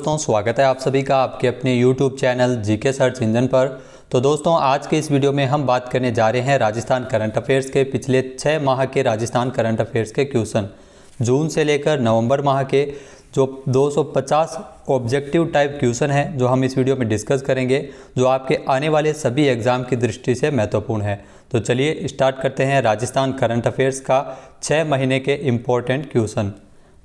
दोस्तों, स्वागत है आप सभी का आपके अपने YouTube channel GK search engine पर। तो दोस्तों, आज के इस वीडियो में हम बात करने जा रहे हैं राजस्थान करंट अफेयर्स के पिछले 6 माह के राजस्थान करंट अफेयर्स के क्वेश्चन। जून से लेकर नवंबर माह के जो 250 ऑब्जेक्टिव टाइप क्वेश्चन हैं जो हम इस वीडियो में डिस्कस करेंगे, जो आपके आने वाले सभी एग्ज़ाम की दृष्टि से महत्वपूर्ण है। तो चलिए स्टार्ट करते हैं राजस्थान करंट अफेयर्स का 6 महीने के इम्पोर्टेंट क्वेश्चन।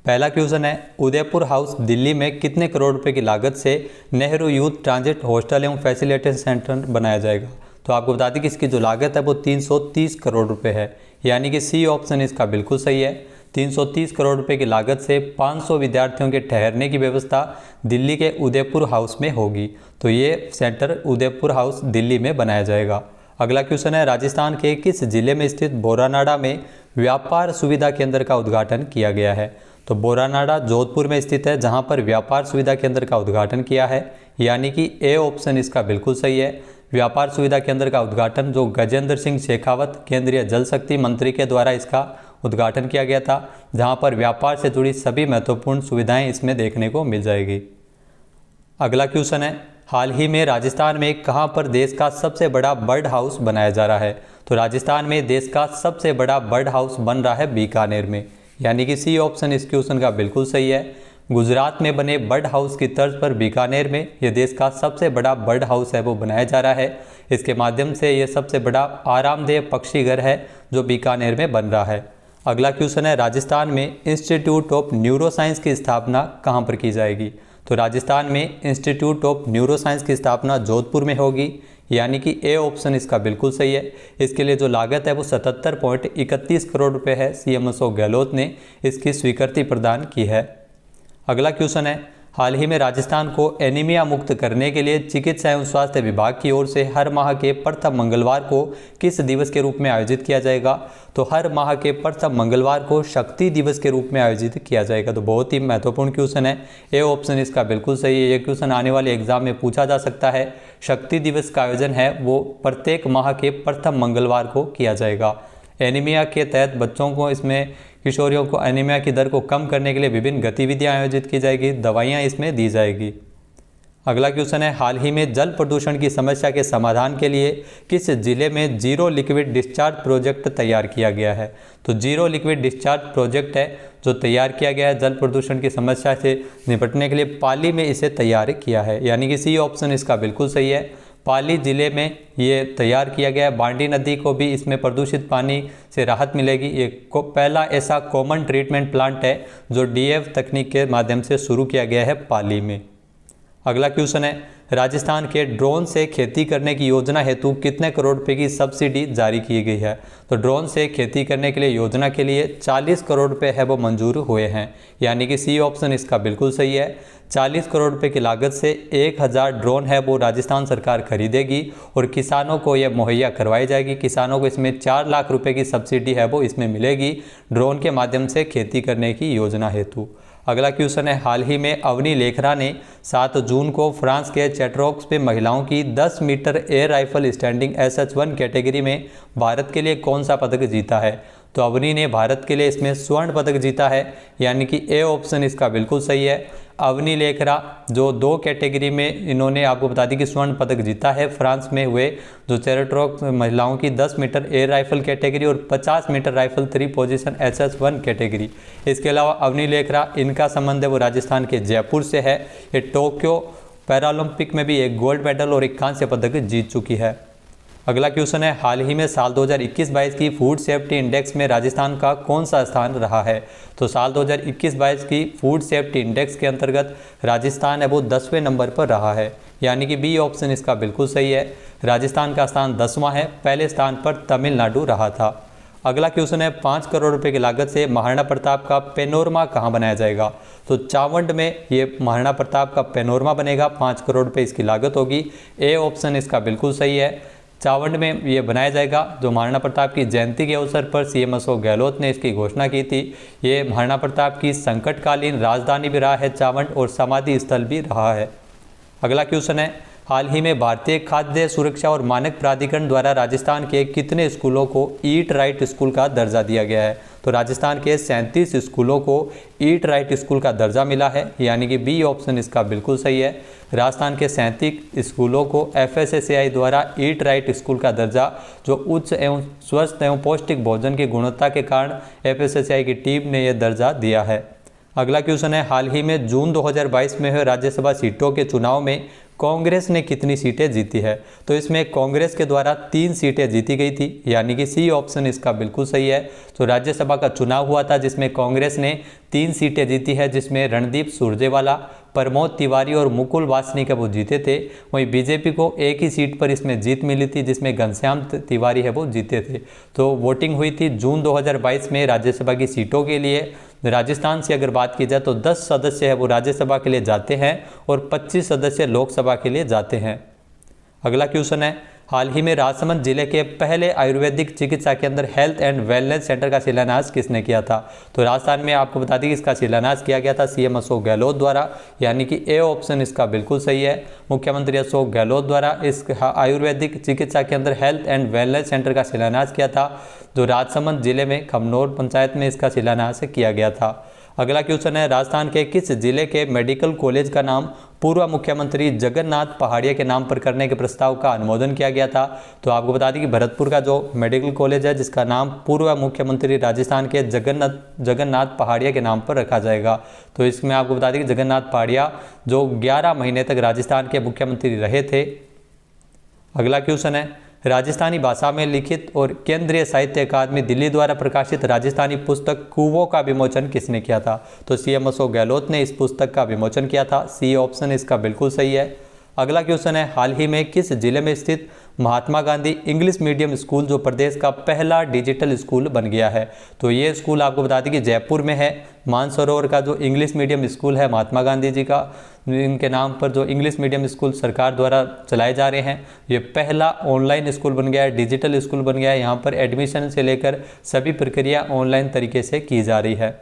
पहला क्वेश्चन है, उदयपुर हाउस दिल्ली में कितने करोड़ रुपए की लागत से नेहरू यूथ ट्रांजिट हॉस्टल एवं फैसिलिटेशन सेंटर बनाया जाएगा। तो आपको बता दें कि इसकी जो लागत है वो 330 करोड़ रुपए है, यानी कि सी ऑप्शन इसका बिल्कुल सही है। 330 करोड़ रुपए की लागत से 500 विद्यार्थियों के ठहरने की व्यवस्था दिल्ली के उदयपुर हाउस में होगी। तो ये सेंटर उदयपुर हाउस दिल्ली में बनाया जाएगा। अगला क्वेश्चन है, राजस्थान के किस जिले में स्थित बोरानाड़ा में व्यापार सुविधा केंद्र का उद्घाटन किया गया है। तो बोरानाड़ा जोधपुर में स्थित है, जहां पर व्यापार सुविधा केंद्र का उद्घाटन किया है, यानी कि ए ऑप्शन इसका बिल्कुल सही है। व्यापार सुविधा केंद्र का उद्घाटन जो गजेंद्र सिंह शेखावत केंद्रीय जल शक्ति मंत्री के द्वारा इसका उद्घाटन किया गया था, जहां पर व्यापार से जुड़ी सभी महत्वपूर्ण सुविधाएं इसमें देखने को मिल जाएगी। अगला क्वेश्चन है, हाल ही में राजस्थान में कहां पर देश का सबसे बड़ा बर्ड हाउस बनाया जा रहा है। तो राजस्थान में देश का सबसे बड़ा बर्ड हाउस बन रहा है बीकानेर में, यानी कि सी ऑप्शन इस क्वेश्चन का बिल्कुल सही है। गुजरात में बने बर्ड हाउस की तर्ज पर बीकानेर में यह देश का सबसे बड़ा बर्ड हाउस है वो बनाया जा रहा है। इसके माध्यम से यह सबसे बड़ा आरामदेह पक्षी घर है जो बीकानेर में बन रहा है। अगला क्वेश्चन है, राजस्थान में इंस्टीट्यूट ऑफ न्यूरोसाइंस की स्थापना कहाँ पर की जाएगी। तो राजस्थान में इंस्टीट्यूट ऑफ न्यूरोसाइंस की स्थापना जोधपुर में होगी, यानी कि ए ऑप्शन इसका बिल्कुल सही है। इसके लिए जो लागत है वो 77.31 करोड़ रुपए है। सीएम अशोक गहलोत ने इसकी स्वीकृति प्रदान की है। अगला क्वेश्चन है, हाल ही में राजस्थान को एनीमिया मुक्त करने के लिए चिकित्सा एवं स्वास्थ्य विभाग की ओर से हर माह के प्रथम मंगलवार को किस दिवस के रूप में आयोजित किया जाएगा। तो हर माह के प्रथम मंगलवार को शक्ति दिवस के रूप में आयोजित किया जाएगा। तो बहुत ही महत्वपूर्ण क्वेश्चन है, ए ऑप्शन इसका बिल्कुल सही है। ये क्वेश्चन आने वाले एग्जाम में पूछा जा सकता है। शक्ति दिवस का आयोजन है वो प्रत्येक माह के प्रथम मंगलवार को किया जाएगा। एनीमिया के तहत बच्चों को, इसमें किशोरियों को एनीमिया की दर को कम करने के लिए विभिन्न गतिविधियां आयोजित की जाएगी, दवाइयां इसमें दी जाएगी। अगला क्वेश्चन है, हाल ही में जल प्रदूषण की समस्या के समाधान के लिए किस जिले में जीरो लिक्विड डिस्चार्ज प्रोजेक्ट तैयार किया गया है। तो जीरो लिक्विड डिस्चार्ज प्रोजेक्ट है जो तैयार किया गया है जल प्रदूषण की समस्या से निपटने के लिए, पाली में इसे तैयार किया है, यानी कि सी ऑप्शन इसका बिल्कुल सही है। पाली जिले में ये तैयार किया गया है। बांडी नदी को भी इसमें प्रदूषित पानी से राहत मिलेगी। ये पहला ऐसा कॉमन ट्रीटमेंट प्लांट है जो डीएफ तकनीक के माध्यम से शुरू किया गया है पाली में। अगला क्वेश्चन है, राजस्थान के ड्रोन से खेती करने की योजना हेतु कितने करोड़ रुपए की सब्सिडी जारी की गई है। तो ड्रोन से खेती करने के लिए योजना के लिए 40 करोड़ रुपए है वो मंजूर हुए हैं, यानी कि सी ऑप्शन इसका बिल्कुल सही है। 40 करोड़ रुपए की लागत से 1000 ड्रोन है वो राजस्थान सरकार खरीदेगी और किसानों को यह मुहैया करवाई जाएगी। किसानों को इसमें 4 लाख रुपए की सब्सिडी है वो इसमें मिलेगी ड्रोन के माध्यम से खेती करने की योजना हेतु। अगला क्वेश्चन है, हाल ही में अवनी लेखरा ने 7 जून को फ्रांस के चैटरॉक्स पे महिलाओं की 10 metre air rifle standing SH1 category में भारत के लिए कौन सा पदक जीता है। तो अवनी ने भारत के लिए इसमें स्वर्ण पदक जीता है, यानी कि ए ऑप्शन इसका बिल्कुल सही है। अवनी लेखरा जो 2 कैटेगरी में इन्होंने आपको बता दी कि स्वर्ण पदक जीता है फ्रांस में हुए जो चैटरॉक्स महिलाओं की 10 मीटर एयर राइफल कैटेगरी और 50 metre rifle 3 position SH1 category. इसके अलावा अवनी लेखरा, इनका संबंध है वो राजस्थान के जयपुर से है। ये टोक्यो पैरालंपिक में भी एक गोल्ड मेडल और एक कांस्य पदक जीत चुकी है। अगला क्वेश्चन है, हाल ही में साल 2021-22 की फूड सेफ्टी इंडेक्स में राजस्थान का कौन सा स्थान रहा है। तो साल 2021-22 की फूड सेफ्टी इंडेक्स के अंतर्गत राजस्थान है वो 10वें नंबर पर रहा है, यानी कि बी ऑप्शन इसका बिल्कुल सही है। राजस्थान का स्थान 10वां है, पहले स्थान पर तमिलनाडु रहा था। अगला क्वेश्चन है, 5 करोड़ रुपए की लागत से महाराणा प्रताप का पेनोरमा कहाँ बनाया जाएगा। तो चावंड में ये महाराणा प्रताप का पेनोरमा बनेगा, 5 करोड़ रुपए इसकी लागत होगी। ए ऑप्शन इसका बिल्कुल सही है। चावंड में ये बनाया जाएगा जो महाराणा प्रताप की जयंती के अवसर पर सीएम अशोक गहलोत ने इसकी घोषणा की थी। ये महाराणा प्रताप की संकटकालीन राजधानी भी रहा है चावंड, और समाधि स्थल भी रहा है। अगला क्वेश्चन है, हाल ही में भारतीय खाद्य सुरक्षा और मानक प्राधिकरण द्वारा राजस्थान के कितने स्कूलों को ईट राइट स्कूल का दर्जा दिया गया है। तो राजस्थान के 37 स्कूलों को ईट राइट स्कूल का दर्जा मिला है, यानी कि बी ऑप्शन इसका बिल्कुल सही है। राजस्थान के 37 स्कूलों को FSSAI द्वारा ईट राइट स्कूल का दर्जा, जो उच्च एवं स्वस्थ एवं पौष्टिक भोजन की गुणवत्ता के कारण FSSAI की टीम ने यह दर्जा दिया है। अगला क्वेश्चन है, हाल ही में जून 2022 में हुए राज्यसभा सीटों के चुनाव में कांग्रेस ने कितनी सीटें जीती है? तो इसमें कांग्रेस के द्वारा 3 सीटें जीती गई थी, यानी कि सी ऑप्शन इसका बिल्कुल सही है। तो राज्यसभा का चुनाव हुआ था जिसमें कांग्रेस ने 3 सीटें जीती है, जिसमें रणदीप सुरजेवाला, प्रमोद तिवारी और मुकुल वासनिक वो जीते थे। वहीं बीजेपी को एक ही सीट पर इसमें जीत मिली थी, जिसमें घनश्याम तिवारी है वो जीते थे। तो वोटिंग हुई थी जून 2022 में राज्यसभा की सीटों के लिए। राजस्थान से अगर बात की जाए तो 10 सदस्य है वो राज्यसभा के लिए जाते हैं और 25 सदस्य लोकसभा के लिए जाते हैं। अगला क्वेश्चन है, हाल ही में राजसमंद जिले के पहले आयुर्वेदिक चिकित्सा केंद्र हेल्थ एंड वेलनेस सेंटर का शिलान्यास किसने किया था? तो राजस्थान में आपको बता दें कि इसका शिलान्यास किया गया था CM अशोक गहलोत द्वारा, यानी कि ए ऑप्शन इसका बिल्कुल सही है। मुख्यमंत्री अशोक गहलोत द्वारा इस आयुर्वेदिक चिकित्सा केंद्र हेल्थ एंड वेलनेस सेंटर का शिलान्यास किया था, जो राजसमंद जिले में खमनोर पंचायत में इसका शिलान्यास किया गया था। अगला क्वेश्चन है, राजस्थान के किस जिले के मेडिकल कॉलेज का नाम पूर्व मुख्यमंत्री जगन्नाथ पहाड़िया के नाम पर करने के प्रस्ताव का अनुमोदन किया गया था? तो आपको बता दें कि भरतपुर का जो मेडिकल कॉलेज है जिसका नाम पूर्व मुख्यमंत्री राजस्थान के जगन्नाथ पहाड़िया के नाम पर रखा जाएगा। तो इसमें आपको बता दें कि जगन्नाथ पहाड़िया जो 11 महीने तक राजस्थान के मुख्यमंत्री रहे थे। अगला क्वेश्चन है, राजस्थानी भाषा में लिखित और केंद्रीय साहित्य अकादमी दिल्ली द्वारा प्रकाशित राजस्थानी पुस्तक कुओं का विमोचन किसने किया था? तो CM अशोक गहलोत ने इस पुस्तक का विमोचन किया था। सी ऑप्शन इसका बिल्कुल सही है। अगला क्वेश्चन है, हाल ही में किस जिले में स्थित Mahatma Gandhi English medium school जो प्रदेश का पहला डिजिटल स्कूल बन गया है? तो ये स्कूल आपको बता दें कि जयपुर में है। मानसरोवर का जो इंग्लिश मीडियम स्कूल है महात्मा गांधी जी का, इनके नाम पर जो इंग्लिश मीडियम स्कूल सरकार द्वारा चलाए जा रहे हैं, ये पहला ऑनलाइन स्कूल बन गया है, डिजिटल स्कूल बन गया है। यहाँ पर एडमिशन से लेकर सभी प्रक्रिया ऑनलाइन तरीके से की जा रही है।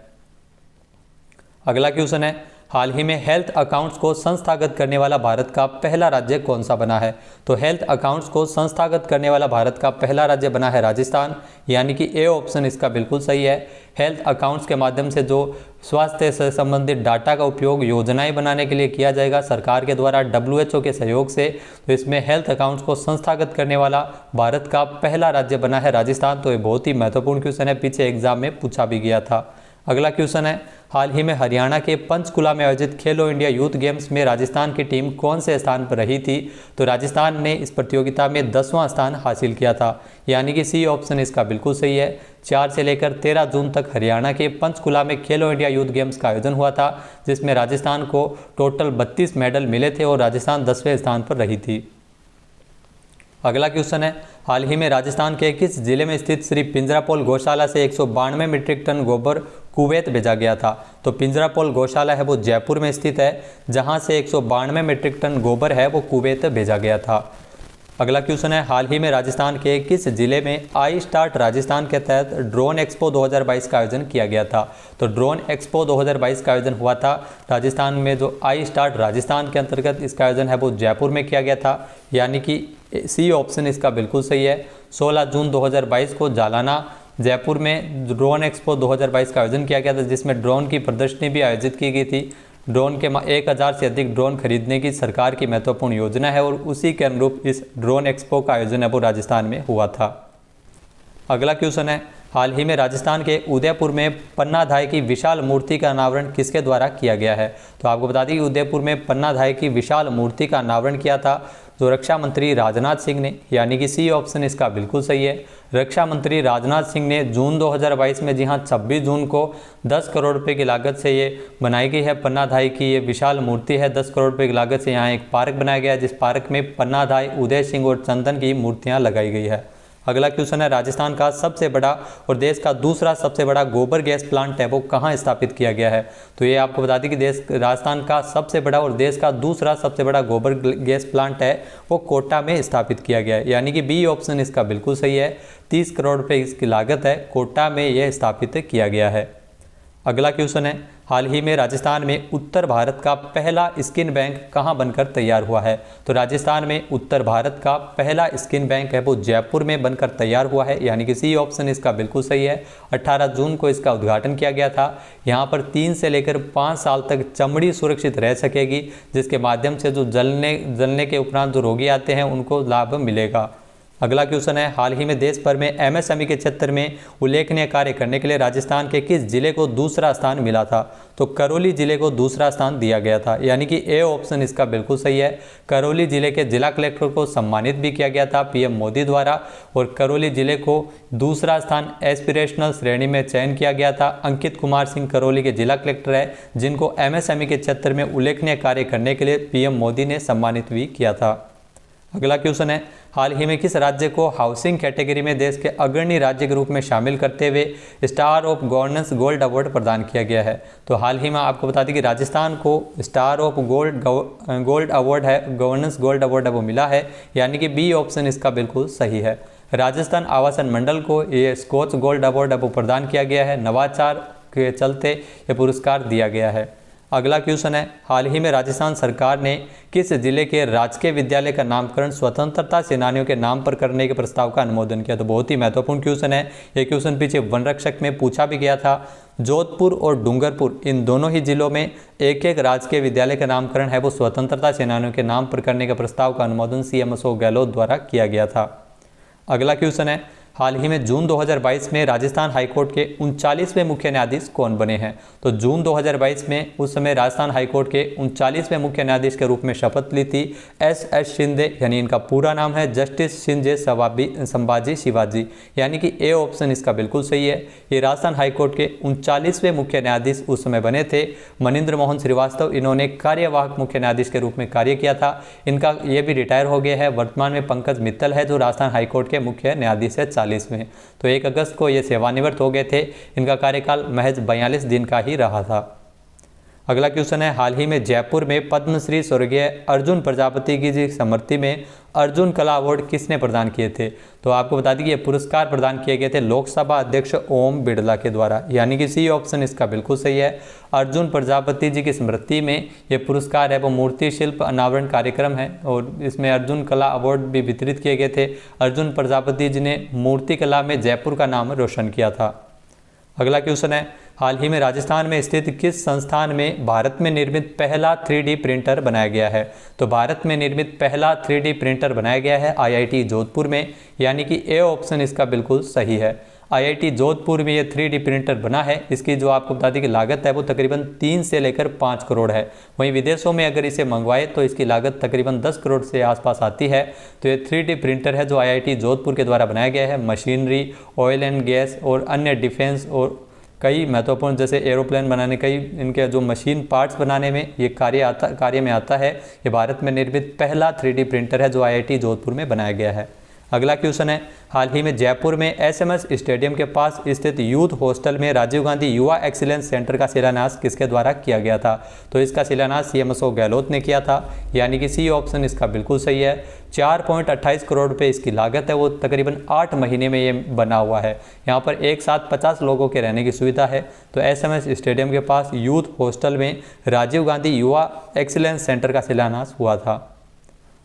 अगला क्वेश्चन है, हाल ही में हेल्थ अकाउंट्स को संस्थागत करने वाला भारत का पहला राज्य कौन सा बना है? तो हेल्थ अकाउंट्स को संस्थागत करने वाला भारत का पहला राज्य बना है राजस्थान, यानी कि ए ऑप्शन इसका बिल्कुल सही है। हेल्थ अकाउंट्स के माध्यम से जो स्वास्थ्य से संबंधित डाटा का उपयोग योजनाएं बनाने के लिए किया जाएगा सरकार के द्वारा WHO के सहयोग से, तो इसमें हेल्थ अकाउंट्स को संस्थागत करने वाला भारत का पहला राज्य बना है राजस्थान। तो ये बहुत ही महत्वपूर्ण क्वेश्चन है, पीछे एग्जाम में पूछा भी गया था। अगला क्वेश्चन है, हाल ही में हरियाणा के पंचकुला में आयोजित खेलो इंडिया यूथ गेम्स में राजस्थान की टीम कौन से स्थान पर रही थी? तो राजस्थान ने इस प्रतियोगिता में 10वां स्थान हासिल किया था, यानी कि सी ऑप्शन इसका बिल्कुल सही है। 4 से लेकर 13 जून तक हरियाणा के पंचकुला में खेलो इंडिया यूथ गेम्स का आयोजन हुआ था, जिसमें राजस्थान को टोटल 32 मेडल मिले थे और राजस्थान 10वें स्थान पर रही थी। अगला क्वेश्चन है, हाल ही में राजस्थान के किस जिले में स्थित श्री पिंजरापोल गौशाला से 192 मीट्रिक टन गोबर कुवैत भेजा गया था? तो पिंजरापोल गौशाला है वो जयपुर में स्थित है, जहां से 192 मीट्रिक टन गोबर है वो कुवैत भेजा गया था। अगला क्वेश्चन है, हाल ही में राजस्थान के किस जिले में आई स्टार्ट राजस्थान के तहत ड्रोन एक्सपो 2022 का आयोजन किया गया था? तो ड्रोन एक्सपो 2022 का आयोजन हुआ था राजस्थान में, जो आई स्टार्ट राजस्थान के अंतर्गत इसका आयोजन है वो जयपुर में किया गया था, यानी कि सी ऑप्शन इसका बिल्कुल सही है। 16 जून 2022 को जालाना जयपुर में ड्रोन एक्सपो 2022 का आयोजन किया गया था, जिसमें ड्रोन की प्रदर्शनी भी आयोजित की गई थी। ड्रोन के 1000 से अधिक ड्रोन खरीदने की सरकार की महत्वपूर्ण योजना है और उसी के अनुरूप इस ड्रोन एक्सपो का आयोजन है वो राजस्थान में हुआ था। अगला क्वेश्चन है, हाल ही में राजस्थान के उदयपुर में पन्नाधाय की विशाल मूर्ति का अनावरण किसके द्वारा किया गया है? तो आपको बता दें कि उदयपुर में पन्नाधाय की विशाल मूर्ति का अनावरण किया था जो रक्षा मंत्री राजनाथ सिंह ने, यानी कि सी ऑप्शन इसका बिल्कुल सही है। रक्षा मंत्री राजनाथ सिंह ने जून 2022 में, जी हाँ 26 जून को 10 करोड़ रुपए की लागत से ये बनाई गई है पन्नाधाय की ये विशाल मूर्ति है। 10 करोड़ रुपए की लागत से यहाँ एक पार्क बनाया गया है, जिस पार्क में पन्नाधाय, उदय सिंह और चंदन की मूर्तियाँ लगाई गई है। अगला क्वेश्चन है, राजस्थान का सबसे बड़ा और देश का दूसरा सबसे बड़ा गोबर गैस प्लांट है वो कहाँ स्थापित किया गया है? तो ये आपको बता दें कि राजस्थान का सबसे बड़ा और देश का दूसरा सबसे बड़ा गोबर गैस प्लांट है वो कोटा में स्थापित किया गया है, यानी कि बी ऑप्शन इसका बिल्कुल सही है। 30 करोड़ रुपये इसकी लागत है, कोटा में यह स्थापित किया गया है। अगला क्वेश्चन है, हाल ही में राजस्थान में उत्तर भारत का पहला स्किन बैंक कहां बनकर तैयार हुआ है? तो राजस्थान में उत्तर भारत का पहला स्किन बैंक है वो जयपुर में बनकर तैयार हुआ है, यानी कि सी ऑप्शन इसका बिल्कुल सही है। 18 जून को इसका उद्घाटन किया गया था। यहाँ पर 3 से लेकर 5 साल तक चमड़ी सुरक्षित रह सकेगी, जिसके माध्यम से जो जलने के उपरांत जो रोगी आते हैं उनको लाभ मिलेगा। अगला क्वेश्चन है, हाल ही में देश भर में एमएसएमई के क्षेत्र में उल्लेखनीय कार्य करने के लिए राजस्थान के किस जिले को दूसरा स्थान मिला था? तो करौली जिले को दूसरा स्थान दिया गया था, यानी कि ए ऑप्शन इसका बिल्कुल सही है। करौली जिले के जिला कलेक्टर को सम्मानित भी किया गया था पीएम मोदी द्वारा, और करौली जिले को दूसरा स्थान एस्पिरेशनल श्रेणी में चयन किया गया था। अंकित कुमार सिंह करौली के जिला कलेक्टर है, जिनको एमएसएमई के क्षेत्र में उल्लेखनीय कार्य करने के लिए पीएम मोदी ने सम्मानित भी किया था। अगला क्वेश्चन है, हाल ही में किस राज्य को हाउसिंग कैटेगरी में देश के अग्रणी राज्य के रूप में शामिल करते हुए star of governance gold award प्रदान किया गया है? तो हाल ही में आपको बता दें कि राजस्थान को स्टार ऑफ गोल्ड अवार्ड है, गवर्नेंस गोल्ड अवार्ड है वो मिला है, यानी कि बी ऑप्शन इसका बिल्कुल सही है। राजस्थान आवासन मंडल को ये स्कॉच गोल्ड अवार्ड है वो प्रदान किया गया है। नवाचार के चलते ये पुरस्कार दिया गया है। अगला क्वेश्चन है, हाल ही में राजस्थान सरकार ने किस जिले के राजकीय विद्यालय का नामकरण स्वतंत्रता सेनानियों के नाम पर करने के प्रस्ताव का अनुमोदन किया? तो बहुत ही महत्वपूर्ण क्वेश्चन है। ये क्वेश्चन पीछे वन रक्षक में पूछा भी गया था। जोधपुर और डूंगरपुर इन दोनों ही जिलों में एक एक राजकीय विद्यालय का नामकरण है वो स्वतंत्रता सेनानियों के नाम पर करने के प्रस्ताव का अनुमोदन सीएम अशोक गहलोत द्वारा किया गया था। अगला क्वेश्चन है, हाल ही में जून 2022 में राजस्थान हाईकोर्ट के 39वें मुख्य न्यायाधीश कौन बने हैं? तो जून 2022 में उस समय राजस्थान हाईकोर्ट के 39वें मुख्य न्यायाधीश के रूप में शपथ ली थी एस शिंदे, यानी इनका पूरा नाम है जस्टिस शिंजे संभाजी शिवाजी, यानी कि ए ऑप्शन इसका बिल्कुल सही है। ये राजस्थान हाईकोर्ट के 39वें मुख्य न्यायाधीश उस समय बने थे। मनिंद्र मोहन श्रीवास्तव इन्होंने कार्यवाहक मुख्य न्यायाधीश के रूप में कार्य किया था। इनका ये भी रिटायर हो गया है। वर्तमान में पंकज मित्तल है जो राजस्थान हाईकोर्ट के मुख्य न्यायाधीश है 40 में। तो 1 अगस्त को ये सेवानिवृत्त हो गए थे। इनका कार्यकाल महज 42 दिन का ही रहा था। अगला क्वेश्चन है, हाल ही में जयपुर में पद्मश्री स्वर्गीय अर्जुन प्रजापति की जी स्मृति में अर्जुन कला अवार्ड किसने प्रदान किए थे? तो आपको बता दें कि ये पुरस्कार प्रदान किए गए थे लोकसभा अध्यक्ष ओम बिरला के द्वारा, यानी कि सी ऑप्शन इसका बिल्कुल सही है। अर्जुन प्रजापति जी की स्मृति में ये पुरस्कार है वो मूर्ति शिल्प अनावरण कार्यक्रम है, और इसमें अर्जुन कला अवार्ड भी वितरित किए गए थे। अर्जुन प्रजापति जी ने मूर्ति कला में जयपुर का नाम रोशन किया था। अगला क्वेश्चन है, हाल ही में राजस्थान में स्थित किस संस्थान में भारत में निर्मित पहला 3D प्रिंटर बनाया गया है? तो भारत में निर्मित पहला 3D प्रिंटर बनाया गया है IIT जोधपुर में, यानी कि ए ऑप्शन इसका बिल्कुल सही है। IIT जोधपुर में ये 3D प्रिंटर बना है। इसकी जो आपको बता दें कि लागत है वो तकरीबन 3 से लेकर 5 करोड़ है। वहीं विदेशों में अगर इसे मंगवाए तो इसकी लागत तकरीबन 10 करोड़ से आसपास आती है। तो ये 3D प्रिंटर है जो IIT जोधपुर के द्वारा बनाया गया है। मशीनरी, ऑयल एंड गैस और अन्य डिफेंस और कई महत्वपूर्ण जैसे एरोप्लेन बनाने, कई इनके जो मशीन पार्ट्स बनाने में ये कार्य में आता है। ये भारत में निर्मित पहला 3D प्रिंटर है जो IIT जोधपुर में बनाया गया है। अगला क्वेश्चन है, हाल ही में जयपुर में SMS स्टेडियम के पास स्थित यूथ हॉस्टल में राजीव गांधी युवा एक्सीलेंस सेंटर का शिलान्यास किसके द्वारा किया गया था? तो इसका शिलान्यास सीएम अशोक गहलोत ने किया था, यानी कि सी ऑप्शन इसका बिल्कुल सही है। 4.28 करोड़ रुपये इसकी लागत है वो तकरीबन 8 महीने में ये बना हुआ है। यहाँ पर एक साथ 50 लोगों के रहने की सुविधा है। तो SMS स्टेडियम के पास यूथ हॉस्टल में राजीव गांधी युवा एक्सीलेंस सेंटर का शिलान्यास हुआ था।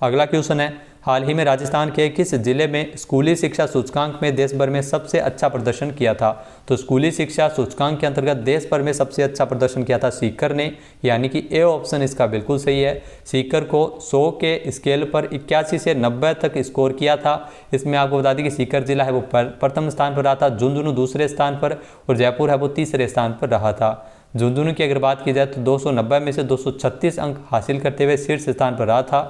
अगला क्वेश्चन है, हाल ही में राजस्थान के किस जिले में स्कूली शिक्षा सूचकांक में देश भर में सबसे अच्छा प्रदर्शन किया था? तो स्कूली शिक्षा सूचकांक के अंतर्गत देश भर में सबसे अच्छा प्रदर्शन किया था सीकर ने, यानी कि ए ऑप्शन इसका बिल्कुल सही है। सीकर को 100 के स्केल पर 81 से 90 तक स्कोर किया था। इसमें आपको बता दें कि सीकर जिला है वो प्रथम स्थान पर रहा था, झुंझुनू दूसरे स्थान पर और जयपुर है वो तीसरे स्थान पर रहा था। झुंझुनू की अगर बात की जाए तो 290 में से 236 अंक हासिल करते हुए शीर्ष स्थान पर रहा था।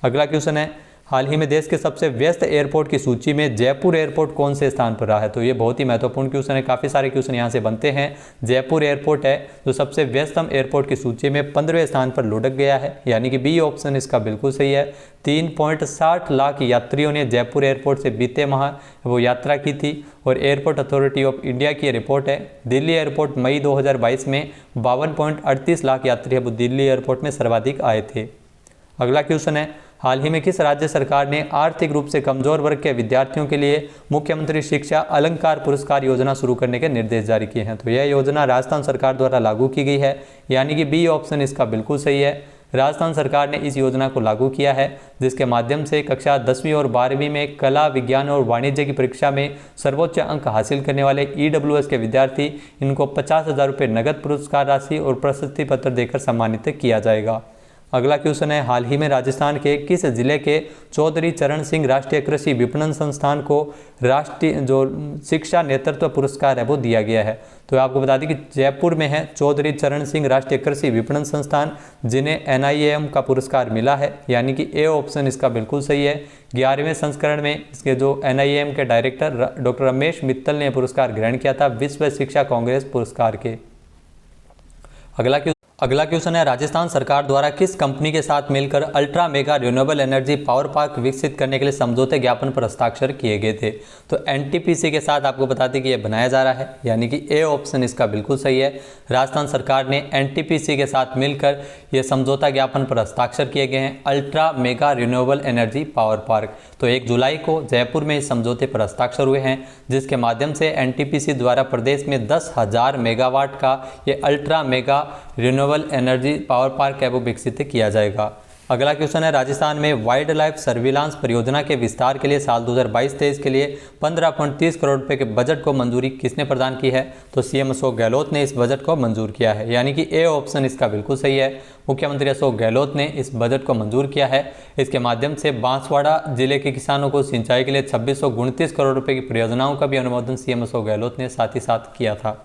अगला क्वेश्चन है, हाल ही में देश के सबसे व्यस्त एयरपोर्ट की सूची में जयपुर एयरपोर्ट कौन से स्थान पर रहा है? तो ये बहुत ही महत्वपूर्ण क्वेश्चन है। काफ़ी सारे क्वेश्चन यहाँ से बनते हैं। जयपुर एयरपोर्ट है जो सबसे व्यस्तम एयरपोर्ट की सूची में 15वें स्थान पर लुढ़क गया है, यानी कि बी ऑप्शन इसका बिल्कुल सही है। 3.60 लाख यात्रियों ने जयपुर एयरपोर्ट से बीते माह वो यात्रा की थी और एयरपोर्ट अथॉरिटी ऑफ इंडिया की रिपोर्ट है। दिल्ली एयरपोर्ट मई 2022 में 52.38 लाख यात्री है वो दिल्ली एयरपोर्ट में सर्वाधिक आए थे। अगला क्वेश्चन है, हाल ही में किस राज्य सरकार ने आर्थिक रूप से कमजोर वर्ग के विद्यार्थियों के लिए मुख्यमंत्री शिक्षा अलंकार पुरस्कार योजना शुरू करने के निर्देश जारी किए हैं? तो यह योजना राजस्थान सरकार द्वारा लागू की गई है, यानी कि बी ऑप्शन इसका बिल्कुल सही है। राजस्थान सरकार ने इस योजना को लागू किया है, जिसके माध्यम से कक्षा 10वीं और 12वीं में कला, विज्ञान और वाणिज्य की परीक्षा में सर्वोच्च अंक हासिल करने वाले ईडब्ल्यूएस के विद्यार्थी इनको 50,000 रुपये नगद पुरस्कार राशि और प्रशस्ति पत्र देकर सम्मानित किया जाएगा। अगला क्वेश्चन है, हाल ही में राजस्थान के किस जिले के चौधरी चरण सिंह राष्ट्रीय कृषि विपणन संस्थान को राष्ट्रीय जो शिक्षा नेतृत्व पुरस्कार है वो दिया गया है? तो आपको बता दें कि जयपुर में है चौधरी चरण सिंह राष्ट्रीय कृषि विपणन संस्थान, जिन्हें NIAM का पुरस्कार मिला है, यानी कि ए ऑप्शन इसका बिल्कुल सही है। 11वें संस्करण में इसके जो NIAM के डायरेक्टर डॉक्टर रमेश मित्तल ने पुरस्कार ग्रहण किया था विश्व शिक्षा कांग्रेस पुरस्कार के। अगला क्वेश्चन है, राजस्थान सरकार द्वारा किस कंपनी के साथ मिलकर ultra mega renewable energy power park विकसित करने के लिए समझौते ज्ञापन पर हस्ताक्षर किए गए थे? तो NTPC के साथ आपको बता दें कि यह बनाया जा रहा है, यानी कि ए ऑप्शन इसका बिल्कुल सही है। राजस्थान सरकार ने NTPC के साथ मिलकर यह समझौता ज्ञापन पर हस्ताक्षर किए गए हैं ultra mega renewable energy power park. तो 1 जुलाई को जयपुर में इस समझौते पर हस्ताक्षर हुए हैं, जिसके माध्यम से NTPC द्वारा प्रदेश में 10,000 मेगावाट का ये ultra mega renewable energy power park है वो विकसित किया जाएगा। अगला क्वेश्चन है, राजस्थान में वाइल्ड लाइफ सर्विलांस परियोजना के विस्तार के लिए साल 2022-23 के लिए 15.30 करोड़ रुपए के बजट को मंजूरी किसने प्रदान की है? तो CM अशोक गहलोत ने इस बजट को मंजूर किया है, यानी कि ए ऑप्शन इसका बिल्कुल सही है। मुख्यमंत्री अशोक गहलोत ने इस बजट को मंजूर किया है। इसके माध्यम से बांसवाड़ा जिले के किसानों को सिंचाई के लिए 2629 करोड़ रुपये की परियोजनाओं का भी अनुमोदन CM अशोक गहलोत ने साथ ही साथ किया था।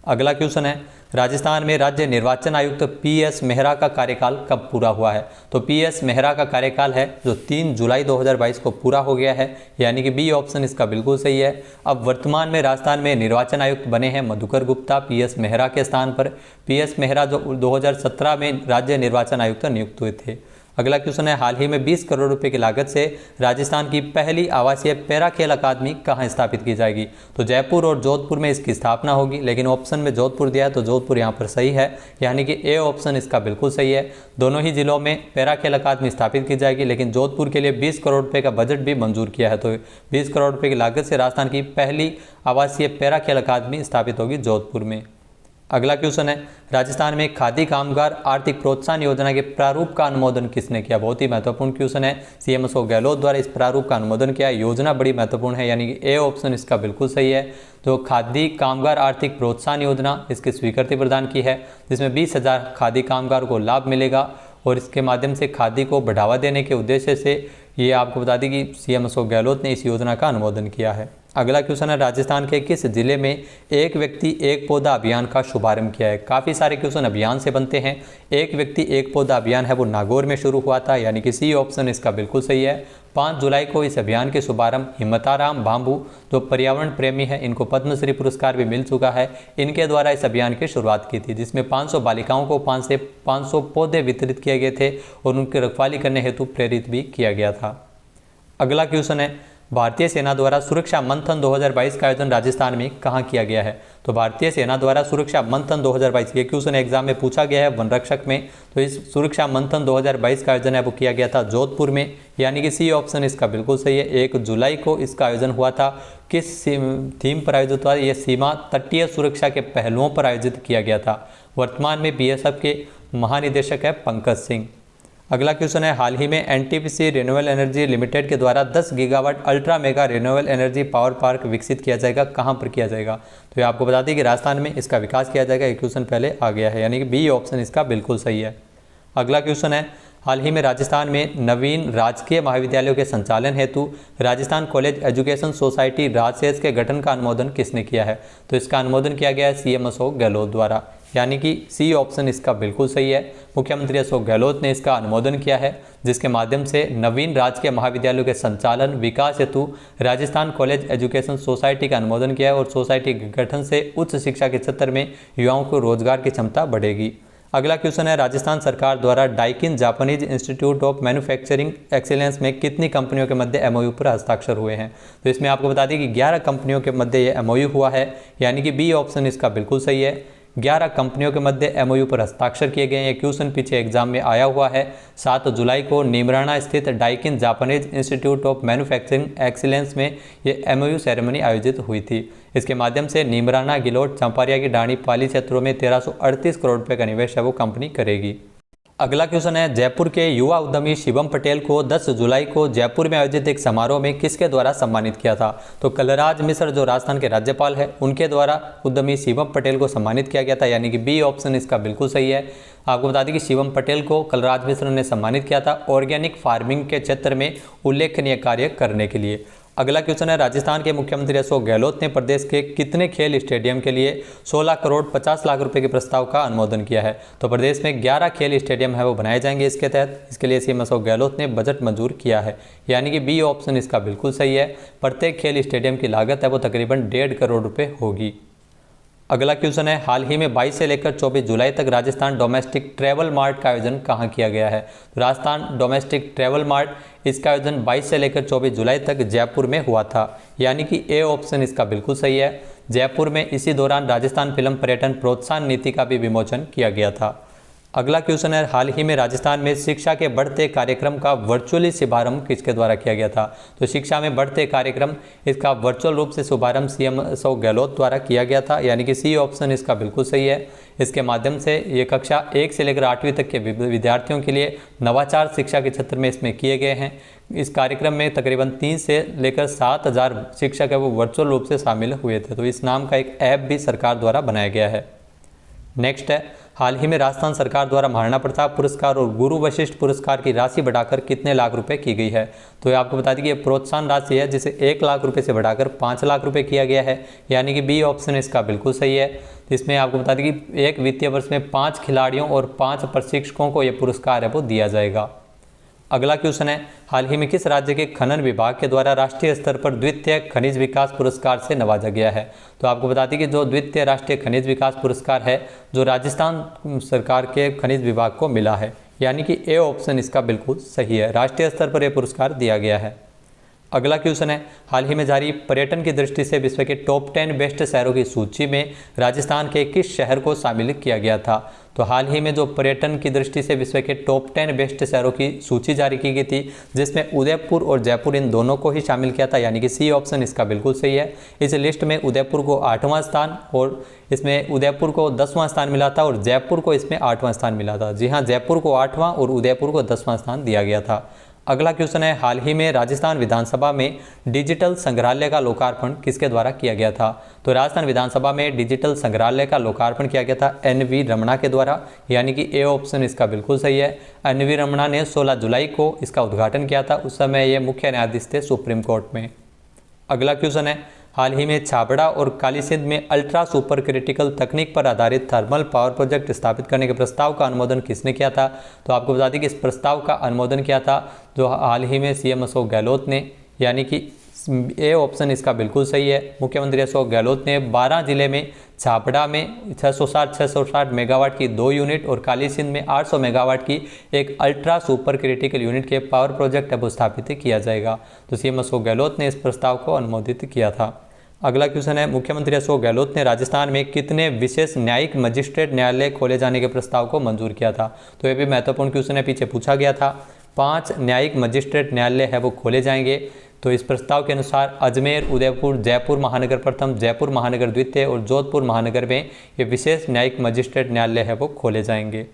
अगला क्वेश्चन है, राजस्थान में राज्य निर्वाचन आयुक्त PS मेहरा का कार्यकाल कब पूरा हुआ है? तो PS मेहरा का कार्यकाल है जो 3 जुलाई 2022 को पूरा हो गया है, यानी कि बी ऑप्शन इसका बिल्कुल सही है। अब वर्तमान में राजस्थान में निर्वाचन आयुक्त बने हैं मधुकर गुप्ता PS मेहरा के स्थान पर। PS मेहरा जो 2017 में राज्य निर्वाचन आयुक्त नियुक्त हुए थे। अगला क्वेश्चन है, हाल ही में 20 करोड़ रुपए की लागत से राजस्थान की पहली आवासीय पैरा खेल अकादमी कहाँ स्थापित की जाएगी? तो जयपुर और जोधपुर में इसकी स्थापना होगी, लेकिन ऑप्शन में जोधपुर दिया है तो जोधपुर यहाँ पर सही है, यानी कि ए ऑप्शन इसका बिल्कुल सही है। दोनों ही जिलों में पैरा खेल अकादमी स्थापित की जाएगी, लेकिन जोधपुर के लिए 20 करोड़ रुपये का बजट भी मंजूर किया है। तो 20 करोड़ रुपये की लागत से राजस्थान की पहली आवासीय पैरा खेल अकादमी स्थापित होगी जोधपुर में। अगला क्वेश्चन है, राजस्थान में खादी कामगार आर्थिक प्रोत्साहन योजना के प्रारूप का अनुमोदन किसने किया? बहुत ही महत्वपूर्ण क्वेश्चन है। CM अशोक गहलोत द्वारा इस प्रारूप का अनुमोदन किया। योजना बड़ी महत्वपूर्ण है, यानी कि ए ऑप्शन इसका बिल्कुल सही है। तो खादी कामगार आर्थिक प्रोत्साहन योजना इसकी स्वीकृति प्रदान की है, जिसमें 20,000 खादी कामगारों को लाभ मिलेगा और इसके माध्यम से खादी को बढ़ावा देने के उद्देश्य से ये आपको बता दें कि CM अशोक गहलोत ने इस योजना का अनुमोदन किया है। अगला क्वेश्चन है, राजस्थान के किस जिले में एक व्यक्ति एक पौधा अभियान का शुभारंभ किया है? काफ़ी सारे क्वेश्चन अभियान से बनते हैं। एक व्यक्ति एक पौधा अभियान है वो नागौर में शुरू हुआ था, यानी कि सी ऑप्शन इसका बिल्कुल सही है। 5 जुलाई को इस अभियान के शुभारंभ हिम्मताराम बांबू जो पर्यावरण प्रेमी है, इनको पद्मश्री पुरस्कार भी मिल चुका है, इनके द्वारा इस अभियान की शुरुआत की थी, जिसमें 500 बालिकाओं को 5 से 500 पौधे वितरित किए गए थे और उनकी रखवाली करने हेतु प्रेरित भी किया गया था। अगला क्वेश्चन है, भारतीय सेना द्वारा सुरक्षा मंथन 2022 का आयोजन राजस्थान में कहाँ किया गया है? तो भारतीय सेना द्वारा सुरक्षा मंथन 2022 ये क्वेश्चन एग्जाम में पूछा गया है वन रक्षक में। तो इस सुरक्षा मंथन 2022 का आयोजन है वो किया गया था जोधपुर में, यानी कि सी ऑप्शन इसका बिल्कुल सही है। 1 जुलाई को इसका आयोजन हुआ था। किस थीम पर आयोजित हुआ? ये सीमा तटीय सुरक्षा के पहलुओं पर आयोजित किया गया था। वर्तमान में BSF के महानिदेशक है पंकज सिंह। अगला क्वेश्चन है, हाल ही में NTPC रिन्यूएबल एनर्जी लिमिटेड के द्वारा 10 gigawatt ultra mega renewable energy power park विकसित किया जाएगा, कहां पर किया जाएगा? तो ये आपको बता दें कि राजस्थान में इसका विकास किया जाएगा। एक क्वेश्चन पहले आ गया है, यानी कि बी ऑप्शन इसका बिल्कुल सही है। अगला क्वेश्चन है, हाल ही में राजस्थान में नवीन राजकीय महाविद्यालयों के संचालन हेतु राजस्थान कॉलेज एजुकेशन सोसाइटी राजसेज के गठन का अनुमोदन किसने किया है? तो इसका अनुमोदन किया गया है CM अशोक गहलोत द्वारा, यानी कि सी ऑप्शन इसका बिल्कुल सही है। मुख्यमंत्री अशोक गहलोत ने इसका अनुमोदन किया है, जिसके माध्यम से नवीन राजकीय महाविद्यालयों के संचालन विकास हेतु राजस्थान कॉलेज एजुकेशन सोसाइटी का अनुमोदन किया है और सोसाइटी के गठन से उच्च शिक्षा के क्षेत्र में युवाओं को रोजगार की क्षमता बढ़ेगी। अगला क्वेश्चन है, राजस्थान सरकार द्वारा Daikin Japanese institute of manufacturing excellence में कितनी कंपनियों के मध्य MOU पर हस्ताक्षर हुए हैं? तो इसमें आपको बता दें कि 11 कंपनियों के मध्य ये MOU हुआ है, यानी कि बी ऑप्शन इसका बिल्कुल सही है। 11 कंपनियों के मध्य एमओयू पर हस्ताक्षर किए गए। ये क्वेश्चन पीछे एग्जाम में आया हुआ है। 7 जुलाई को निमराना स्थित Daikin Japanese institute of manufacturing excellence में ये एमओयू सेरेमनी आयोजित हुई थी। इसके माध्यम से निमराना, गिलोट, चंपारिया की डाणी, पाली क्षेत्रों में 1338 करोड़ रुपए का निवेश है वो कंपनी करेगी। अगला क्वेश्चन है, जयपुर के युवा उद्यमी शिवम पटेल को 10 जुलाई को जयपुर में आयोजित एक समारोह में किसके द्वारा सम्मानित किया था? तो कलराज मिश्र जो राजस्थान के राज्यपाल है उनके द्वारा उद्यमी शिवम पटेल को सम्मानित किया गया था, यानी कि बी ऑप्शन इसका बिल्कुल सही है। आपको बता दें कि शिवम पटेल को कलराज मिश्र ने सम्मानित किया था ऑर्गेनिक फार्मिंग के क्षेत्र में उल्लेखनीय कार्य करने के लिए। अगला क्वेश्चन है, राजस्थान के मुख्यमंत्री अशोक गहलोत ने प्रदेश के कितने खेल स्टेडियम के लिए 16 करोड़ 50 लाख रुपए के प्रस्ताव का अनुमोदन किया है? तो प्रदेश में 11 खेल स्टेडियम है वो बनाए जाएंगे इसके तहत। इसके लिए सीएम अशोक गहलोत ने बजट मंजूर किया है, यानी कि बी ऑप्शन इसका बिल्कुल सही है। प्रत्येक खेल स्टेडियम की लागत है वो तकरीबन 1.5 करोड़ रुपये होगी। अगला क्वेश्चन है, हाल ही में 22 से लेकर 24 जुलाई तक राजस्थान डोमेस्टिक ट्रैवल मार्ट का आयोजन कहाँ किया गया है? तो राजस्थान डोमेस्टिक ट्रैवल मार्ट इसका आयोजन 22 से लेकर 24 जुलाई तक जयपुर में हुआ था, यानी कि ए ऑप्शन इसका बिल्कुल सही है। जयपुर में इसी दौरान राजस्थान फिल्म पर्यटन प्रोत्साहन नीति का भी विमोचन किया गया था। अगला क्वेश्चन है, हाल ही में राजस्थान में शिक्षा के बढ़ते कार्यक्रम का वर्चुअली शुभारंभ किसके द्वारा किया गया था? तो शिक्षा में बढ़ते कार्यक्रम इसका वर्चुअल रूप से शुभारंभ सीएम अशोक गहलोत द्वारा किया गया था, यानी कि सी ऑप्शन इसका बिल्कुल सही है। इसके माध्यम से ये कक्षा 1 से लेकर 8वीं तक के विद्यार्थियों के लिए नवाचार शिक्षा के क्षेत्र में इसमें किए गए हैं। इस कार्यक्रम में तकरीबन 3 से लेकर 7,000 शिक्षक है वो वर्चुअल रूप से शामिल हुए थे। तो इस नाम का एक ऐप भी सरकार द्वारा बनाया गया है। नेक्स्ट है, हाल ही में राजस्थान सरकार द्वारा महाराणा प्रताप पुरस्कार और गुरु वशिष्ठ पुरस्कार की राशि बढ़ाकर कितने लाख रुपए की गई है? तो ये आपको बता दें कि ये प्रोत्साहन राशि है जिसे 1 लाख रुपए से बढ़ाकर 5 लाख रुपए किया गया है, यानी कि बी ऑप्शन इसका बिल्कुल सही है। इसमें आपको बता दें कि एक वित्तीय वर्ष में 5 खिलाड़ियों और 5 प्रशिक्षकों को यह पुरस्कार है वो दिया जाएगा। अगला क्वेश्चन है, हाल ही में किस राज्य के खनन विभाग के द्वारा राष्ट्रीय स्तर पर द्वितीय खनिज विकास पुरस्कार से नवाजा गया है? तो आपको बता दें कि जो द्वितीय राष्ट्रीय खनिज विकास पुरस्कार है जो राजस्थान सरकार के खनिज विभाग को मिला है, यानी कि ए ऑप्शन इसका बिल्कुल सही है। राष्ट्रीय स्तर पर यह पुरस्कार दिया गया है। अगला क्वेश्चन है, हाल ही में जारी पर्यटन की दृष्टि से विश्व के टॉप 10 बेस्ट शहरों की सूची में राजस्थान के किस शहर को शामिल किया गया था? तो हाल ही में जो पर्यटन की दृष्टि से विश्व के टॉप 10 बेस्ट शहरों की सूची जारी की गई थी जिसमें उदयपुर और जयपुर इन दोनों को ही शामिल किया था, यानी कि सी ऑप्शन इसका बिल्कुल सही है। इस लिस्ट में उदयपुर को 8वां स्थान और इसमें उदयपुर को 10वां स्थान मिला था और जयपुर को इसमें 8वां स्थान मिला था। जी हाँ, जयपुर को 8वां और उदयपुर को 10वां स्थान दिया गया था। अगला क्वेश्चन है, हाल ही में राजस्थान विधानसभा में डिजिटल संग्रहालय का लोकार्पण किसके द्वारा किया गया था? तो राजस्थान विधानसभा में डिजिटल संग्रहालय का लोकार्पण किया गया था एन.वी. रमणा के द्वारा, यानी कि ए ऑप्शन इसका बिल्कुल सही है। एन.वी. रमणा ने 16 जुलाई को इसका उद्घाटन किया था। उस समय ये मुख्य न्यायाधीश थे सुप्रीम कोर्ट में। अगला क्वेश्चन है, हाल ही में छाबड़ा और कालीसिंध में अल्ट्रा सुपर क्रिटिकल तकनीक पर आधारित थर्मल पावर प्रोजेक्ट स्थापित करने के प्रस्ताव का अनुमोदन किसने किया था? तो आपको बता दें कि इस प्रस्ताव का अनुमोदन किया था जो हाल ही में सीएम अशोक गहलोत ने, यानी कि ए ऑप्शन इसका बिल्कुल सही है। मुख्यमंत्री अशोक गहलोत ने 12 जिले में छाबड़ा में 660 मेगावाट की 2 यूनिट और कालीसिंध में 800 मेगावाट की एक अल्ट्रा सुपर क्रिटिकल यूनिट के पावर प्रोजेक्ट अब स्थापित किया जाएगा। तो सीएम अशोक गहलोत ने इस प्रस्ताव को अनुमोदित किया था। अगला क्वेश्चन है, मुख्यमंत्री अशोक गहलोत ने राजस्थान में कितने विशेष न्यायिक मजिस्ट्रेट न्यायालय खोले जाने के प्रस्ताव को मंजूर किया था? तो ये भी महत्वपूर्ण क्वेश्चन है, पीछे पूछा गया था। 5 न्यायिक मजिस्ट्रेट न्यायालय है वो खोले जाएंगे। तो इस प्रस्ताव के अनुसार अजमेर, उदयपुर, जयपुर महानगर प्रथम, जयपुर महानगर द्वितीय और जोधपुर महानगर में ये विशेष न्यायिक मजिस्ट्रेट न्यायालय है वो खोले जाएंगे।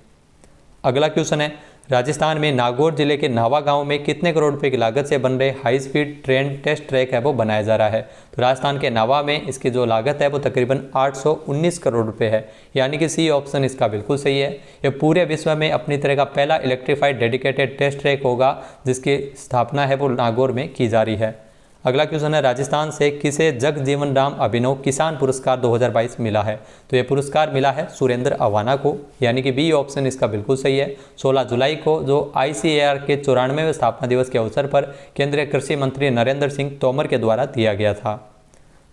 अगला क्वेश्चन है, राजस्थान में नागौर जिले के नावा गांव में कितने करोड़ रुपए की लागत से बन रहे high speed train test track है वो बनाया जा रहा है? तो राजस्थान के नावा में इसकी जो लागत है वो तकरीबन 819 करोड़ रुपए है, यानी कि सी ऑप्शन इसका बिल्कुल सही है। ये पूरे विश्व में अपनी तरह का पहला इलेक्ट्रीफाइड डेडिकेटेड टेस्ट ट्रैक होगा जिसकी स्थापना है वो नागौर में की जा रही है। अगला क्वेश्चन है, राजस्थान से किसे जगजीवन राम अभिनव किसान पुरस्कार 2022 मिला है? तो ये पुरस्कार मिला है सुरेंद्र अवाना को, यानी कि बी ऑप्शन इसका बिल्कुल सही है। 16 जुलाई को जो ICAR के 94वें स्थापना दिवस के अवसर पर केंद्रीय कृषि मंत्री नरेंद्र सिंह तोमर के द्वारा दिया गया था।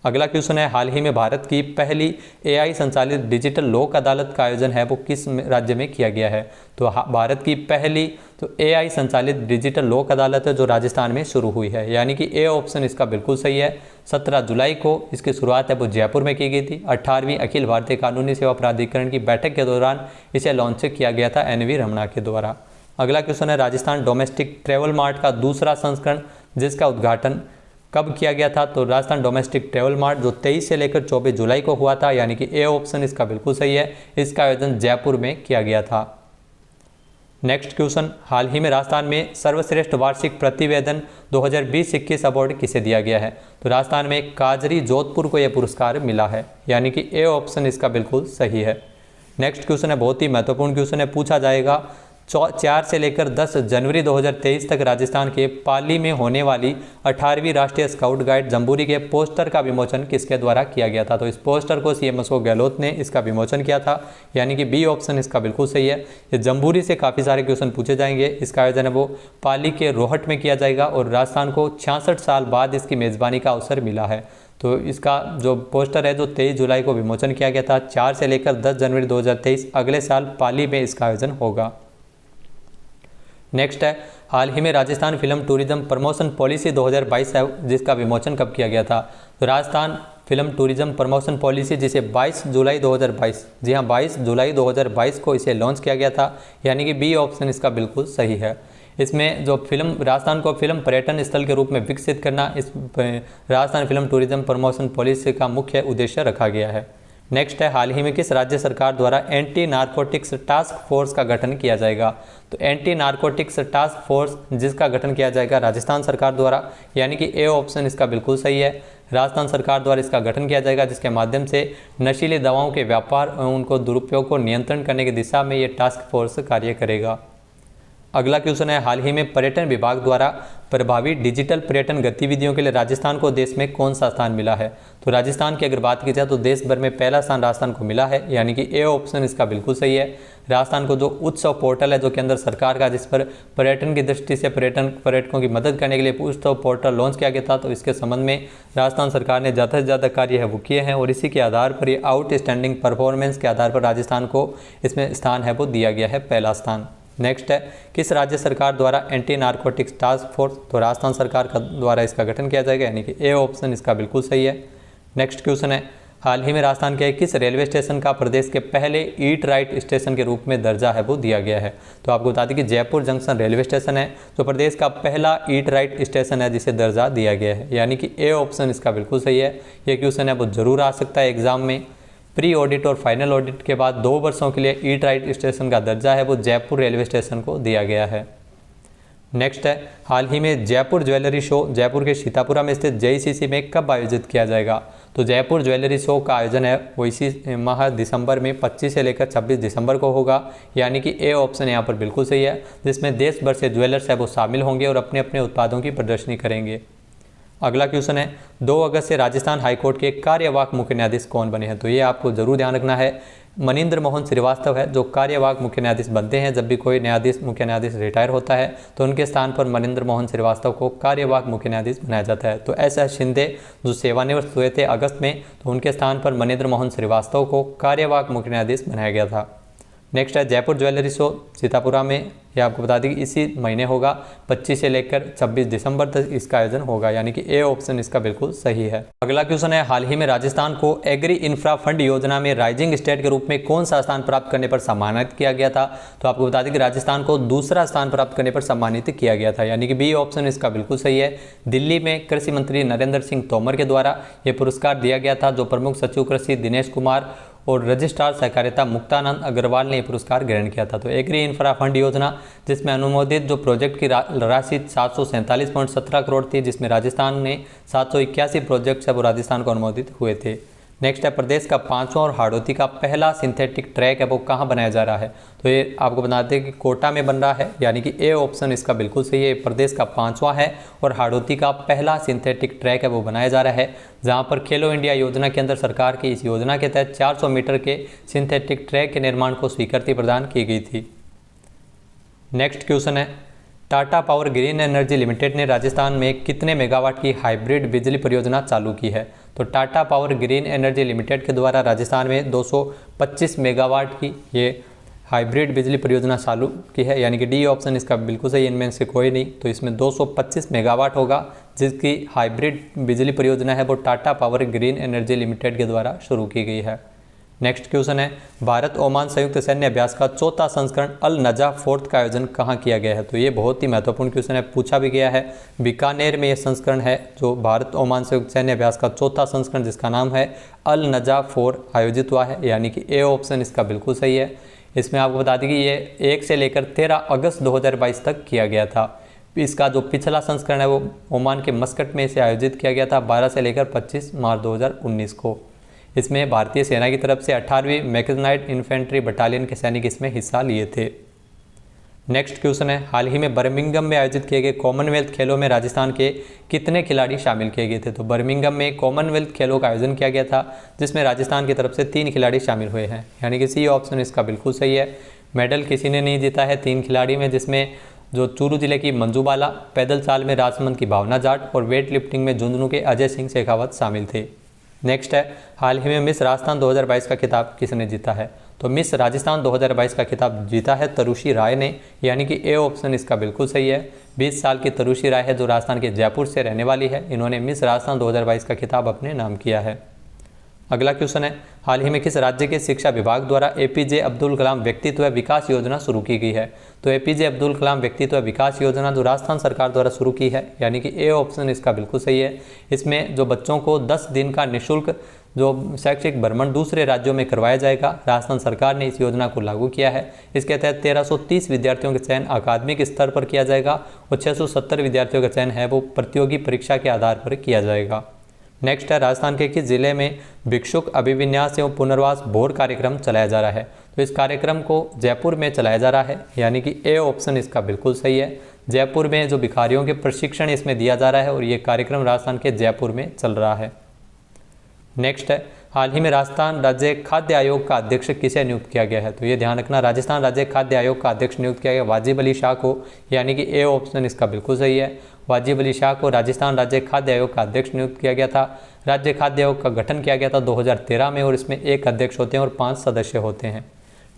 अगला क्वेश्चन है, हाल ही में भारत की पहली AI संचालित डिजिटल लोक अदालत का आयोजन है वो किस राज्य में किया गया है? तो भारत की पहली तो AI संचालित डिजिटल लोक अदालत है जो राजस्थान में शुरू हुई है, यानी कि ए ऑप्शन इसका बिल्कुल सही है। 17 जुलाई को इसकी शुरुआत है वो जयपुर में की गई थी। 18वीं अखिल भारतीय कानूनी सेवा प्राधिकरण की बैठक के दौरान इसे लॉन्च किया गया था NV रमणा के द्वारा। अगला क्वेश्चन है राजस्थान डोमेस्टिक ट्रेवल मार्ट का दूसरा संस्करण जिसका उद्घाटन कब किया गया था? तो राजस्थान डोमेस्टिक ट्रेवल मार्ट जो 23 से लेकर 24 जुलाई को हुआ था, यानी कि ए ऑप्शन इसका बिल्कुल सही है। इसका आयोजन जयपुर में किया गया था। नेक्स्ट क्वेश्चन, हाल ही में राजस्थान में सर्वश्रेष्ठ वार्षिक प्रतिवेदन 2020-21 अवार्ड किसे दिया गया है? तो राजस्थान में काजरी जोधपुर को यह पुरस्कार मिला है, यानी कि ए ऑप्शन इसका बिल्कुल सही है। नेक्स्ट क्वेश्चन है बहुत ही महत्वपूर्ण क्वेश्चन है, पूछा जाएगा 4 से लेकर 10 जनवरी 2023 तक राजस्थान के पाली में होने वाली 18वीं राष्ट्रीय स्काउट गाइड जम्बूरी के पोस्टर का विमोचन किसके द्वारा किया गया था? तो इस पोस्टर को CM अशोक गहलोत ने इसका विमोचन किया था, यानी कि बी ऑप्शन इसका बिल्कुल सही है। ये जम्बूरी से काफ़ी सारे क्वेश्चन पूछे जाएंगे। इसका आयोजन है वो पाली के रोहट में किया जाएगा और राजस्थान को 66 साल बाद इसकी मेज़बानी का अवसर मिला है। तो इसका जो पोस्टर है जो 23 जुलाई को विमोचन किया गया था। 4 से लेकर 10 जनवरी 2023 अगले साल पाली में इसका आयोजन होगा। नेक्स्ट है हाल ही में Rajasthan film tourism promotion policy 2022 है जिसका विमोचन कब किया गया था? तो Rajasthan film tourism promotion policy जिसे 22 जुलाई 2022, जी हाँ 22 जुलाई 2022 को इसे लॉन्च किया गया था, यानी कि बी ऑप्शन इसका बिल्कुल सही है। इसमें जो फिल्म राजस्थान को फिल्म पर्यटन स्थल के रूप में विकसित करना इस Rajasthan film tourism promotion policy का मुख्य उद्देश्य रखा गया है। नेक्स्ट है हाल ही में किस राज्य सरकार द्वारा एंटी नारकोटिक्स टास्क फोर्स का गठन किया जाएगा? तो एंटी नारकोटिक्स टास्क फोर्स जिसका गठन किया जाएगा राजस्थान सरकार द्वारा, यानी कि ए ऑप्शन इसका बिल्कुल सही है। राजस्थान सरकार द्वारा इसका गठन किया जाएगा जिसके माध्यम से नशीली दवाओं के व्यापार और उनको दुरुपयोग को नियंत्रण करने की दिशा में ये टास्क फोर्स कार्य करेगा। अगला क्वेश्चन है हाल ही में पर्यटन विभाग द्वारा प्रभावी डिजिटल पर्यटन गतिविधियों के लिए राजस्थान को देश में कौन सा स्थान मिला है? तो राजस्थान की अगर बात की जाए तो देश भर में पहला स्थान राजस्थान को मिला है, यानी कि ए ऑप्शन इसका बिल्कुल सही है। राजस्थान को जो उत्सव पोर्टल है जो केंद्र सरकार का, जिस पर पर्यटन की दृष्टि से पर्यटकों की मदद करने के लिए उत्सव पोर्टल लॉन्च किया गया था, तो इसके संबंध में राजस्थान सरकार ने ज़्यादा से ज़्यादा कार्य है वो किए हैं और इसी के आधार पर ये आउटस्टैंडिंग परफॉर्मेंस के आधार पर राजस्थान को इसमें स्थान है वो दिया गया है, पहला स्थान। नेक्स्ट है किस राज्य सरकार द्वारा एंटी नारकोटिक्स टास्क फोर्स? तो राजस्थान सरकार का द्वारा इसका गठन किया जाएगा, यानी कि ए ऑप्शन इसका बिल्कुल सही है। नेक्स्ट क्वेश्चन है हाल ही में राजस्थान के किस रेलवे स्टेशन का प्रदेश के पहले ईट राइट स्टेशन के रूप में दर्जा है वो दिया गया है? तो आपको बता दें कि जयपुर जंक्शन रेलवे स्टेशन है जो प्रदेश का पहला ईट राइट स्टेशन है जिसे दर्जा दिया गया है, यानी कि ए ऑप्शन इसका बिल्कुल सही है। ये क्वेश्चन है वो जरूर आ सकता है एग्जाम में। प्री ऑडिट और फाइनल ऑडिट के बाद 2 वर्षों के लिए ईट राइट स्टेशन का दर्जा है वो जयपुर रेलवे स्टेशन को दिया गया है। नेक्स्ट है हाल ही में जयपुर ज्वेलरी शो जयपुर के सीतापुरा में स्थित JCC में कब आयोजित किया जाएगा? तो जयपुर ज्वेलरी शो का आयोजन है वो इसी माह दिसंबर में 25 से लेकर 26 दिसंबर को होगा, यानी कि ए ऑप्शन यहाँ पर बिल्कुल सही है, जिसमें देश भर से ज्वेलर्स है वो शामिल होंगे और अपने अपने उत्पादों की प्रदर्शनी करेंगे। अगला क्वेश्चन है 2 अगस्त से राजस्थान हाईकोर्ट के कार्यवाहक मुख्य न्यायाधीश कौन बने हैं? तो ये आपको जरूर ध्यान रखना है, मनिंद्र मोहन श्रीवास्तव है जो कार्यवाहक मुख्य न्यायाधीश बनते हैं। जब भी कोई मुख्य न्यायाधीश रिटायर होता है तो उनके स्थान पर मनिंद्र मोहन श्रीवास्तव को कार्यवाहक मुख्य न्यायाधीश बनाया जाता है। तो SS शिंदे जो सेवानिवृत्त हुए थे अगस्त में, तो उनके स्थान पर मनिंद्र मोहन श्रीवास्तव को कार्यवाहक मुख्य न्यायाधीश बनाया गया था। नेक्स्ट है जयपुर ज्वेलरी शो सीतापुरा में, यह आपको बता दें कि इसी महीने होगा, 25 से लेकर 26 दिसंबर तक इसका आयोजन होगा, यानी कि ए ऑप्शन इसका बिल्कुल सही है। अगला क्वेश्चन है हाल ही में राजस्थान को एग्री इंफ्रा फंड योजना में राइजिंग स्टेट के रूप में कौन सा स्थान प्राप्त करने पर सम्मानित किया गया था? तो आपको बता दें कि राजस्थान को दूसरा स्थान प्राप्त करने पर सम्मानित किया गया था, यानी कि बी ऑप्शन इसका बिल्कुल सही है। दिल्ली में कृषि मंत्री नरेंद्र सिंह तोमर के द्वारा यह पुरस्कार दिया गया था, जो प्रमुख सचिव कृषि दिनेश कुमार और रजिस्ट्रार सहकारिता मुक्तानंद अग्रवाल ने प्रपुरस्कार ग्रहण किया था। तो एग्री इंफ्रा फंड योजना जिसमें अनुमोदित जो प्रोजेक्ट की राशि 747.17 करोड़ थी, जिसमें राजस्थान ने 781 प्रोजेक्ट है वो राजस्थान को अनुमोदित हुए थे। नेक्स्ट है प्रदेश का 5वां और हाड़ौती का पहला सिंथेटिक ट्रैक है वो कहाँ बनाया जा रहा है? तो ये आपको बताते हैं कि कोटा में बन रहा है, यानी कि ए ऑप्शन इसका बिल्कुल सही है। प्रदेश का 5वां है और हाड़ौती का पहला सिंथेटिक ट्रैक है वो बनाया जा रहा है, जहाँ पर खेलो इंडिया योजना के अंदर सरकार की इस योजना के तहत 400 मीटर के सिंथेटिक ट्रैक के निर्माण को स्वीकृति प्रदान की गई थी। नेक्स्ट क्वेश्चन है Tata power green energy limited ने राजस्थान में कितने मेगावाट की हाइब्रिड बिजली परियोजना चालू की है? तो Tata power green energy limited के द्वारा राजस्थान में 225 मेगावाट की ये हाइब्रिड बिजली परियोजना चालू की है, यानी कि डी ऑप्शन इसका बिल्कुल सही, इनमें से कोई नहीं। तो इसमें 225 मेगावाट होगा, जिसकी हाइब्रिड बिजली परियोजना है वो Tata power green energy limited के द्वारा शुरू की गई है। नेक्स्ट क्वेश्चन है, भारत ओमान संयुक्त सैन्य अभ्यास का चौथा संस्करण अल नजा फोर्थ का आयोजन कहाँ किया गया है? तो ये बहुत ही महत्वपूर्ण क्वेश्चन है, पूछा भी गया है। बीकानेर में ये संस्करण है, जो भारत ओमान संयुक्त सैन्य अभ्यास का चौथा संस्करण जिसका नाम है अल नजा 4 आयोजित हुआ है, यानी कि ए ऑप्शन इसका बिल्कुल सही है। इसमें आपको बता दें कि ये 1 से लेकर 13 अगस्त 2022 तक किया गया था। इसका जो पिछला संस्करण है वो ओमान के मस्कट में इसे आयोजित किया गया था 12 से लेकर 25 मार्च 2019 को। इसमें भारतीय सेना की तरफ से 18वीं मैकेनाइज्ड इन्फेंट्री बटालियन के सैनिक इसमें हिस्सा लिए थे। नेक्स्ट क्वेश्चन है, हाल ही में बर्मिंघम में आयोजित किए गए कॉमनवेल्थ खेलों में राजस्थान के कितने खिलाड़ी शामिल किए गए थे? तो बर्मिंघम में कॉमनवेल्थ खेलों का आयोजन किया गया था, जिसमें राजस्थान की तरफ से 3 खिलाड़ी शामिल हुए हैं, यानी कि सी ऑप्शन इसका बिल्कुल सही है। मेडल किसी ने नहीं जीता है 3 खिलाड़ी में, जिसमें जो चूरू जिले की मंजू बाला, पैदल चाल में राजसमंद की भावना जाट और वेट लिफ्टिंग में झुंझुनू के अजय सिंह शेखावत शामिल थे। नेक्स्ट है, हाल ही में मिस राजस्थान 2022 का खिताब किसने जीता है? तो मिस राजस्थान 2022 का खिताब जीता है तरुषी राय ने, यानी कि ए ऑप्शन इसका बिल्कुल सही है। 20 साल की तरुषी राय है, जो राजस्थान के जयपुर से रहने वाली है। इन्होंने मिस राजस्थान 2022 का खिताब अपने नाम किया है। अगला क्वेश्चन है, हाल ही में किस राज्य के शिक्षा विभाग द्वारा एपीजे अब्दुल कलाम व्यक्तित्व विकास योजना शुरू की गई है? तो एपीजे अब्दुल कलाम व्यक्तित्व विकास योजना जो राजस्थान सरकार द्वारा शुरू की है, यानी कि ए ऑप्शन इसका बिल्कुल सही है। इसमें जो बच्चों को 10 दिन का निःशुल्क जो शैक्षिक भ्रमण दूसरे राज्यों में करवाया जाएगा, राजस्थान सरकार ने इस योजना को लागू किया है। इसके तहत 1330 विद्यार्थियों का चयन अकादमिक स्तर पर किया जाएगा और 670 विद्यार्थियों का चयन है वो प्रतियोगी परीक्षा के आधार पर किया जाएगा। नेक्स्ट है, राजस्थान के किस जिले में भिक्षुक अभिविन्यास एवं पुनर्वास भोर कार्यक्रम चलाया जा रहा है? तो इस कार्यक्रम को जयपुर में चलाया जा रहा है, यानी कि ए ऑप्शन इसका बिल्कुल सही है। जयपुर में जो भिखारियों के प्रशिक्षण इसमें दिया जा रहा है और ये कार्यक्रम राजस्थान के जयपुर में चल रहा है। नेक्स्ट है, हाल ही में राजस्थान राज्य खाद्य आयोग का अध्यक्ष किसे नियुक्त किया गया है? तो ये ध्यान रखना, राजस्थान राज्य खाद्य आयोग का अध्यक्ष नियुक्त किया गया वाजिब अली शाह को, यानी कि ए ऑप्शन इसका बिल्कुल सही है। वाजिब अली शाह को राजस्थान राज्य खाद्य आयोग का अध्यक्ष नियुक्त किया गया था। राज्य खाद्य आयोग का गठन किया गया था 2013 में और इसमें 1 अध्यक्ष होते हैं और 5 सदस्य होते हैं।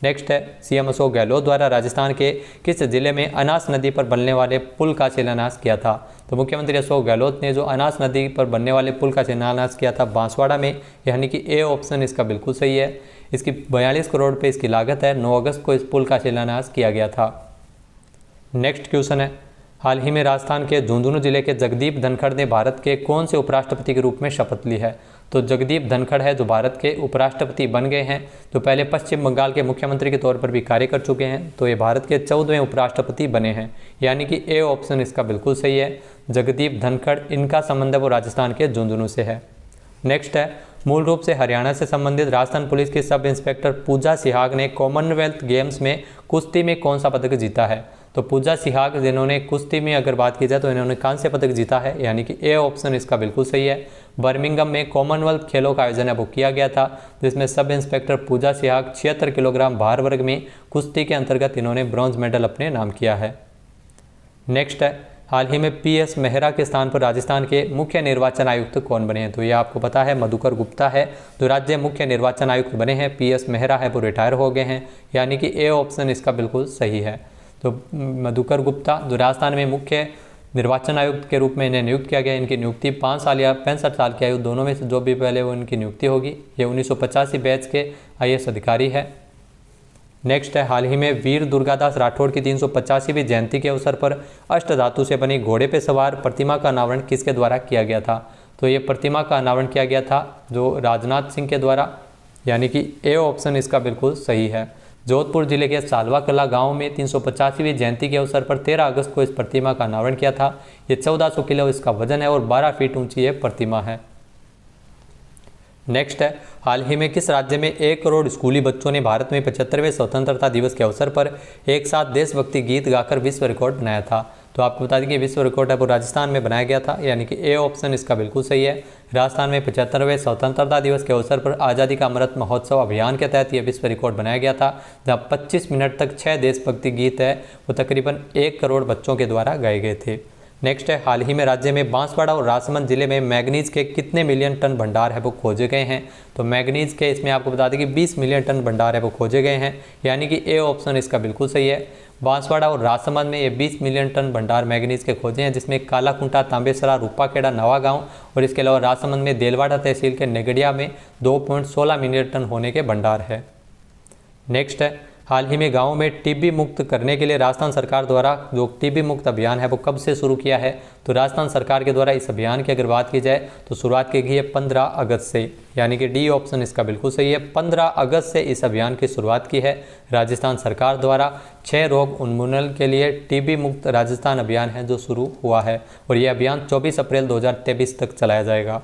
नेक्स्ट है, सीएम अशोक गहलोत द्वारा राजस्थान के किस जिले में अनास नदी पर बनने वाले पुल का शिलान्यास किया था? तो मुख्यमंत्री अशोक गहलोत ने जो अनास नदी पर बनने वाले पुल का शिलान्यास किया था बांसवाड़ा में, यानी कि ए ऑप्शन इसका बिल्कुल सही है। इसकी 42 करोड़ रुपये इसकी लागत है। 9 अगस्त को इस पुल का शिलान्यास किया गया था। नेक्स्ट क्वेश्चन है, हाल ही में राजस्थान के झुंझुनू जिले के जगदीप धनखड़ ने भारत के कौन से उपराष्ट्रपति के रूप में शपथ ली है? तो जगदीप धनखड़ है जो भारत के उपराष्ट्रपति बन गए हैं, जो पहले पश्चिम बंगाल के मुख्यमंत्री के तौर पर भी कार्य कर चुके हैं। तो ये भारत के 14वें उपराष्ट्रपति बने हैं, यानी कि ए ऑप्शन इसका बिल्कुल सही है। जगदीप धनखड़, इनका संबंध है वो राजस्थान के झुंझुनू से है। नेक्स्ट है, मूल रूप से हरियाणा से संबंधित राजस्थान पुलिस की सब इंस्पेक्टर पूजा सिहाग ने कॉमनवेल्थ गेम्स में कुश्ती में कौन सा पदक जीता है? तो पूजा सिहाग जिन्होंने कुश्ती में अगर बात की जाए तो इन्होंने कांस्य पदक जीता है, यानी कि ए ऑप्शन इसका बिल्कुल सही है। बर्मिंघम में कॉमनवेल्थ खेलों का आयोजन है वो किया गया था, जिसमें सब इंस्पेक्टर पूजा सिहाग 76 किलोग्राम भार वर्ग में कुश्ती के अंतर्गत इन्होंने ब्रॉन्ज मेडल अपने नाम किया है। नेक्स्ट है, हाल ही में पीएस मेहरा के स्थान पर राजस्थान के मुख्य निर्वाचन आयुक्त कौन बने हैं? तो ये आपको पता है मधुकर गुप्ता है जो राज्य मुख्य निर्वाचन आयुक्त बने हैं। पीएस मेहरा है वो रिटायर हो गए हैं, यानी कि ए ऑप्शन इसका बिल्कुल सही है। तो मधुकर गुप्ता जो राजस्थान में मुख्य निर्वाचन आयुक्त के रूप में इन्हें नियुक्त किया गया। इनकी नियुक्ति 5 साल या 65 साल की आयु दोनों में से जो भी पहले वो इनकी नियुक्ति होगी। ये 1985 बैच के आईएएस अधिकारी है। नेक्स्ट है, हाल ही में वीर दुर्गादास राठौड़ की 385वीं जयंती के अवसर पर अष्टधातु से बनी घोड़े पे सवार प्रतिमा का अनावरण किसके द्वारा किया गया था? तो ये प्रतिमा का अनावरण किया गया था जो राजनाथ सिंह के द्वारा, यानी कि ए ऑप्शन इसका बिल्कुल सही है। जोधपुर जिले के सालवा कला गांव में 385वीं जयंती के अवसर पर 13 अगस्त को इस प्रतिमा का अनावरण किया था। ये 1400 किलो इसका वजन है और 12 फीट ऊंची ये प्रतिमा है। नेक्स्ट है, हाल ही में किस राज्य में 1 करोड़ स्कूली बच्चों ने भारत में 75वें स्वतंत्रता दिवस के अवसर पर एक साथ देशभक्ति गीत गाकर विश्व रिकॉर्ड बनाया था? तो आपको बता दें कि विश्व रिकॉर्ड है वो राजस्थान में बनाया गया था, यानी कि ए ऑप्शन इसका बिल्कुल सही है। राजस्थान में 75वें स्वतंत्रता दिवस के अवसर पर आज़ादी का अमृत महोत्सव अभियान के तहत यह विश्व रिकॉर्ड बनाया गया था, जहाँ 25 मिनट तक 6 देशभक्ति गीत है वो तकरीबन 1 करोड़ बच्चों के द्वारा गाए गए थे। नेक्स्ट है, हाल ही में राज्य में बांसवाड़ा और राजसमंद जिले में मैग्नीज के कितने मिलियन टन भंडार है वो खोजे गए हैं। तो मैग्नीज के इसमें आपको बता दें कि 20 मिलियन टन भंडार है वो खोजे गए हैं, यानी कि ए ऑप्शन इसका बिल्कुल सही है। बांसवाड़ा और राजसमंद में ये 20 मिलियन टन भंडार मैग्नीज के खोजे हैं, जिसमें कालाकुंटा, तांबेसरा, रूपाखेड़ा, नवागांव और इसके अलावा राजसमंद में देलवाड़ा तहसील के नेगड़िया में 2.16 मिलियन टन होने के भंडार है। नेक्स्ट है, हाल ही में गाँव में टीबी मुक्त करने के लिए राजस्थान सरकार द्वारा जो टीबी मुक्त अभियान है वो कब से शुरू किया है। तो राजस्थान सरकार के द्वारा इस अभियान की अगर बात की जाए तो शुरुआत की गई है 15 अगस्त से, यानी कि डी ऑप्शन इसका बिल्कुल सही है। 15 अगस्त से इस अभियान की शुरुआत की है राजस्थान सरकार द्वारा। 6 रोग उन्मूलन के लिए टीबी मुक्त राजस्थान अभियान है जो शुरू हुआ है और ये अभियान 24 अप्रैल 2023 तक चलाया जाएगा।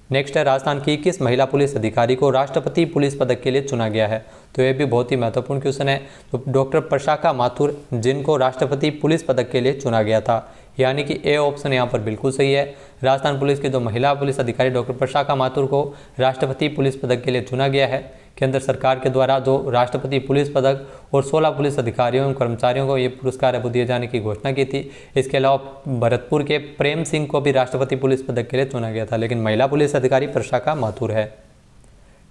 नेक्स्ट है, राजस्थान की किस महिला पुलिस अधिकारी को राष्ट्रपति पुलिस पदक के लिए चुना गया है। तो ये भी बहुत ही महत्वपूर्ण क्वेश्चन है। तो डॉक्टर प्रशाखा माथुर, जिनको राष्ट्रपति पुलिस पदक के लिए चुना गया था, यानी कि ए ऑप्शन यहाँ पर बिल्कुल सही है। राजस्थान पुलिस की जो महिला पुलिस अधिकारी डॉक्टर प्रशाखा माथुर को राष्ट्रपति पुलिस पदक के लिए चुना गया है। केंद्र सरकार के द्वारा जो राष्ट्रपति पुलिस पदक और 16 पुलिस अधिकारियों एवं कर्मचारियों को ये पुरस्कार है दिए जाने की घोषणा की थी। इसके अलावा भरतपुर के प्रेम सिंह को भी राष्ट्रपति पुलिस पदक के लिए चुना गया था, लेकिन महिला पुलिस अधिकारी प्रशाखा माथुर है।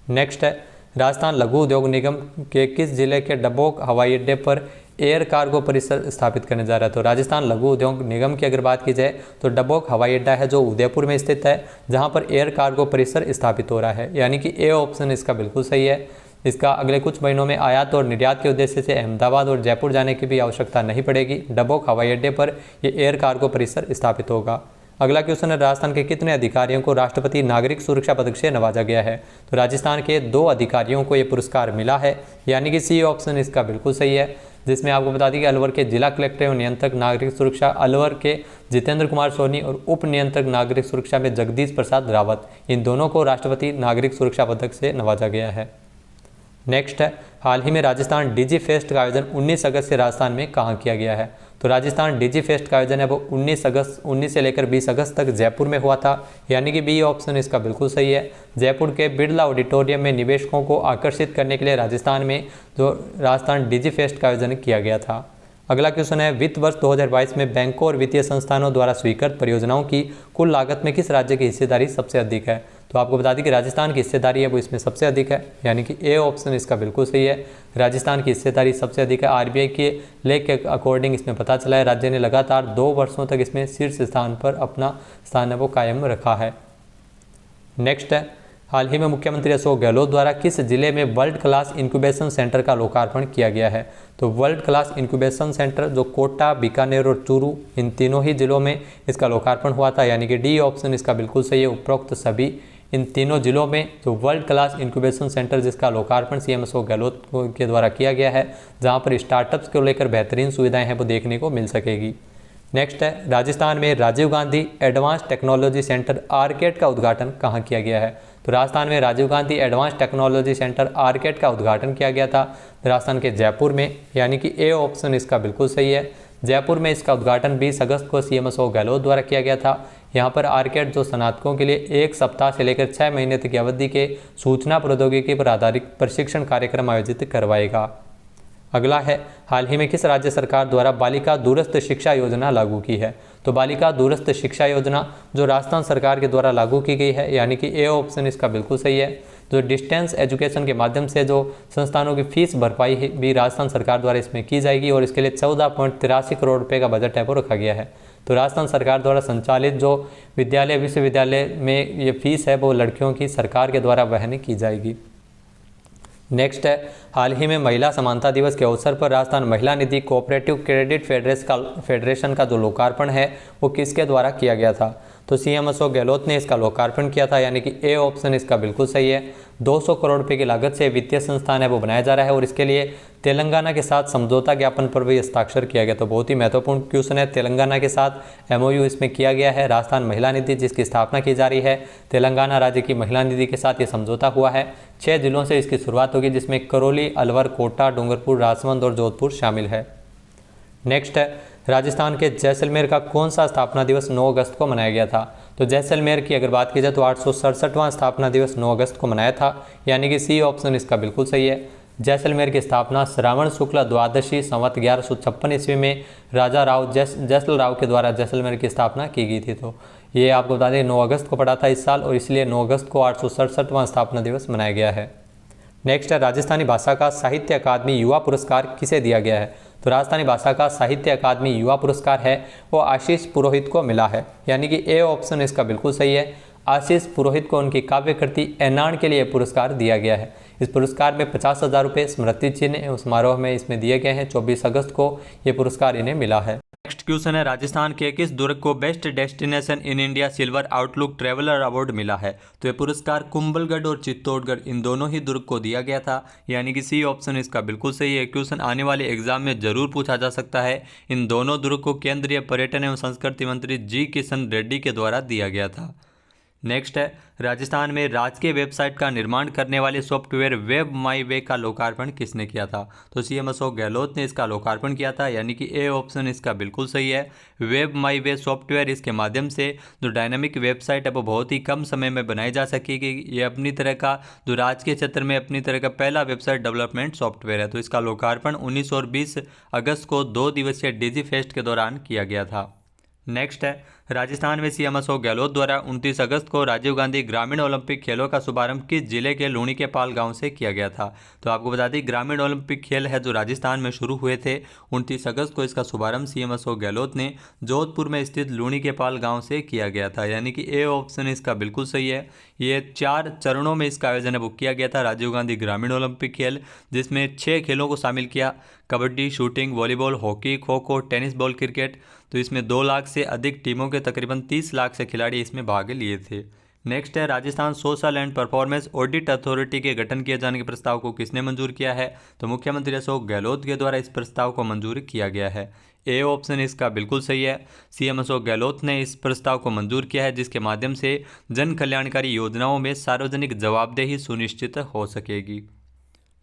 नेक्स्ट है, राजस्थान लघु उद्योग निगम के किस जिले के डबोक हवाई अड्डे पर एयर कार्गो परिसर स्थापित करने जा रहा है। तो राजस्थान लघु उद्योग निगम की अगर बात की जाए तो डबोक हवाई अड्डा है जो उदयपुर में स्थित है, जहां पर एयर कार्गो परिसर स्थापित हो रहा है, यानी कि ए ऑप्शन इसका बिल्कुल सही है। इसका अगले कुछ महीनों में आयात और निर्यात के उद्देश्य से अहमदाबाद और जयपुर जाने की भी आवश्यकता नहीं पड़ेगी। डबोक हवाई अड्डे पर यह एयर कार्गो परिसर स्थापित होगा। अगला क्वेश्चन है, राजस्थान के कितने अधिकारियों को राष्ट्रपति नागरिक सुरक्षा पदक से नवाजा गया है। तो राजस्थान के 2 अधिकारियों को यह पुरस्कार मिला है, यानी कि सी ऑप्शन इसका बिल्कुल सही है। जिसमें आपको बता दें कि अलवर के जिला कलेक्टर एवं नियंत्रक नागरिक सुरक्षा अलवर के जितेंद्र कुमार सोनी और उप नियंत्रक नागरिक सुरक्षा में जगदीश प्रसाद रावत, इन दोनों को राष्ट्रपति नागरिक सुरक्षा पदक से नवाजा गया है। नेक्स्ट है, हाल ही में राजस्थान डिजी फेस्ट का आयोजन 19 अगस्त से राजस्थान में कहाँ किया गया है। तो राजस्थान डिजी फेस्ट का आयोजन है वो 19 से लेकर 20 अगस्त तक जयपुर में हुआ था, यानी कि बी ऑप्शन इसका बिल्कुल सही है। जयपुर के बिरला ऑडिटोरियम में निवेशकों को आकर्षित करने के लिए राजस्थान में जो राजस्थान डिजी फेस्ट का आयोजन किया गया था। अगला क्वेश्चन है, वित्त वर्ष 2022 में बैंकों और वित्तीय संस्थानों द्वारा स्वीकृत परियोजनाओं की कुल लागत में किस राज्य की हिस्सेदारी सबसे अधिक है। तो आपको बता दें कि राजस्थान की हिस्सेदारी है वो इसमें सबसे अधिक है, यानी कि ए ऑप्शन इसका बिल्कुल सही है। राजस्थान की हिस्सेदारी सबसे अधिक है। आरबीआई के लेख के अकॉर्डिंग इसमें पता चला है राज्य ने लगातार 2 वर्षों तक इसमें शीर्ष स्थान पर अपना स्थान है वो कायम रखा है। नेक्स्ट है, हाल ही में मुख्यमंत्री अशोक गहलोत द्वारा किस जिले में वर्ल्ड क्लास इंक्यूबेशन सेंटर का लोकार्पण किया गया है। तो वर्ल्ड क्लास इंक्यूबेशन सेंटर जो कोटा, बीकानेर और चूरू, इन तीनों ही जिलों में इसका लोकार्पण हुआ था, यानी कि डी ऑप्शन इसका बिल्कुल सही है। उपरोक्त सभी इन तीनों जिलों में जो वर्ल्ड क्लास इंक्यूबेशन सेंटर जिसका लोकार्पण सीएम अशोक गहलोत के द्वारा किया गया है, जहां पर स्टार्टअप्स को लेकर बेहतरीन सुविधाएं हैं वो देखने को मिल सकेगी। नेक्स्ट है, राजस्थान में Rajiv Gandhi advance technology centre आरकेड का उद्घाटन कहाँ किया गया है। तो राजस्थान में Rajiv Gandhi advance technology centre आरकेड का उद्घाटन किया गया था राजस्थान के जयपुर में, यानी कि ए ऑप्शन इसका बिल्कुल सही है। जयपुर में इसका उद्घाटन 20 अगस्त को सीएम अशोक गहलोत द्वारा किया गया था। यहाँ पर आरकेड जो स्नातकों के लिए 1 सप्ताह से लेकर 6 महीने तक की अवधि के सूचना प्रौद्योगिकी पर आधारित प्रशिक्षण कार्यक्रम आयोजित करवाएगा। अगला है, हाल ही में किस राज्य सरकार द्वारा बालिका दूरस्थ शिक्षा योजना लागू की है। तो बालिका दूरस्थ शिक्षा योजना जो राजस्थान सरकार के द्वारा लागू की गई है, यानी कि ए ऑप्शन इसका बिल्कुल सही है। जो डिस्टेंस एजुकेशन के माध्यम से जो संस्थानों की फीस भरपाई भी राजस्थान सरकार द्वारा इसमें की जाएगी और इसके लिए 14.83 करोड़ रुपये का बजट है वो रखा गया है। तो राजस्थान सरकार द्वारा संचालित जो विद्यालय, विश्वविद्यालय में ये फीस है वो लड़कियों की सरकार के द्वारा वहन की जाएगी। नेक्स्ट है, हाल ही में महिला समानता दिवस के अवसर पर राजस्थान महिला निधि कोऑपरेटिव क्रेडिट फेडरेशन का जो लोकार्पण है वो किसके द्वारा किया गया था। तो सीएम अशोक गहलोत ने इसका लोकार्पण किया था, यानी कि ए ऑप्शन इसका बिल्कुल सही है। 200 करोड़ रुपए की लागत से वित्तीय संस्थान है वो बनाया जा रहा है और इसके लिए तेलंगाना के साथ समझौता ज्ञापन पर भी हस्ताक्षर किया गया। तो बहुत ही महत्वपूर्ण क्वेश्चन है, तेलंगाना के साथ एमओयू इसमें किया गया है। राजस्थान महिला निधि जिसकी स्थापना की जा रही है तेलंगाना राज्य की महिला निधि के साथ ये समझौता हुआ है। 6 जिलों से इसकी शुरुआत होगी, जिसमें करौली, अलवर, कोटा, डूंगरपुर, राजसमंद और जोधपुर शामिल है। नेक्स्ट है, राजस्थान के जैसलमेर का कौन सा स्थापना दिवस 9 अगस्त को मनाया गया था। तो जैसलमेर की अगर बात की जाए तो 867वां स्थापना दिवस 9 अगस्त को मनाया था, यानी कि सी ऑप्शन इसका बिल्कुल सही है। जैसलमेर की स्थापना श्रावण शुक्ल द्वादशी संवत 1156 ईस्वी में राजा राव जैसल राव के द्वारा जैसलमेर की स्थापना की गई थी। तो ये आपको बता दें 9 अगस्त को पड़ा था इस साल, और इसलिए 9 अगस्त को 867वां स्थापना दिवस मनाया गया है। नेक्स्ट है, राजस्थानी भाषा का साहित्य अकादमी युवा पुरस्कार किसे दिया गया है? तो राजस्थानी भाषा का साहित्य अकादमी युवा पुरस्कार है वो आशीष पुरोहित को मिला है, यानी कि ए ऑप्शन इसका बिल्कुल सही है। आशीष पुरोहित को उनकी काव्य कृति एनान के लिए पुरस्कार दिया गया है। इस पुरस्कार में 50,000 रुपये स्मृति चिन्ह समारोह में इसमें दिए गए हैं। 24 अगस्त को ये पुरस्कार इन्हें मिला है। नेक्स्ट क्वेश्चन है, राजस्थान के किस दुर्ग को best destination in India silver outlook traveller award मिला है? तो ये पुरस्कार कुंभलगढ़ और चित्तौड़गढ़ इन दोनों ही दुर्ग को दिया गया था, यानी कि सी ऑप्शन इसका बिल्कुल सही है। क्वेश्चन आने वाले एग्जाम में जरूर पूछा जा सकता है। इन दोनों दुर्ग को केंद्रीय पर्यटन एवं संस्कृति मंत्री जी किशन रेड्डी के द्वारा दिया गया था। नेक्स्ट है, राजस्थान में राजकीय वेबसाइट का निर्माण करने वाले सॉफ्टवेयर वेब माई वे का लोकार्पण किसने किया था? तो सीएम अशोक गहलोत ने इसका लोकार्पण किया था, यानी कि ए ऑप्शन इसका बिल्कुल सही है। वेब माई वे सॉफ्टवेयर, इसके माध्यम से जो डायनामिक वेबसाइट है वो बहुत ही कम समय में बनाई जा सकेगी। ये अपनी तरह का जो राजकीय क्षेत्र में अपनी तरह का पहला वेबसाइट डेवलपमेंट सॉफ्टवेयर है। तो इसका लोकार्पण 19 और 20 अगस्त को 2 दिवसीय डिजी फेस्ट के दौरान किया गया था। नेक्स्ट है, राजस्थान में सीएम अशोक गहलोत द्वारा 29 अगस्त को राजीव गांधी ग्रामीण ओलंपिक खेलों का शुभारंभ किस जिले के लूणी के पाल गांव से किया गया था? तो आपको बता दें ग्रामीण ओलंपिक खेल है जो राजस्थान में शुरू हुए थे। 29 अगस्त को इसका शुभारंभ सीएम अशोक गहलोत ने जोधपुर में स्थित लूणी के पाल गाँव से किया गया था, यानी कि ए ऑप्शन इसका बिल्कुल सही है। ये 4 चरणों में इसका आयोजन बुक किया गया था राजीव गांधी ग्रामीण ओलंपिक खेल, जिसमें 6 खेलों को शामिल किया, kabaddi, shooting, volleyball, hockey, kho kho, tennis ball, cricket. तो इसमें 2 लाख से अधिक टीमों के तकरीबन 30 लाख से खिलाड़ी इसमें भाग लिए थे। नेक्स्ट है, Rajasthan social and performance audit authority के गठन किए जाने के प्रस्ताव को किसने मंजूर किया है? तो मुख्यमंत्री अशोक गहलोत के द्वारा इस प्रस्ताव को मंजूर किया गया है। ए ऑप्शन इसका बिल्कुल सही है। सीएम अशोक गहलोत ने इस प्रस्ताव को मंजूर किया है, जिसके माध्यम से जन कल्याणकारी योजनाओं में सार्वजनिक जवाबदेही सुनिश्चित हो सकेगी।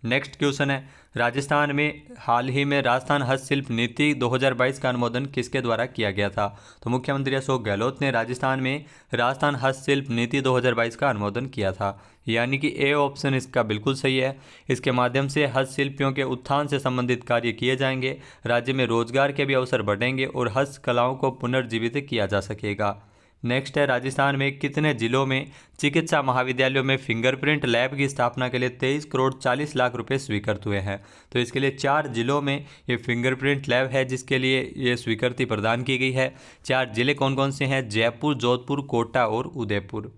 नेक्स्ट क्वेश्चन है, राजस्थान में हाल ही में राजस्थान हस्तशिल्प नीति 2022 का अनुमोदन किसके द्वारा किया गया था? तो मुख्यमंत्री अशोक गहलोत ने राजस्थान में राजस्थान हस्तशिल्प नीति 2022 का अनुमोदन किया था, यानी कि ए ऑप्शन इसका बिल्कुल सही है। इसके माध्यम से हस्तशिल्पियों के उत्थान से संबंधित कार्य किए जाएंगे, राज्य में रोजगार के भी अवसर बढ़ेंगे और हस्तकलाओं को पुनर्जीवित किया जा सकेगा। नेक्स्ट है, राजस्थान में कितने जिलों में चिकित्सा महाविद्यालयों में फिंगरप्रिंट लैब की स्थापना के लिए 23 करोड़ 40 लाख रुपए स्वीकृत हुए हैं? तो इसके लिए 4 जिलों में ये फिंगरप्रिंट लैब है जिसके लिए ये स्वीकृति प्रदान की गई है। 4 जिले कौन कौन से हैं? जयपुर, जोधपुर, कोटा और उदयपुर।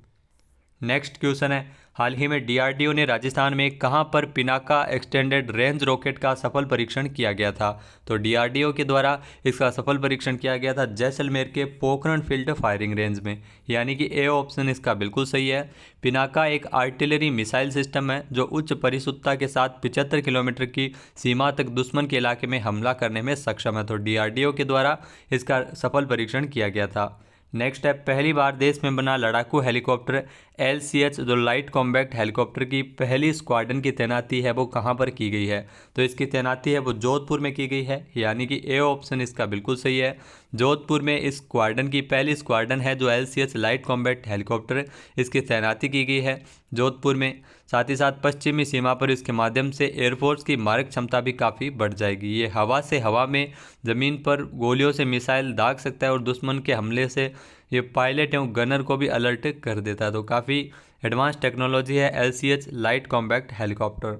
नेक्स्ट क्वेश्चन है, हाल ही में डीआरडीओ ने राजस्थान में कहां पर पिनाका एक्सटेंडेड रेंज रॉकेट का सफल परीक्षण किया गया था? तो डीआरडीओ के द्वारा इसका सफल परीक्षण किया गया था जैसलमेर के पोखरण फील्ड फायरिंग रेंज में, यानी कि ए ऑप्शन इसका बिल्कुल सही है। पिनाका एक आर्टिलरी मिसाइल सिस्टम है जो उच्च परिशुद्धता के साथ 75 किलोमीटर की सीमा तक दुश्मन के इलाके में हमला करने में सक्षम है। तो डीआरडीओ के द्वारा इसका सफल परीक्षण किया गया था। नेक्स्ट है, पहली बार देश में बना लड़ाकू हेलीकॉप्टर LCH जो लाइट कॉम्बैक्ट हेलीकॉप्टर की पहली स्क्वाड्रन की तैनाती है वो कहां पर की गई है? तो इसकी तैनाती है वो जोधपुर में की गई है, यानी कि ए ऑप्शन इसका बिल्कुल सही है। जोधपुर में इस स्क्वाड्रन की पहली स्क्वाड्रन है जो LCH लाइट कॉम्बैक्ट हेलीकॉप्टर, इसकी तैनाती की गई है जोधपुर में। साथ ही साथ पश्चिमी सीमा पर इसके माध्यम से एयरफोर्स की मारक क्षमता भी काफ़ी बढ़ जाएगी। ये हवा से हवा में ज़मीन पर गोलियों से मिसाइल दाग सकता है और दुश्मन के हमले से ये पायलट एवं गनर को भी अलर्ट कर देता है। तो काफ़ी एडवांस टेक्नोलॉजी है LCH light combat helicopter.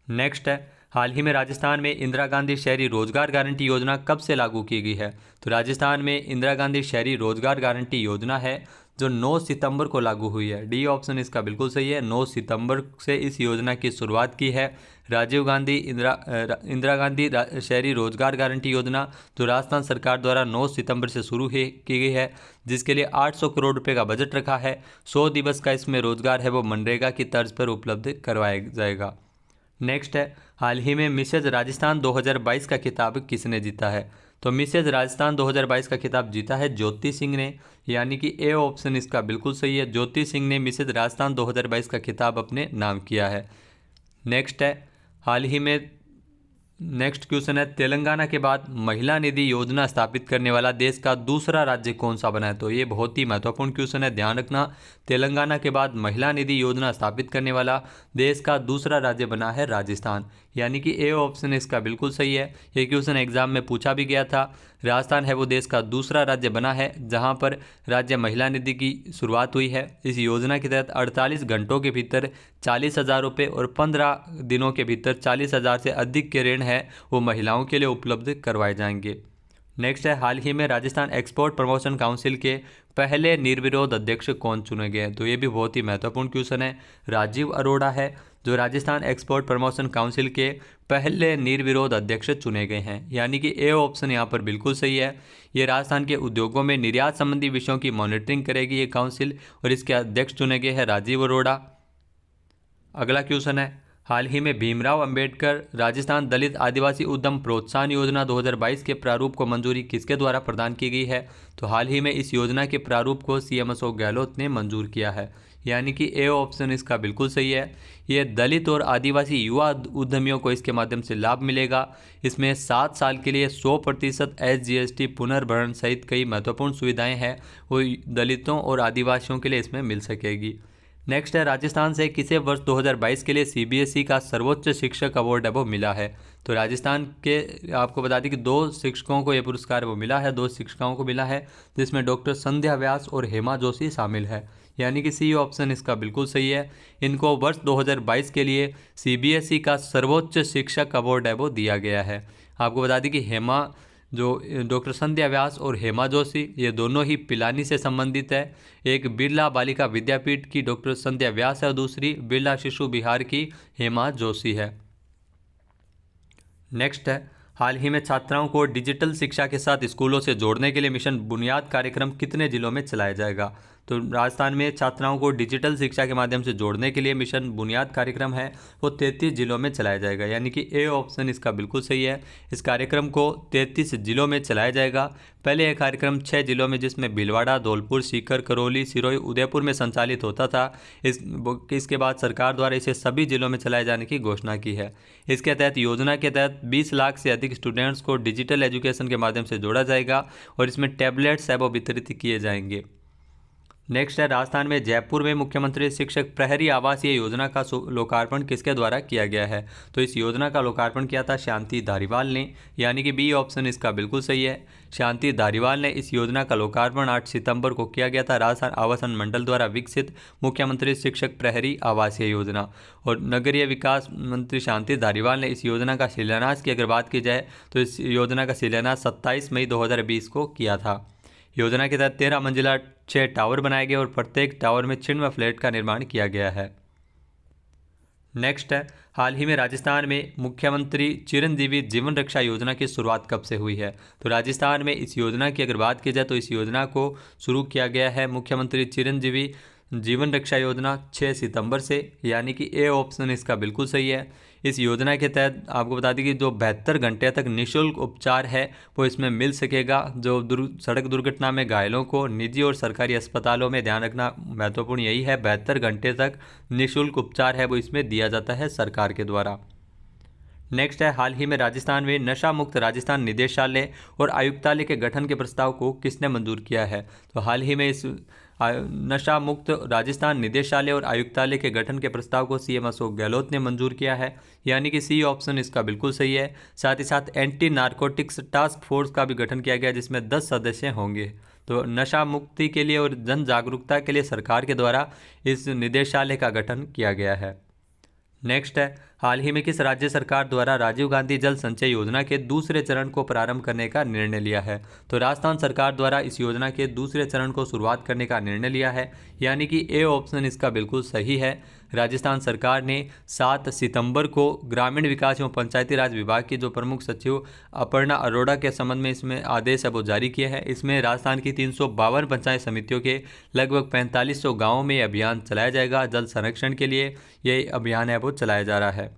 Next है, हाल ही में राजस्थान में इंदिरा गांधी शहरी रोजगार गारंटी योजना कब से लागू की गई है? तो राजस्थान में इंदिरा गांधी शहरी रोजगार गारंटी योजना है जो 9 सितंबर को लागू हुई है। डी ऑप्शन इसका बिल्कुल सही है। 9 सितंबर से इस योजना की शुरुआत की है। राजीव गांधी इंदिरा गांधी शहरी रोजगार गारंटी योजना जो राजस्थान सरकार द्वारा 9 सितंबर से शुरू की गई है, जिसके लिए 800 करोड़ रुपए का बजट रखा है। 100 दिवस का इसमें रोजगार है वो मनरेगा की तर्ज पर उपलब्ध करवाया जाएगा। नेक्स्ट है, हाल ही में मिसेज राजस्थान 2022 का खिताब किसने जीता है? तो मिसेज राजस्थान 2022 का खिताब जीता है ज्योति सिंह ने, यानी कि ए ऑप्शन इसका बिल्कुल सही है। ज्योति सिंह ने मिसेज राजस्थान 2022 का खिताब अपने नाम किया है। नेक्स्ट है, हाल ही में नेक्स्ट क्वेश्चन है, तेलंगाना के बाद महिला निधि योजना स्थापित करने वाला देश का दूसरा राज्य कौन सा बना है? तो ये बहुत ही महत्वपूर्ण क्वेश्चन है, ध्यान रखना। तेलंगाना के बाद महिला निधि योजना स्थापित करने वाला देश का दूसरा राज्य बना है राजस्थान, यानी कि ए ऑप्शन इसका बिल्कुल सही है। ये क्वेश्चन एग्जाम में पूछा भी गया था। राजस्थान है वो देश का दूसरा राज्य बना है जहाँ पर राज्य महिला निधि की शुरुआत हुई है। इस योजना के तहत 48 घंटों के भीतर 40,000 रुपये और 15 दिनों के भीतर 40,000 से अधिक के ऋण है वो महिलाओं के लिए उपलब्ध करवाए जाएंगे। नेक्स्ट है, हाल ही में राजस्थान एक्सपोर्ट प्रमोशन काउंसिल के पहले निर्विरोध अध्यक्ष कौन चुने गए हैं? तो ये भी बहुत ही महत्वपूर्ण क्वेश्चन है। राजीव अरोड़ा है जो राजस्थान एक्सपोर्ट प्रमोशन काउंसिल के पहले निर्विरोध अध्यक्ष चुने गए हैं, यानी कि ए ऑप्शन यहाँ पर बिल्कुल सही है। ये राजस्थान के उद्योगों में निर्यात संबंधी विषयों की मॉनिटरिंग करेगी ये काउंसिल, और इसके अध्यक्ष चुने गए हैं राजीव अरोड़ा। अगला क्वेश्चन है, हाल ही में भीमराव अंबेडकर राजस्थान दलित आदिवासी उद्यम प्रोत्साहन योजना 2022 के प्रारूप को मंजूरी किसके द्वारा प्रदान की गई है? तो हाल ही में इस योजना के प्रारूप को सीएम अशोक गहलोत ने मंजूर किया है, यानी कि ए ऑप्शन इसका बिल्कुल सही है। ये दलित और आदिवासी युवा उद्यमियों को इसके माध्यम से लाभ मिलेगा। इसमें 7 साल के लिए 100% SGST पुनर्भरण सहित कई महत्वपूर्ण सुविधाएं हैं वो दलितों और आदिवासियों के लिए इसमें मिल सकेगी। नेक्स्ट है, राजस्थान से किसे वर्ष 2022 के लिए CBSE का सर्वोच्च शिक्षक अवार्ड है वो मिला है? तो राजस्थान के आपको बता दें कि 2 शिक्षकों को ये पुरस्कार वो मिला है, 2 शिक्षिकाओं को मिला है, जिसमें डॉक्टर संध्या व्यास और हेमा जोशी शामिल है, यानी कि सी ऑप्शन इसका बिल्कुल सही है। इनको वर्ष 2022 के लिए CBSE का सर्वोच्च शिक्षक अवार्ड है वो दिया गया है। आपको बता दें कि डॉक्टर संध्या व्यास और हेमा जोशी ये दोनों ही पिलानी से संबंधित है। एक बिरला बालिका विद्यापीठ की डॉक्टर संध्या व्यास है और दूसरी बिरला शिशु विहार की हेमा जोशी है। नेक्स्ट है, हाल ही में छात्राओं को डिजिटल शिक्षा के साथ स्कूलों से जोड़ने के लिए मिशन बुनियाद कार्यक्रम कितने जिलों में चलाया जाएगा? तो राजस्थान में छात्राओं को डिजिटल शिक्षा के माध्यम से जोड़ने के लिए मिशन बुनियाद कार्यक्रम है वो 33 जिलों में चलाया जाएगा, यानी कि ए ऑप्शन इसका बिल्कुल सही है। इस कार्यक्रम को 33 जिलों में चलाया जाएगा। पहले यह कार्यक्रम 6 जिलों में जिसमें भीलवाड़ा, धौलपुर, सीकर, करौली, सिरोही, उदयपुर में संचालित होता था। इसके बाद सरकार द्वारा इसे सभी जिलों में चलाए जाने की घोषणा की है। इसके तहत योजना के तहत 20 लाख से अधिक स्टूडेंट्स को डिजिटल एजुकेशन के माध्यम से जोड़ा जाएगा और इसमें टैबलेट्स है वो वितरित किए जाएंगे। नेक्स्ट है, राजस्थान में जयपुर में मुख्यमंत्री शिक्षक प्रहरी आवासीय योजना का लोकार्पण किसके द्वारा किया गया है? तो इस योजना का लोकार्पण किया था शांति धारीवाल ने, यानी कि बी ऑप्शन इसका बिल्कुल सही है। शांति धारीवाल ने इस योजना का लोकार्पण 8 सितंबर को किया गया था। राजस्थान आवासन मंडल द्वारा विकसित मुख्यमंत्री शिक्षक प्रहरी आवासीय योजना, और नगरीय विकास मंत्री शांति धारीवाल ने इस योजना का शिलान्यास की अगर बात की जाए तो इस योजना का शिलान्यास 27 मई 2020 को किया था। योजना के तहत 13 मंजिला 6 टावर बनाए गए और प्रत्येक टावर में 96 फ्लैट का निर्माण किया गया है। नेक्स्ट है, हाल ही में राजस्थान में मुख्यमंत्री चिरंजीवी जीवन रक्षा योजना की शुरुआत कब से हुई है? तो राजस्थान में इस योजना की अगर बात की जाए तो इस योजना को शुरू किया गया है मुख्यमंत्री चिरंजीवी जीवन रक्षा योजना 6 सितंबर से, यानी कि ए ऑप्शन इसका बिल्कुल सही है। इस योजना के तहत आपको बता दें कि जो 72 घंटे तक निःशुल्क उपचार है वो इसमें मिल सकेगा। जो सड़क दुर्घटना में घायलों को निजी और सरकारी अस्पतालों में, ध्यान रखना महत्वपूर्ण यही है, 72 घंटे तक निःशुल्क उपचार है वो इसमें दिया जाता है सरकार के द्वारा। नेक्स्ट है, हाल ही में राजस्थान में नशा मुक्त राजस्थान निदेशालय और आयुक्तालय के गठन के प्रस्ताव को किसने मंजूर किया है? तो हाल ही में इस नशा मुक्त राजस्थान निदेशालय और आयुक्तालय के गठन के प्रस्ताव को सीएम अशोक गहलोत ने मंजूर किया है, यानी कि सी ऑप्शन इसका बिल्कुल सही है। साथ ही साथ एंटी नारकोटिक्स टास्क फोर्स का भी गठन किया गया जिसमें 10 सदस्य होंगे। तो नशा मुक्ति के लिए और जन जागरूकता के लिए सरकार के द्वारा इस निदेशालय का गठन किया गया है। नेक्स्ट है, हाल ही में किस राज्य सरकार द्वारा राजीव गांधी जल संचय योजना के दूसरे चरण को प्रारंभ करने का निर्णय लिया है? तो राजस्थान सरकार द्वारा इस योजना के दूसरे चरण को शुरुआत करने का निर्णय लिया है, यानी कि ए ऑप्शन इसका बिल्कुल सही है। राजस्थान सरकार ने 7 सितंबर को ग्रामीण विकास एवं पंचायती राज विभाग की जो प्रमुख सचिव अपर्णा अरोड़ा के संबंध में इसमें आदेश है वो जारी किए हैं। इसमें राजस्थान की 352 पंचायत समितियों के लगभग 4500 गाँवों में अभियान चलाया जाएगा। जल संरक्षण के लिए ये अभियान है वो चलाया जा रहा है।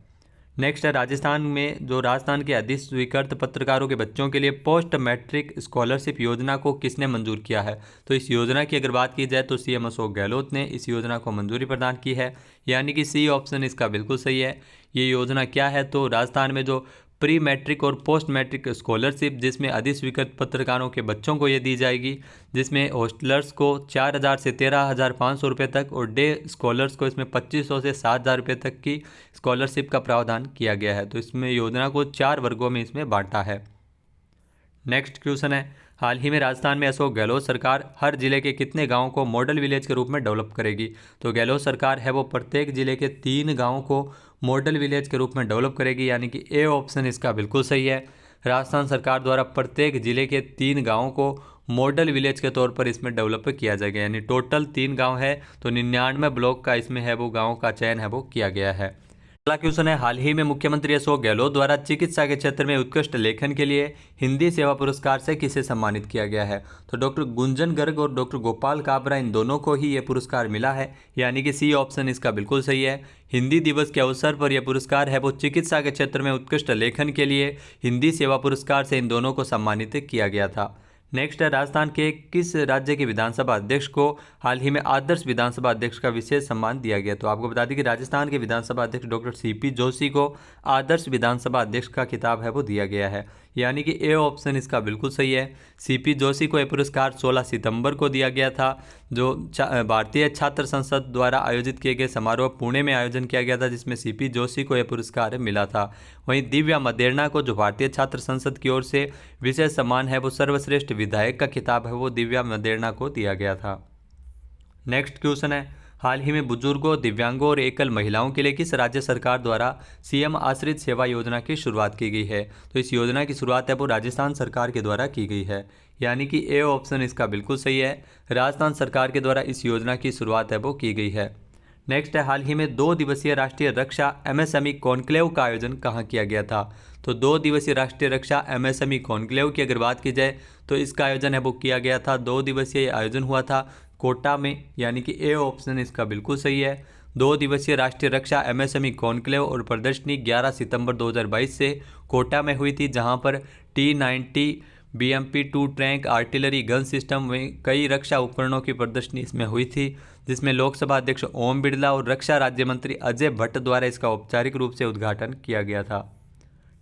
नेक्स्ट है, राजस्थान में जो राजस्थान के अधिस्वीकृत पत्रकारों के बच्चों के लिए पोस्ट मैट्रिक स्कॉलरशिप योजना को किसने मंजूर किया है? तो इस योजना की अगर बात की जाए तो सीएम अशोक गहलोत ने इस योजना को मंजूरी प्रदान की है, यानी कि सी ऑप्शन इसका बिल्कुल सही है। ये योजना क्या है? तो राजस्थान में जो प्री मैट्रिक और पोस्ट मैट्रिक स्कॉलरशिप, जिसमें अधिस्वीकृत पत्रकारों के बच्चों को ये दी जाएगी, जिसमें हॉस्टलर्स को 4,000 से 13,500 रुपये तक और डे स्कॉलर्स को इसमें 2,500 से 7,000 रुपये तक की स्कॉलरशिप का प्रावधान किया गया है। तो इसमें योजना को 4 वर्गों में इसमें बांटा है। नेक्स्ट क्वेश्चन है, हाल ही में राजस्थान में अशोक गहलोत सरकार हर जिले के कितने गांवों को मॉडल विलेज के रूप में डेवलप करेगी? तो गहलोत सरकार है वो प्रत्येक जिले के 3 गांवों को मॉडल विलेज के रूप में डेवलप करेगी, यानी कि ए ऑप्शन इसका बिल्कुल सही है। राजस्थान सरकार द्वारा प्रत्येक जिले के 3 गाँवों को मॉडल विलेज के तौर पर इसमें डेवलप किया जाएगा, यानी टोटल 3 गाँव है तो 99 ब्लॉक का इसमें है वो गाँव का चयन है वो किया गया है। अगला क्वेश्चन है, हाल ही में मुख्यमंत्री अशोक गहलोत द्वारा चिकित्सा के क्षेत्र में उत्कृष्ट लेखन के लिए हिंदी सेवा पुरस्कार से किसे सम्मानित किया गया है? तो डॉक्टर गुंजन गर्ग और डॉक्टर गोपाल काबरा, इन दोनों को ही ये पुरस्कार मिला है, यानी कि सी ऑप्शन इसका बिल्कुल सही है। हिंदी दिवस के अवसर पर यह पुरस्कार है वो चिकित्सा के क्षेत्र में उत्कृष्ट लेखन के लिए हिंदी सेवा पुरस्कार से इन दोनों को सम्मानित किया गया था। नेक्स्ट है, राजस्थान के किस राज्य के विधानसभा अध्यक्ष को हाल ही में आदर्श विधानसभा अध्यक्ष का विशेष सम्मान दिया गया? तो आपको बता दें कि राजस्थान के विधानसभा अध्यक्ष डॉक्टर सीपी जोशी को आदर्श विधानसभा अध्यक्ष का खिताब है वो दिया गया है, यानी कि ए ऑप्शन इसका बिल्कुल सही है। सीपी जोशी को यह पुरस्कार 16 सितंबर को दिया गया था, जो भारतीय छात्र संसद द्वारा आयोजित किए गए समारोह पुणे में आयोजन किया गया था, जिसमें सीपी जोशी को यह पुरस्कार मिला था। वहीं दिव्या मदेरणा को, जो भारतीय छात्र संसद की ओर से विशेष सम्मान है वो सर्वश्रेष्ठ विधायक का खिताब है वो दिव्या मदेरणा को दिया गया था। नेक्स्ट क्वेश्चन है, हाल ही में बुजुर्गों, दिव्यांगों और एकल महिलाओं के लिए किस राज्य सरकार द्वारा सीएम आश्रित सेवा योजना की शुरुआत की गई है? तो इस योजना की शुरुआत है वो राजस्थान सरकार के द्वारा की गई है, यानी कि ए ऑप्शन इसका बिल्कुल सही है। राजस्थान सरकार के द्वारा इस योजना की शुरुआत है वो की गई है। नेक्स्ट है, हाल ही में 2 दिवसीय राष्ट्रीय रक्षा एमएसएमई कॉन्क्लेव का आयोजन कहाँ किया गया था? तो 2 दिवसीय राष्ट्रीय रक्षा एमएसएमई कॉन्क्लेव की अगर बात की जाए तो इसका आयोजन है वो किया गया था, 2 दिवसीय आयोजन हुआ था कोटा में, यानी कि ए ऑप्शन इसका बिल्कुल सही है। 2 दिवसीय राष्ट्रीय रक्षा एमएसएमई कॉन्क्लेव और प्रदर्शनी 11 सितंबर 2022 से कोटा में हुई थी, जहां पर T-90 BMP-2 tank artillery gun system में कई रक्षा उपकरणों की प्रदर्शनी इसमें हुई थी, जिसमें लोकसभा अध्यक्ष ओम बिरला और रक्षा राज्य मंत्री अजय भट्ट द्वारा इसका औपचारिक रूप से उद्घाटन किया गया था।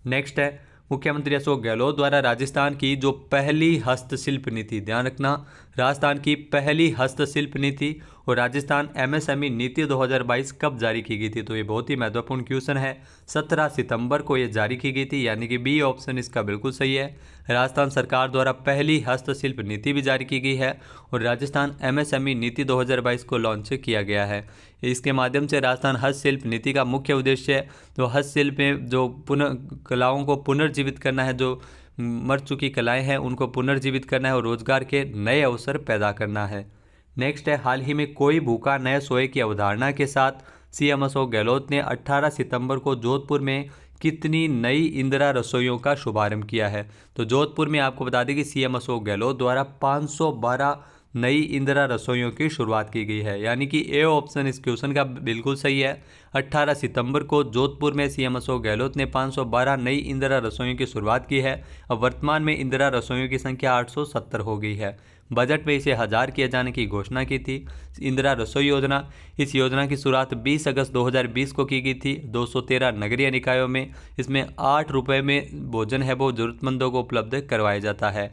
नेक्स्ट है, मुख्यमंत्री अशोक गहलोत द्वारा राजस्थान की जो पहली हस्तशिल्प नीति, ध्यान रखना, राजस्थान की पहली हस्तशिल्प नीति और राजस्थान एमएसएमई नीति 2022 कब जारी की गई थी? तो ये बहुत ही महत्वपूर्ण क्वेश्चन है। 17 सितंबर को ये जारी की गई थी, यानी कि बी ऑप्शन इसका बिल्कुल सही है। राजस्थान सरकार द्वारा पहली हस्तशिल्प नीति भी जारी की गई है और राजस्थान एमएसएमई नीति 2022 को लॉन्च किया गया है। इसके माध्यम से राजस्थान हस्तशिल्प नीति का मुख्य उद्देश्य जो हस्तशिल्प में जो कलाओं को पुनर्जीवित करना है, जो मर चुकी कलाएं हैं उनको पुनर्जीवित करना है और रोजगार के नए अवसर पैदा करना है। नेक्स्ट है, हाल ही में कोई भूखा न सोए की अवधारणा के साथ सीएम अशोक गहलोत ने 18 सितंबर को जोधपुर में कितनी नई इंदिरा रसोइयों का शुभारंभ किया है? तो जोधपुर में आपको बता दें कि सीएम अशोक गहलोत द्वारा 512 नई इंदिरा रसोइयों की शुरुआत की गई है, यानी कि ए ऑप्शन इस क्वेश्चन का बिल्कुल सही है। 18 सितंबर को जोधपुर में सीएम अशोक गहलोत ने 512 नई इंदिरा रसोइयों की शुरुआत की है। अब वर्तमान में इंदिरा रसोइयों की संख्या 870 हो गई है। बजट में इसे 1000 किए जाने की घोषणा की थी। इंदिरा रसोई योजना, इस योजना की शुरुआत 20 अगस्त 2020 को की गई थी। 213 नगरीय निकायों में इसमें 8 रुपये में भोजन है वो जरूरतमंदों को उपलब्ध करवाया जाता है।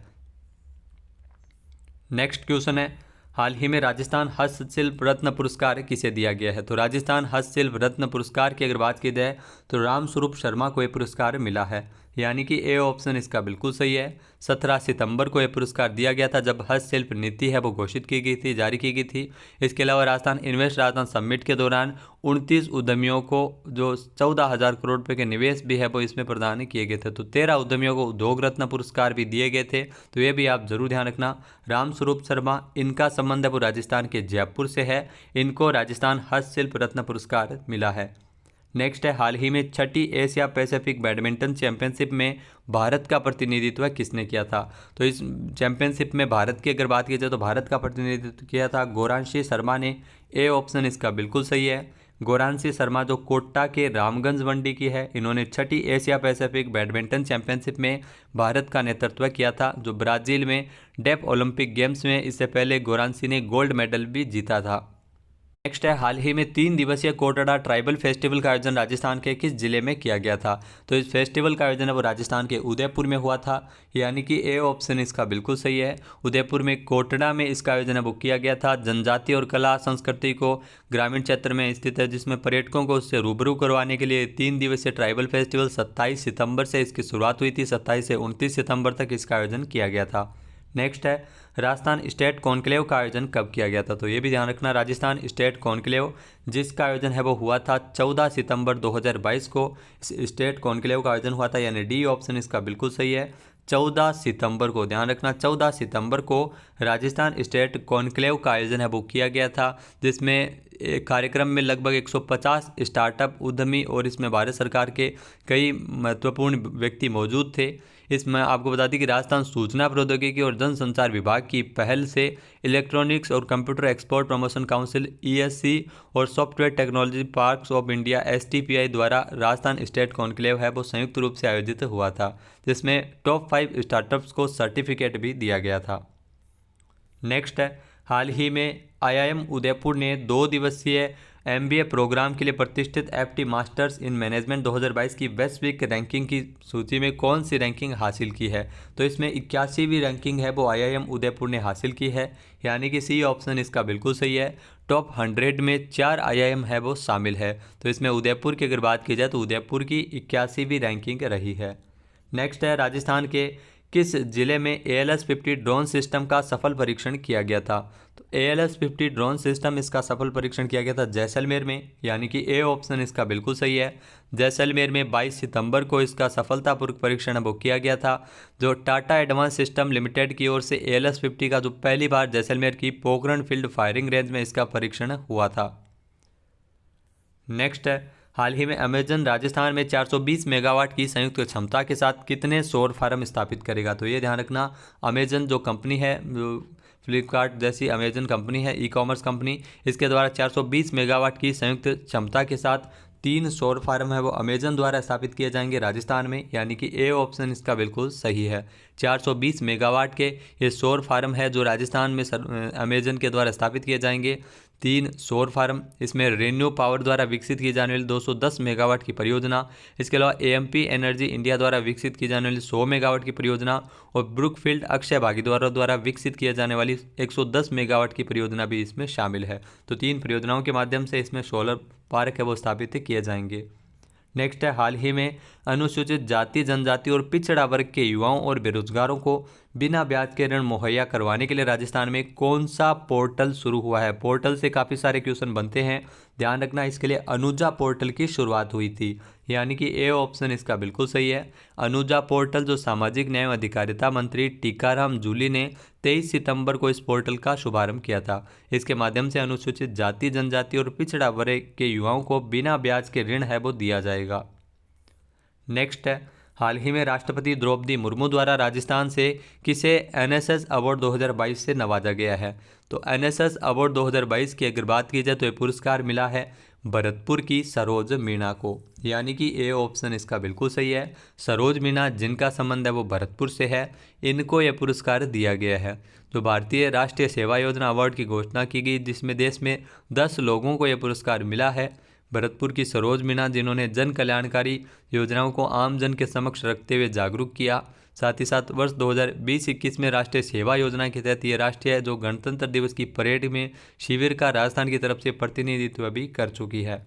नेक्स्ट क्वेश्चन है, हाल ही में राजस्थान हस्तशिल्प रत्न पुरस्कार किसे दिया गया है? तो राजस्थान हस्तशिल्प रत्न पुरस्कार की अगर बात की जाए तो रामस्वरूप शर्मा को यह पुरस्कार मिला है, यानी कि ए ऑप्शन इसका बिल्कुल सही है। 17 सितंबर को यह पुरस्कार दिया गया था जब हस्तशिल्प नीति है वो घोषित की गई थी, जारी की गई थी। इसके अलावा राजस्थान इन्वेस्ट राजस्थान समिट के दौरान 29 उद्यमियों को जो 14,000 करोड़ रुपये के निवेश भी है वो इसमें प्रदान किए गए थे। तो 13 उद्यमियों को उद्योग रत्न पुरस्कार भी दिए गए थे, तो ये भी आप जरूर ध्यान रखना। रामस्वरूप शर्मा, इनका संबंध है वो राजस्थान के जयपुर से है, इनको राजस्थान हस्तशिल्प रत्न पुरस्कार मिला है। नेक्स्ट है, हाल ही में छठी एशिया पैसिफिक बैडमिंटन चैंपियनशिप में भारत का प्रतिनिधित्व किसने किया था? तो इस चैंपियनशिप में भारत की अगर बात की जाए तो भारत का प्रतिनिधित्व किया था गौरांशी शर्मा ने। ए ऑप्शन इसका बिल्कुल सही है। गौरांशी शर्मा जो कोटा के रामगंज मंडी की है, इन्होंने छठी एशिया पैसिफिक बैडमिंटन चैंपियनशिप में भारत का नेतृत्व किया था, जो ब्राज़ील में डेफ ओलंपिक गेम्स में इससे पहले गौरांशी ने गोल्ड मेडल भी जीता था। नेक्स्ट है, हाल ही में 3 दिवसीय कोटड़ा ट्राइबल फेस्टिवल का आयोजन राजस्थान के किस जिले में किया गया था? तो इस फेस्टिवल का आयोजन है वो राजस्थान के उदयपुर में हुआ था, यानी कि ए ऑप्शन इसका बिल्कुल सही है। उदयपुर में कोटड़ा में इसका आयोजन है वो किया गया था। जनजाति और कला संस्कृति को ग्रामीण क्षेत्र में स्थित है, जिसमें पर्यटकों को उससे रूबरू करवाने के लिए 3 दिवसीय ट्राइबल फेस्टिवल 27 सितंबर से इसकी शुरुआत हुई थी। 27 से 29 सितंबर तक इसका आयोजन किया गया था। नेक्स्ट है, राजस्थान स्टेट कॉन्क्लेव का आयोजन कब किया गया था? तो ये भी ध्यान रखना, राजस्थान स्टेट कॉन्क्लेव जिसका आयोजन है वो हुआ था 14 सितंबर 2022 को इस स्टेट कॉन्क्लेव का आयोजन हुआ था, यानी डी ऑप्शन इसका बिल्कुल सही है। 14 सितंबर को, ध्यान रखना, 14 सितंबर को राजस्थान स्टेट कॉन्क्लेव का आयोजन है वो किया गया था, जिसमें कार्यक्रम में लगभग 150 स्टार्टअप उद्यमी और इसमें भारत सरकार के कई महत्वपूर्ण व्यक्ति मौजूद थे। इसमें आपको बता दें कि राजस्थान सूचना प्रौद्योगिकी और जनसंचार विभाग की पहल से इलेक्ट्रॉनिक्स और computer export promotion council ESC और software technology parks of India STPI द्वारा राजस्थान स्टेट कॉन्क्लेव है वो संयुक्त रूप से आयोजित हुआ था, जिसमें टॉप 5 स्टार्टअप्स को सर्टिफिकेट भी दिया गया था। नेक्स्ट है, हाल ही में IIM उदयपुर ने 2 दिवसीय MBA प्रोग्राम के लिए प्रतिष्ठित FT मास्टर्स इन मैनेजमेंट 2022 की वैश्विक रैंकिंग की सूची में कौन सी रैंकिंग हासिल की है? तो इसमें 81वीं रैंकिंग है वो IIM उदयपुर ने हासिल की है, यानी कि सी ऑप्शन इसका बिल्कुल सही है। टॉप 100 में 4 IIM है वो शामिल है, तो इसमें उदयपुर की अगर बात की जाए तो उदयपुर की 81वीं रैंकिंग रही है। नेक्स्ट है, राजस्थान के किस जिले में ALS-50 ड्रोन सिस्टम का सफल परीक्षण किया गया था? तो ALS-50 ड्रोन सिस्टम इसका सफल परीक्षण किया गया था जैसलमेर में, यानी कि ए ऑप्शन इसका बिल्कुल सही है। जैसलमेर में 22 सितंबर को इसका सफलतापूर्वक परीक्षण वो किया गया था, जो टाटा एडवांस सिस्टम लिमिटेड की ओर से ALS-50 का जो पहली बार जैसलमेर की पोखरण फील्ड फायरिंग रेंज में इसका परीक्षण हुआ था। नेक्स्ट है, हाल ही में अमेजन राजस्थान में 420 मेगावाट की संयुक्त क्षमता के साथ कितने सौर फार्म स्थापित करेगा? तो ये ध्यान रखना, अमेजन जो कंपनी है, फ्लिपकार्ट जैसी अमेजन कंपनी है, ई-कॉमर्स कंपनी, इसके द्वारा 420 मेगावाट की संयुक्त क्षमता के साथ 3 सौर फार्म है वो अमेजन द्वारा स्थापित किए जाएंगे राजस्थान में, यानी कि ए ऑप्शन इसका बिल्कुल सही है। 420 मेगावाट के ये सौर फार्म है जो राजस्थान में अमेजन के द्वारा स्थापित किए जाएंगे। 3 सौर फार्म, इसमें रेन्यू पावर द्वारा विकसित की जाने वाली 210 मेगावाट की परियोजना, इसके अलावा AMP एनर्जी इंडिया द्वारा विकसित की जाने वाली 100 मेगावाट की परियोजना और ब्रुकफील्ड अक्षय भागीदारों द्वारा विकसित किए जाने वाली 110 मेगावाट की परियोजना भी इसमें शामिल है। तो 3 परियोजनाओं के माध्यम से इसमें सोलर पार्क है वो स्थापित किए जाएंगे। नेक्स्ट है, हाल ही में अनुसूचित जाति जनजाति और पिछड़ा वर्ग के युवाओं और बेरोजगारों को बिना ब्याज के ऋण मुहैया करवाने के लिए राजस्थान में कौन सा पोर्टल शुरू हुआ है? पोर्टल से काफ़ी सारे क्वेश्चन बनते हैं, ध्यान रखना, इसके लिए अनुजा पोर्टल की शुरुआत हुई थी, यानी कि ए ऑप्शन इसका बिल्कुल सही है। अनुजा पोर्टल जो सामाजिक न्याय एवं अधिकारिता मंत्री टीकाराम जूली ने 23 सितंबर को इस पोर्टल का शुभारंभ किया था। इसके माध्यम से अनुसूचित जाति जनजाति और पिछड़ा वर्ग के युवाओं को बिना ब्याज के ऋण है वो दिया जाएगा। नेक्स्ट है, हाल ही में राष्ट्रपति द्रौपदी मुर्मू द्वारा राजस्थान से किसे NSS अवार्ड 2022 से नवाजा गया है? तो NSS अवार्ड 2022 की अगर बात की जाए तो ये पुरस्कार मिला है भरतपुर की सरोज मीणा को, यानी कि ए ऑप्शन इसका बिल्कुल सही है। सरोज मीणा जिनका संबंध है वो भरतपुर से है, इनको यह पुरस्कार दिया गया है। जो भारतीय राष्ट्रीय सेवा योजना अवार्ड की घोषणा की गई, जिसमें देश में 10 लोगों को यह पुरस्कार मिला है। भरतपुर की सरोज मीणा जिन्होंने जन कल्याणकारी योजनाओं को आम जन के समक्ष रखते हुए जागरूक किया। साथ ही साथ वर्ष 2020-21 में राष्ट्रीय सेवा योजना के तहत ये राष्ट्रीय जो गणतंत्र दिवस की परेड में शिविर का राजस्थान की तरफ से प्रतिनिधित्व भी कर चुकी है।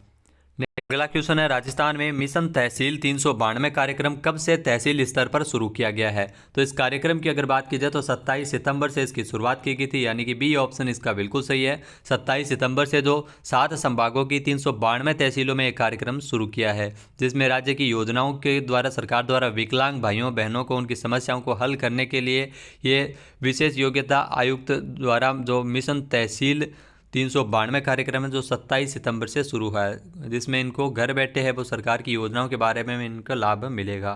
अगला क्वेश्चन है, राजस्थान में मिशन तहसील 392 कार्यक्रम कब से तहसील स्तर पर शुरू किया गया है? तो इस कार्यक्रम की अगर बात की जाए तो 27 सितंबर से इसकी शुरुआत की गई थी, यानी कि बी ऑप्शन इसका बिल्कुल सही है। 27 सितंबर से जो 7 संभागों की 392 तहसीलों में एक कार्यक्रम शुरू किया है, जिसमें राज्य की योजनाओं के द्वारा सरकार द्वारा विकलांग भाइयों बहनों को उनकी समस्याओं को हल करने के लिए ये विशेष योग्यता आयुक्त द्वारा जो मिशन तहसील 392 कार्यक्रम है जो 27 सितंबर से शुरू हुआ है, जिसमें इनको घर बैठे है वो सरकार की योजनाओं के बारे में इनका लाभ मिलेगा।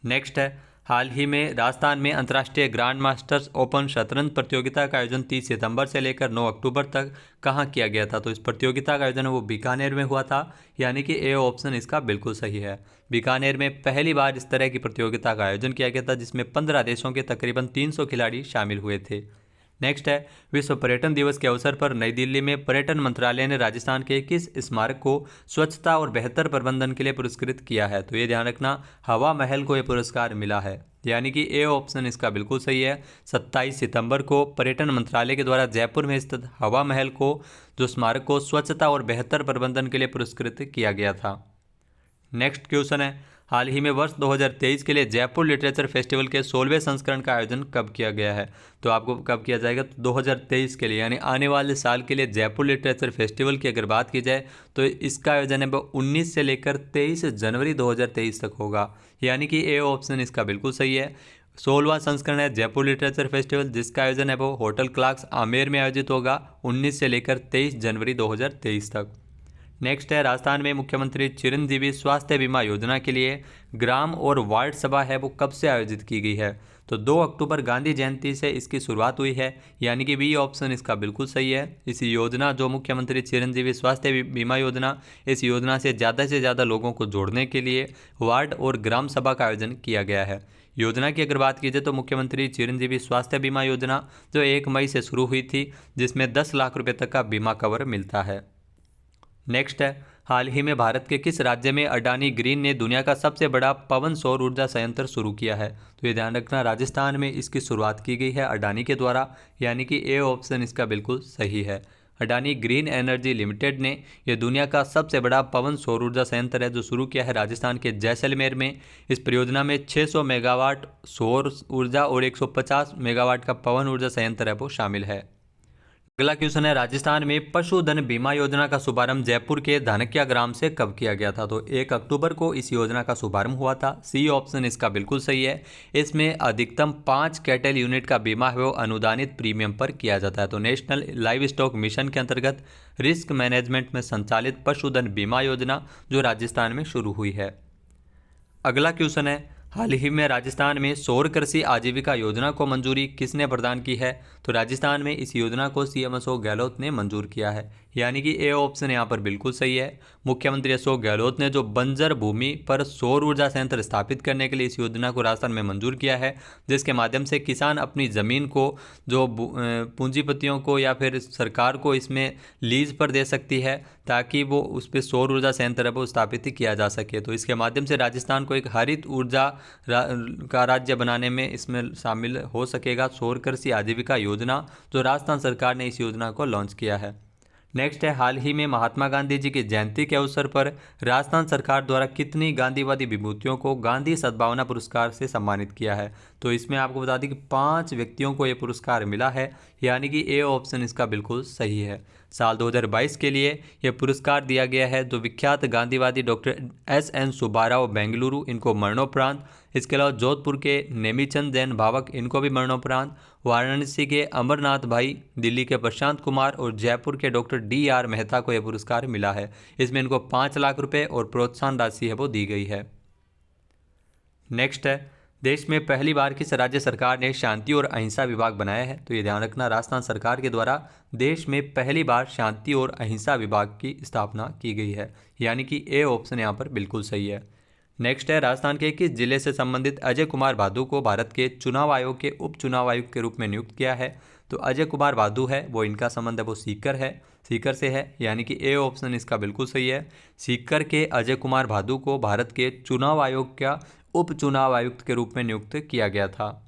नेक्स्ट है, हाल ही में राजस्थान में अंतर्राष्ट्रीय ग्रैंड मास्टर्स ओपन शतरंज प्रतियोगिता का आयोजन 30 सितंबर से लेकर 9 अक्टूबर तक कहाँ किया गया था? तो इस प्रतियोगिता का आयोजन वो बीकानेर में हुआ था, यानी कि ए ऑप्शन इसका बिल्कुल सही है। बीकानेर में पहली बार इस तरह की प्रतियोगिता का आयोजन किया गया था, जिसमें 15 देशों के तकरीबन 300 खिलाड़ी शामिल हुए थे। नेक्स्ट है, विश्व पर्यटन दिवस के अवसर पर नई दिल्ली में पर्यटन मंत्रालय ने राजस्थान के किस स्मारक को स्वच्छता और बेहतर प्रबंधन के लिए पुरस्कृत किया है? तो ये ध्यान रखना, हवा महल को ये पुरस्कार मिला है, यानी कि ए ऑप्शन इसका बिल्कुल सही है। 27 सितंबर को पर्यटन मंत्रालय के द्वारा जयपुर में स्थित हवा महल को जो स्मारक को स्वच्छता और बेहतर प्रबंधन के लिए पुरस्कृत किया गया था। नेक्स्ट क्वेश्चन है, हाल ही में वर्ष 2023 के लिए जयपुर लिटरेचर फेस्टिवल के 16वें संस्करण का आयोजन कब किया गया है? तो आपको कब किया जाएगा? तो 2023 के लिए, यानी आने वाले साल के लिए जयपुर लिटरेचर फेस्टिवल की अगर बात की जाए तो इसका आयोजन है वो 19 से लेकर 23 जनवरी 2023 तक होगा, यानी कि ए ऑप्शन इसका बिल्कुल सही है। 16वां संस्करण है जयपुर लिटरेचर फेस्टिवल, जिसका आयोजन है वो होटल क्लार्क्स आमेर में आयोजित होगा 19 से लेकर 23 जनवरी 2023 तक। नेक्स्ट है, राजस्थान में मुख्यमंत्री चिरंजीवी स्वास्थ्य बीमा योजना के लिए ग्राम और वार्ड सभा है वो कब से आयोजित की गई है? तो 2 अक्टूबर गांधी जयंती से इसकी शुरुआत हुई है, यानी कि बी ऑप्शन इसका बिल्कुल सही है। इस योजना जो मुख्यमंत्री चिरंजीवी स्वास्थ्य बीमा योजना, इस योजना से ज़्यादा लोगों को जोड़ने के लिए वार्ड और ग्राम सभा का आयोजन किया गया है। योजना की अगर बात की जाए तो मुख्यमंत्री चिरंजीवी स्वास्थ्य बीमा योजना जो 1 मई से शुरू हुई थी, जिसमें 10 लाख रुपये तक का बीमा कवर मिलता है। नेक्स्ट है, हाल ही में भारत के किस राज्य में अडानी ग्रीन ने दुनिया का सबसे बड़ा पवन सौर ऊर्जा संयंत्र शुरू किया है? तो ये ध्यान रखना, राजस्थान में इसकी शुरुआत की गई है अडानी के द्वारा, यानी कि ए ऑप्शन इसका बिल्कुल सही है। अडानी ग्रीन एनर्जी लिमिटेड ने यह दुनिया का सबसे बड़ा पवन सौर ऊर्जा संयंत्र है जो शुरू किया है राजस्थान के जैसलमेर में। इस परियोजना में 600 मेगावाट सौर ऊर्जा और 150 मेगावाट का पवन ऊर्जा संयंत्र है वो शामिल है। अगला क्वेश्चन है, राजस्थान में पशुधन बीमा योजना का शुभारंभ जयपुर के धानक्या ग्राम से कब किया गया था? तो 1 अक्टूबर को इस योजना का शुभारंभ हुआ था। सी ऑप्शन इसका बिल्कुल सही है। इसमें अधिकतम 5 कैटल यूनिट का बीमा है वो अनुदानित प्रीमियम पर किया जाता है। तो नेशनल लाइव स्टॉक मिशन के अंतर्गत रिस्क मैनेजमेंट में संचालित पशुधन बीमा योजना जो राजस्थान में शुरू हुई है। अगला क्वेश्चन है, हाल ही में राजस्थान में सौर कृषि आजीविका योजना को मंजूरी किसने प्रदान की है? तो राजस्थान में इस योजना को सीएम अशोक गहलोत ने मंजूर किया है, यानी कि ए ऑप्शन यहाँ पर बिल्कुल सही है। मुख्यमंत्री अशोक गहलोत ने जो बंजर भूमि पर सौर ऊर्जा संयंत्र स्थापित करने के लिए इस योजना को राजस्थान में मंजूर किया है, जिसके माध्यम से किसान अपनी ज़मीन को जो पूंजीपतियों को या फिर सरकार को इसमें लीज पर दे सकती है ताकि वो उस पर सौर ऊर्जा संयंत्र वो स्थापित किया जा सके। तो इसके माध्यम से राजस्थान को एक हरित ऊर्जा का राज्य बनाने में इसमें शामिल हो सकेगा सौर कृषि आजीविका योजना, जो राजस्थान सरकार ने इस योजना को लॉन्च किया है। नेक्स्ट है, हाल ही में महात्मा गांधी जी की जयंती के अवसर पर राजस्थान सरकार द्वारा कितनी गांधीवादी विभूतियों को गांधी सद्भावना पुरस्कार से सम्मानित किया है? तो इसमें आपको बता दें कि 5 व्यक्तियों को यह पुरस्कार मिला है, यानी कि ए ऑप्शन इसका बिल्कुल सही है। साल 2022 के लिए यह पुरस्कार दिया गया है जो विख्यात गांधीवादी डॉक्टर SN सुब्बाराव बेंगलुरु, इनको मरणोपरांत। इसके अलावा जोधपुर के नेमीचंद जैन भावक, इनको भी मरणोपरांत। वाराणसी के अमरनाथ भाई, दिल्ली के प्रशांत कुमार और जयपुर के डॉक्टर DR मेहता को यह पुरस्कार मिला है। इसमें इनको 5 लाख रुपए और प्रोत्साहन राशि है वो दी गई है। नेक्स्ट है, देश में पहली बार किस राज्य सरकार ने शांति और अहिंसा विभाग बनाया है? तो ये ध्यान रखना, राजस्थान सरकार के द्वारा देश में पहली बार शांति और अहिंसा विभाग की स्थापना की गई है, यानी कि ए ऑप्शन यहाँ पर बिल्कुल सही है। नेक्स्ट है, राजस्थान के किस जिले से संबंधित अजय कुमार भादु को भारत के चुनाव आयोग के उप चुनाव आयुक्त के रूप में नियुक्त किया है? तो अजय कुमार भादु है वो, इनका संबंध है वो सीकर से है, यानी कि ए ऑप्शन इसका बिल्कुल सही है। सीकर के अजय कुमार भादु को भारत के चुनाव आयोग का उप चुनाव आयुक्त के रूप में नियुक्त किया गया था।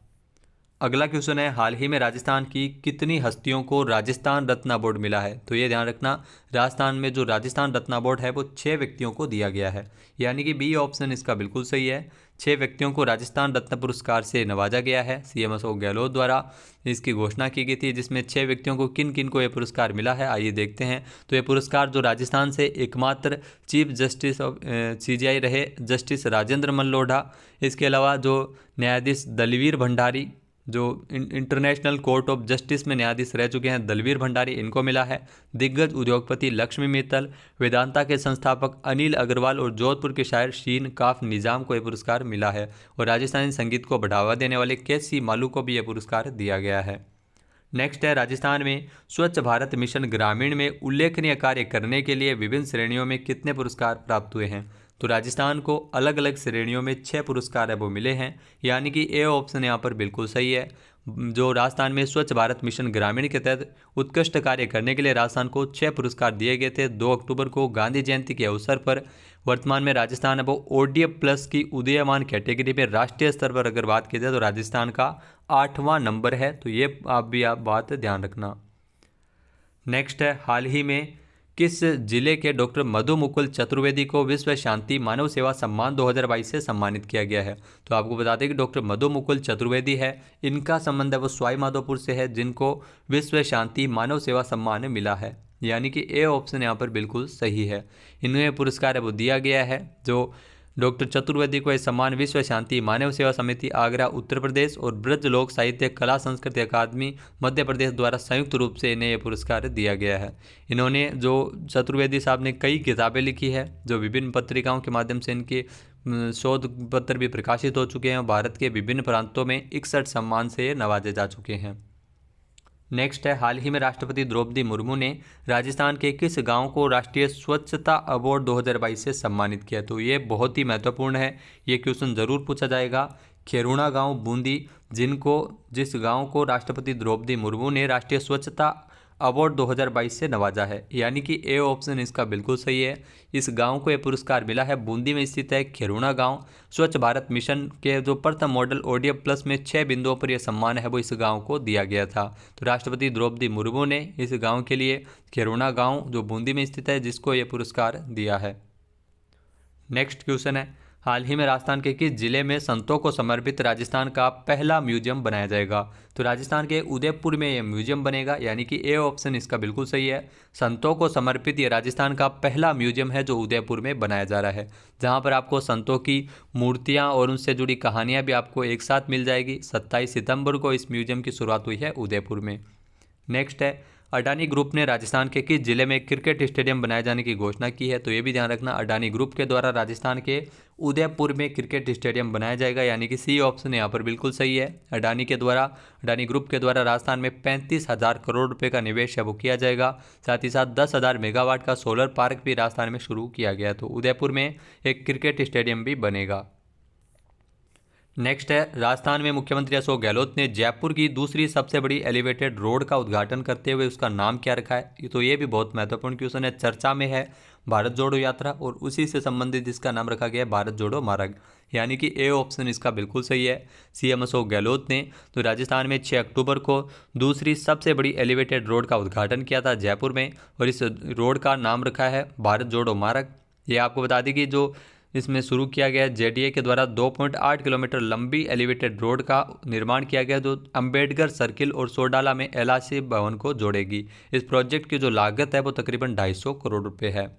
अगला क्वेश्चन है, हाल ही में राजस्थान की कितनी हस्तियों को राजस्थान रत्न अवार्ड मिला है? तो ये ध्यान रखना, राजस्थान में जो राजस्थान रत्न अवार्ड है वो 6 व्यक्तियों को दिया गया है, यानी कि बी ऑप्शन इसका बिल्कुल सही है। 6 व्यक्तियों को राजस्थान रत्न पुरस्कार से नवाजा गया है। सीएम अशोक गहलोत द्वारा इसकी घोषणा की गई थी, जिसमें 6 व्यक्तियों को किन किन को यह पुरस्कार मिला है आइए देखते हैं। तो ये पुरस्कार जो राजस्थान से एकमात्र चीफ जस्टिस ऑफ CJI रहे जस्टिस राजेंद्र मल्होत्रा, इसके अलावा जो न्यायाधीश दलवीर भंडारी जो इंटरनेशनल कोर्ट ऑफ जस्टिस में न्यायाधीश रह चुके हैं, दलवीर भंडारी, इनको मिला है। दिग्गज उद्योगपति लक्ष्मी मित्तल, वेदांता के संस्थापक अनिल अग्रवाल और जोधपुर के शायर शीन काफ निजाम को यह पुरस्कार मिला है। और राजस्थानी संगीत को बढ़ावा देने वाले KC मालू को भी यह पुरस्कार दिया गया है। नेक्स्ट है, राजस्थान में स्वच्छ भारत मिशन ग्रामीण में उल्लेखनीय कार्य करने के लिए विभिन्न श्रेणियों में कितने पुरस्कार प्राप्त हुए हैं? तो राजस्थान को अलग अलग श्रेणियों में 6 पुरस्कार है वो मिले हैं, यानी कि ए ऑप्शन यहाँ पर बिल्कुल सही है। जो राजस्थान में स्वच्छ भारत मिशन ग्रामीण के तहत उत्कृष्ट कार्य करने के लिए राजस्थान को 6 पुरस्कार दिए गए थे 2 अक्टूबर को गांधी जयंती के अवसर पर। वर्तमान में राजस्थान अब ODF प्लस की उदीयमान कैटेगरी में राष्ट्रीय स्तर पर अगर बात की जाए तो राजस्थान का 8वां नंबर है, तो ये आप बात ध्यान रखना। नेक्स्ट है, हाल ही में किस जिले के डॉक्टर मधु मुकुल चतुर्वेदी को विश्व शांति मानव सेवा सम्मान 2022 से सम्मानित किया गया है? तो आपको बता दें कि डॉक्टर मधु मुकुल चतुर्वेदी है, इनका संबंध है वो सवाई माधोपुर से है, जिनको विश्व शांति मानव सेवा सम्मान मिला है, यानी कि ए ऑप्शन यहाँ पर बिल्कुल सही है। इन्हें पुरस्कार है वो दिया गया है। जो डॉक्टर चतुर्वेदी को यह सम्मान विश्व शांति मानव सेवा समिति आगरा उत्तर प्रदेश और ब्रज लोक साहित्य कला संस्कृति अकादमी मध्य प्रदेश द्वारा संयुक्त रूप से इन्हें यह पुरस्कार दिया गया है। इन्होंने जो चतुर्वेदी साहब ने कई किताबें लिखी है, जो विभिन्न पत्रिकाओं के माध्यम से इनके शोध पत्र भी प्रकाशित हो चुके हैं। भारत के विभिन्न प्रांतों में 61 सम्मान से ये नवाजे जा चुके हैं। नेक्स्ट है, हाल ही में राष्ट्रपति द्रौपदी मुर्मू ने राजस्थान के किस गांव को राष्ट्रीय स्वच्छता अवार्ड 2022 से सम्मानित किया? तो ये बहुत ही महत्वपूर्ण है, ये क्वेश्चन जरूर पूछा जाएगा। खेरुणा गांव बूंदी, जिस गांव को राष्ट्रपति द्रौपदी मुर्मू ने राष्ट्रीय स्वच्छता अवार्ड 2022 से नवाजा है, यानी कि ए ऑप्शन इसका बिल्कुल सही है। इस गांव को यह पुरस्कार मिला है, बूंदी में स्थित है खेरुणा गांव। स्वच्छ भारत मिशन के जो प्रथम मॉडल ODF प्लस में 6 बिंदुओं पर यह सम्मान है वो इस गांव को दिया गया था। तो राष्ट्रपति द्रौपदी मुर्मू ने इस गांव के लिए, खेरुणा गांव जो बूंदी में स्थित है, जिसको यह पुरस्कार दिया है। नेक्स्ट क्वेश्चन है, हाल ही में राजस्थान के किस जिले में संतों को समर्पित राजस्थान का पहला म्यूजियम बनाया जाएगा? तो राजस्थान के उदयपुर में यह म्यूजियम बनेगा, यानी कि ए ऑप्शन इसका बिल्कुल सही है। संतों को समर्पित ये राजस्थान का पहला म्यूजियम है जो उदयपुर में बनाया जा रहा है, जहां पर आपको संतों की मूर्तियां और उनसे जुड़ी कहानियां भी आपको एक साथ मिल जाएगी। 27 सितंबर को इस म्यूजियम की शुरुआत हुई है उदयपुर में। नेक्स्ट है, अडानी ग्रुप ने राजस्थान के किस जिले में क्रिकेट स्टेडियम बनाए जाने की घोषणा की है? तो ये भी ध्यान रखना, अडानी ग्रुप के द्वारा राजस्थान के उदयपुर में क्रिकेट स्टेडियम बनाया जाएगा, यानी कि सी ऑप्शन यहाँ पर बिल्कुल सही है। अडानी ग्रुप के द्वारा राजस्थान में 35,000 करोड़ रुपए का निवेश है वो किया जाएगा। साथ ही साथ 10,000 मेगावाट का सोलर पार्क भी राजस्थान में शुरू किया गया, तो उदयपुर में एक क्रिकेट स्टेडियम भी बनेगा। नेक्स्ट है, राजस्थान में मुख्यमंत्री अशोक गहलोत ने जयपुर की दूसरी सबसे बड़ी एलिवेटेड रोड का उद्घाटन करते हुए उसका नाम क्या रखा है? तो ये भी बहुत महत्वपूर्ण क्वेश्चन है। चर्चा में है भारत जोड़ो यात्रा, और उसी से संबंधित इसका नाम रखा गया है भारत जोड़ो मार्ग, यानी कि ए ऑप्शन इसका बिल्कुल सही है। CM अशोक गहलोत ने तो राजस्थान में 6 अक्टूबर को दूसरी सबसे बड़ी एलिवेटेड रोड का उद्घाटन किया था जयपुर में, और इस रोड का नाम रखा है भारत जोड़ो मार्ग। ये आपको बता दें कि जो इसमें शुरू किया गया JDA के द्वारा 2.8 किलोमीटर लंबी एलिवेटेड रोड का निर्माण किया गया, जो अंबेडकर सर्किल और सोडाला में LIC भवन को जोड़ेगी। इस प्रोजेक्ट की जो लागत है वो तकरीबन 250 करोड़ रुपए है।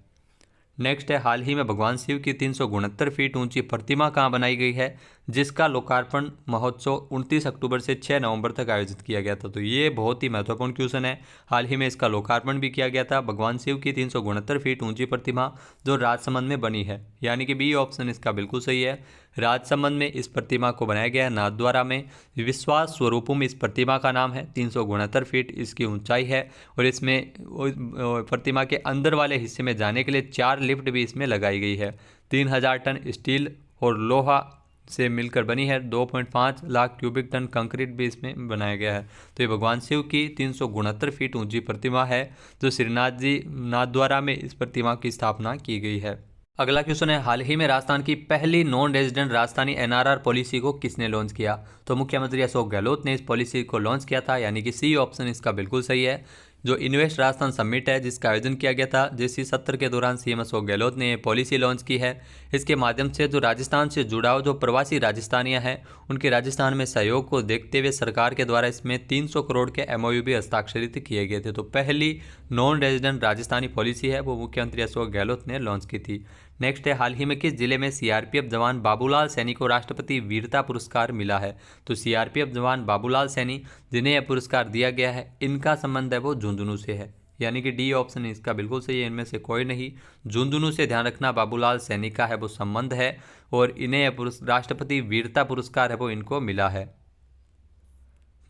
नेक्स्ट है, हाल ही में भगवान शिव की 369 फीट ऊंची प्रतिमा कहाँ बनाई गई है, जिसका लोकार्पण महोत्सव 29 अक्टूबर से 6 नवंबर तक आयोजित किया गया था? तो ये बहुत ही महत्वपूर्ण क्वेश्चन है। हाल ही में इसका लोकार्पण भी किया गया था। भगवान शिव की 369 फीट ऊंची प्रतिमा जो राजसमंद में बनी है, यानी कि बी ऑप्शन इसका बिल्कुल सही है। राजसमंद में इस प्रतिमा को बनाया गया है, नाथद्वारा में। विश्वास स्वरूपम इस प्रतिमा का नाम है। 369 फीट इसकी ऊंचाई है, और इसमें प्रतिमा के अंदर वाले हिस्से में जाने के लिए 4 लिफ्ट भी इसमें लगाई गई है। 3000 टन स्टील और लोहा से मिलकर बनी है। 2.5 लाख क्यूबिक टन कंक्रीट भी इसमें बनाया गया है। तो ये भगवान शिव की 369 फीट ऊंची प्रतिमा है, जो श्रीनाथ जी नाथद्वारा में इस प्रतिमा की स्थापना की गई है। अगला क्वेश्चन है, हाल ही में राजस्थान की पहली non resident Rajasthani NRR policy को किसने लॉन्च किया? तो मुख्यमंत्री अशोक गहलोत ने इस पॉलिसी को लॉन्च किया था, यानी कि सी ऑप्शन इसका बिल्कुल सही है। जो इन्वेस्ट राजस्थान समिट है, जिसका आयोजन किया गया था जिस सत्र के दौरान CM अशोक गहलोत ने पॉलिसी लॉन्च की है। इसके माध्यम से जो राजस्थान से जुड़ाव जो प्रवासी राजस्थानियां हैं, उनके राजस्थान में सहयोग को देखते हुए सरकार के द्वारा इसमें 300 करोड़ के MOU भी हस्ताक्षरित किए गए थे। तो पहली नॉन रेजिडेंट राजस्थानी पॉलिसी है वो मुख्यमंत्री अशोक गहलोत ने लॉन्च की थी। नेक्स्ट है, हाल ही में किस जिले में CRPF जवान बाबूलाल सैनी को राष्ट्रपति वीरता पुरस्कार मिला है? तो CRPF जवान बाबूलाल सैनी जिन्हें यह पुरस्कार दिया गया है, इनका संबंध है वो झुंझुनू से है, यानी कि डी ऑप्शन इसका बिल्कुल सही है। इनमें से कोई नहीं, झुंझुनू से ध्यान रखना बाबूलाल सैनी का है वो संबंध है, और इन्हें राष्ट्रपति वीरता पुरस्कार है वो इनको मिला है।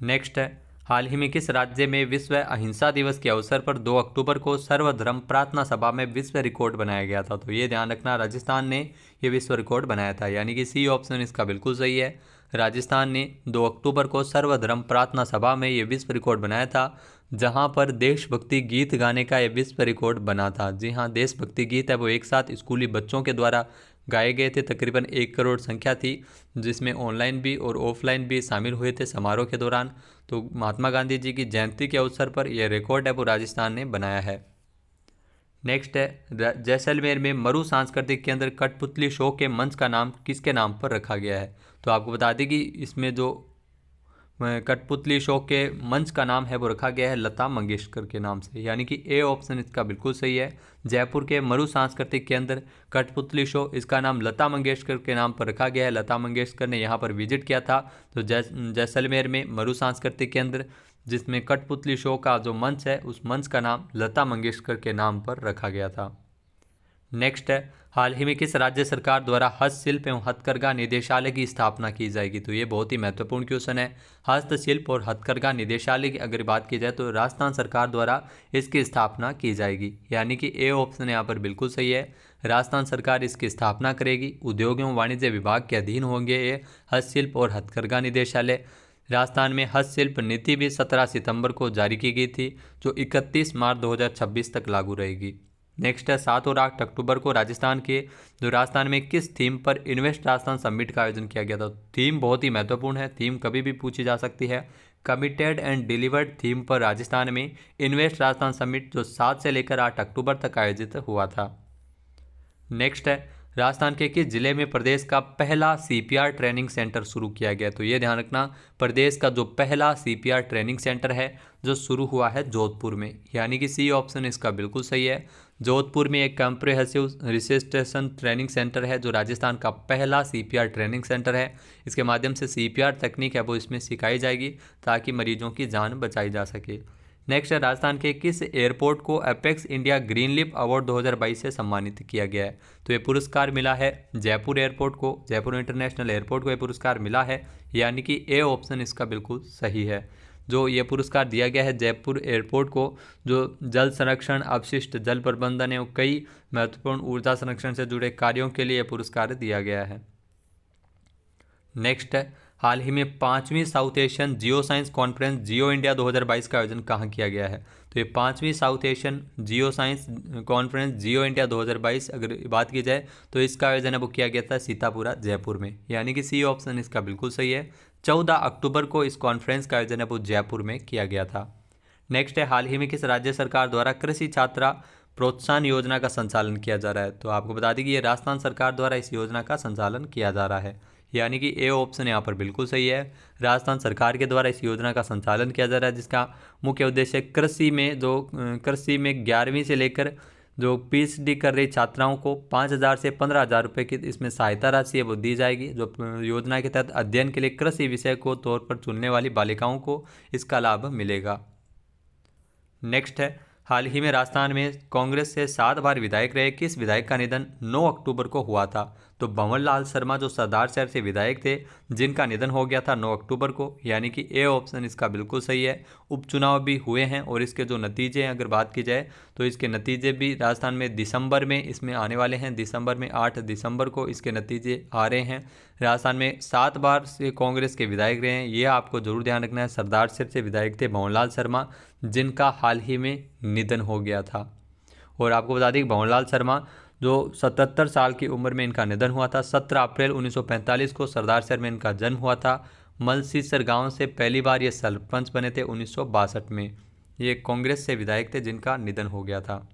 नेक्स्ट है, हाल ही में किस राज्य में विश्व अहिंसा दिवस के अवसर पर 2 अक्टूबर को सर्वधर्म प्रार्थना सभा में विश्व रिकॉर्ड बनाया गया था? तो ये ध्यान रखना, राजस्थान ने ये विश्व रिकॉर्ड बनाया था, यानी कि सी ऑप्शन इसका बिल्कुल सही है। राजस्थान ने 2 अक्टूबर को सर्वधर्म प्रार्थना सभा में ये विश्व रिकॉर्ड बनाया था, जहां पर देशभक्ति गीत गाने का ये विश्व रिकॉर्ड बना था। जी हाँ, देशभक्ति गीत है वो एक साथ स्कूली बच्चों के द्वारा गाए गए थे। तकरीबन 1 करोड़ संख्या थी, जिसमें ऑनलाइन भी और ऑफलाइन भी शामिल हुए थे समारोह के दौरान। तो महात्मा गांधी जी की जयंती के अवसर पर यह रिकॉर्ड है वो राजस्थान ने बनाया है। नेक्स्ट है, जैसलमेर में मरु सांस्कृतिक केंद्र कठपुतली शो के मंच का नाम किसके नाम पर रखा गया है? तो आपको बता दें कि इसमें जो कठपुतली शो के मंच का नाम है वो रखा गया है लता मंगेशकर के नाम से, यानी कि ए ऑप्शन इसका बिल्कुल सही है। जयपुर के मरु सांस्कृतिक केंद्र कठपुतली शो, इसका नाम लता मंगेशकर के नाम पर रखा गया है। लता मंगेशकर ने यहाँ पर विजिट किया था। तो जैसलमेर में मरु सांस्कृतिक केंद्र जिसमें कठपुतली शो का जो मंच है उस मंच का नाम लता मंगेशकर के नाम पर रखा गया था। नेक्स्ट है, हाल ही में किस राज्य सरकार द्वारा हस्तशिल्प एवं हथकरघा निदेशालय की स्थापना की जाएगी? तो ये बहुत ही महत्वपूर्ण क्वेश्चन है। हस्तशिल्प और हथकरघा निदेशालय की अगर बात की जाए तो राजस्थान सरकार द्वारा इसकी स्थापना की जाएगी, यानी कि ए ऑप्शन यहाँ पर बिल्कुल सही है। राजस्थान सरकार इसकी स्थापना करेगी। उद्योग एवं वाणिज्य विभाग के अधीन होंगे ये हस्तशिल्प और हथकरघा निदेशालय। राजस्थान में हस्तशिल्प नीति भी 17 सितंबर को जारी की गई थी, जो 31 मार्च 2026 तक लागू रहेगी। नेक्स्ट है, 7 और 8 अक्टूबर को राजस्थान में किस थीम पर इन्वेस्ट राजस्थान समिट का आयोजन किया गया था? थीम बहुत ही महत्वपूर्ण है, थीम कभी भी पूछी जा सकती है। कमिटेड एंड डिलीवर्ड थीम पर राजस्थान में इन्वेस्ट राजस्थान समिट जो 7 से लेकर 8 अक्टूबर तक आयोजित हुआ था। नेक्स्ट है, राजस्थान के किस जिले में प्रदेश का पहला सीपीआर ट्रेनिंग सेंटर शुरू किया गया? तो ये ध्यान रखना, प्रदेश का जो पहला सीपीआर ट्रेनिंग सेंटर है जो शुरू हुआ है जोधपुर में, यानी कि सी ऑप्शन इसका बिल्कुल सही है। जोधपुर में एक कॉम्प्रिहेंसिव रिसिस्टेशन ट्रेनिंग सेंटर है जो राजस्थान का पहला सीपीआर ट्रेनिंग सेंटर है। इसके माध्यम से सीपीआर तकनीक है वो इसमें सिखाई जाएगी ताकि मरीजों की जान बचाई जा सके। नेक्स्ट है, राजस्थान के किस एयरपोर्ट को apex India green lip award 2022 से सम्मानित किया गया है? तो ये पुरस्कार मिला है जयपुर एयरपोर्ट को, जयपुर इंटरनेशनल एयरपोर्ट को ये पुरस्कार मिला है, यानी कि ए ऑप्शन इसका बिल्कुल सही है। जो ये पुरस्कार दिया गया है जयपुर एयरपोर्ट को, जो जल संरक्षण, अपशिष्ट जल प्रबंधन एवं कई महत्वपूर्ण ऊर्जा संरक्षण से जुड़े कार्यों के लिए पुरस्कार दिया गया है। नेक्स्ट है, हाल ही में 5वीं South Asian geo science conference geo India 2022 का आयोजन कहाँ किया गया है? तो ये 5वीं South Asian geo science conference geo India 2022 अगर बात की जाए तो इसका आयोजन है वो किया गया था सीतापुरा जयपुर में, यानी कि सी ऑप्शन इसका बिल्कुल सही है। 14 अक्टूबर को इस कॉन्फ्रेंस का आयोजन है वो जयपुर में किया गया था। नेक्स्ट है, हाल ही में किस राज्य सरकार द्वारा कृषि छात्रा प्रोत्साहन योजना का संचालन किया जा रहा है? तो आपको बता दें कि ये राजस्थान सरकार द्वारा इस योजना का संचालन किया जा रहा है, यानी कि ए ऑप्शन यहाँ पर बिल्कुल सही है। राजस्थान सरकार के द्वारा इस योजना का संचालन किया जा रहा है, जिसका मुख्य उद्देश्य कृषि में 11वीं से लेकर जो पीएचडी कर रही छात्राओं को 5,000 से 15,000 रुपये की इसमें सहायता राशि है वो दी जाएगी। जो योजना के तहत अध्ययन के लिए कृषि विषय को तौर पर चुनने वाली बालिकाओं को इसका लाभ मिलेगा। नेक्स्ट है, हाल ही में राजस्थान में कांग्रेस से 7 बार विधायक रहे किस विधायक का निधन 9 अक्टूबर को हुआ था? तो भंवरलाल शर्मा जो सरदार शहर से विधायक थे जिनका निधन हो गया था 9 अक्टूबर को, यानी कि ए ऑप्शन इसका बिल्कुल सही है। उपचुनाव भी हुए हैं और इसके जो नतीजे हैं अगर बात की जाए तो इसके नतीजे भी राजस्थान में दिसंबर में इसमें आने वाले हैं। दिसंबर में 8 दिसंबर को इसके नतीजे आ रहे हैं। राजस्थान में 7 बार से कांग्रेस के विधायक रहे हैं, ये आपको जरूर ध्यान रखना है। सरदार शहर से विधायक थे भंवरलाल शर्मा जिनका हाल ही में निधन हो गया था। और आपको बता दें कि भंवरलाल शर्मा जो 77 साल की उम्र में इनका निधन हुआ था। 17 अप्रैल 1945 को सरदार शहर में इनका जन्म हुआ था। मलसीसर गांव से पहली बार ये सरपंच बने थे 1962 में। ये कांग्रेस से विधायक थे जिनका निधन हो गया था।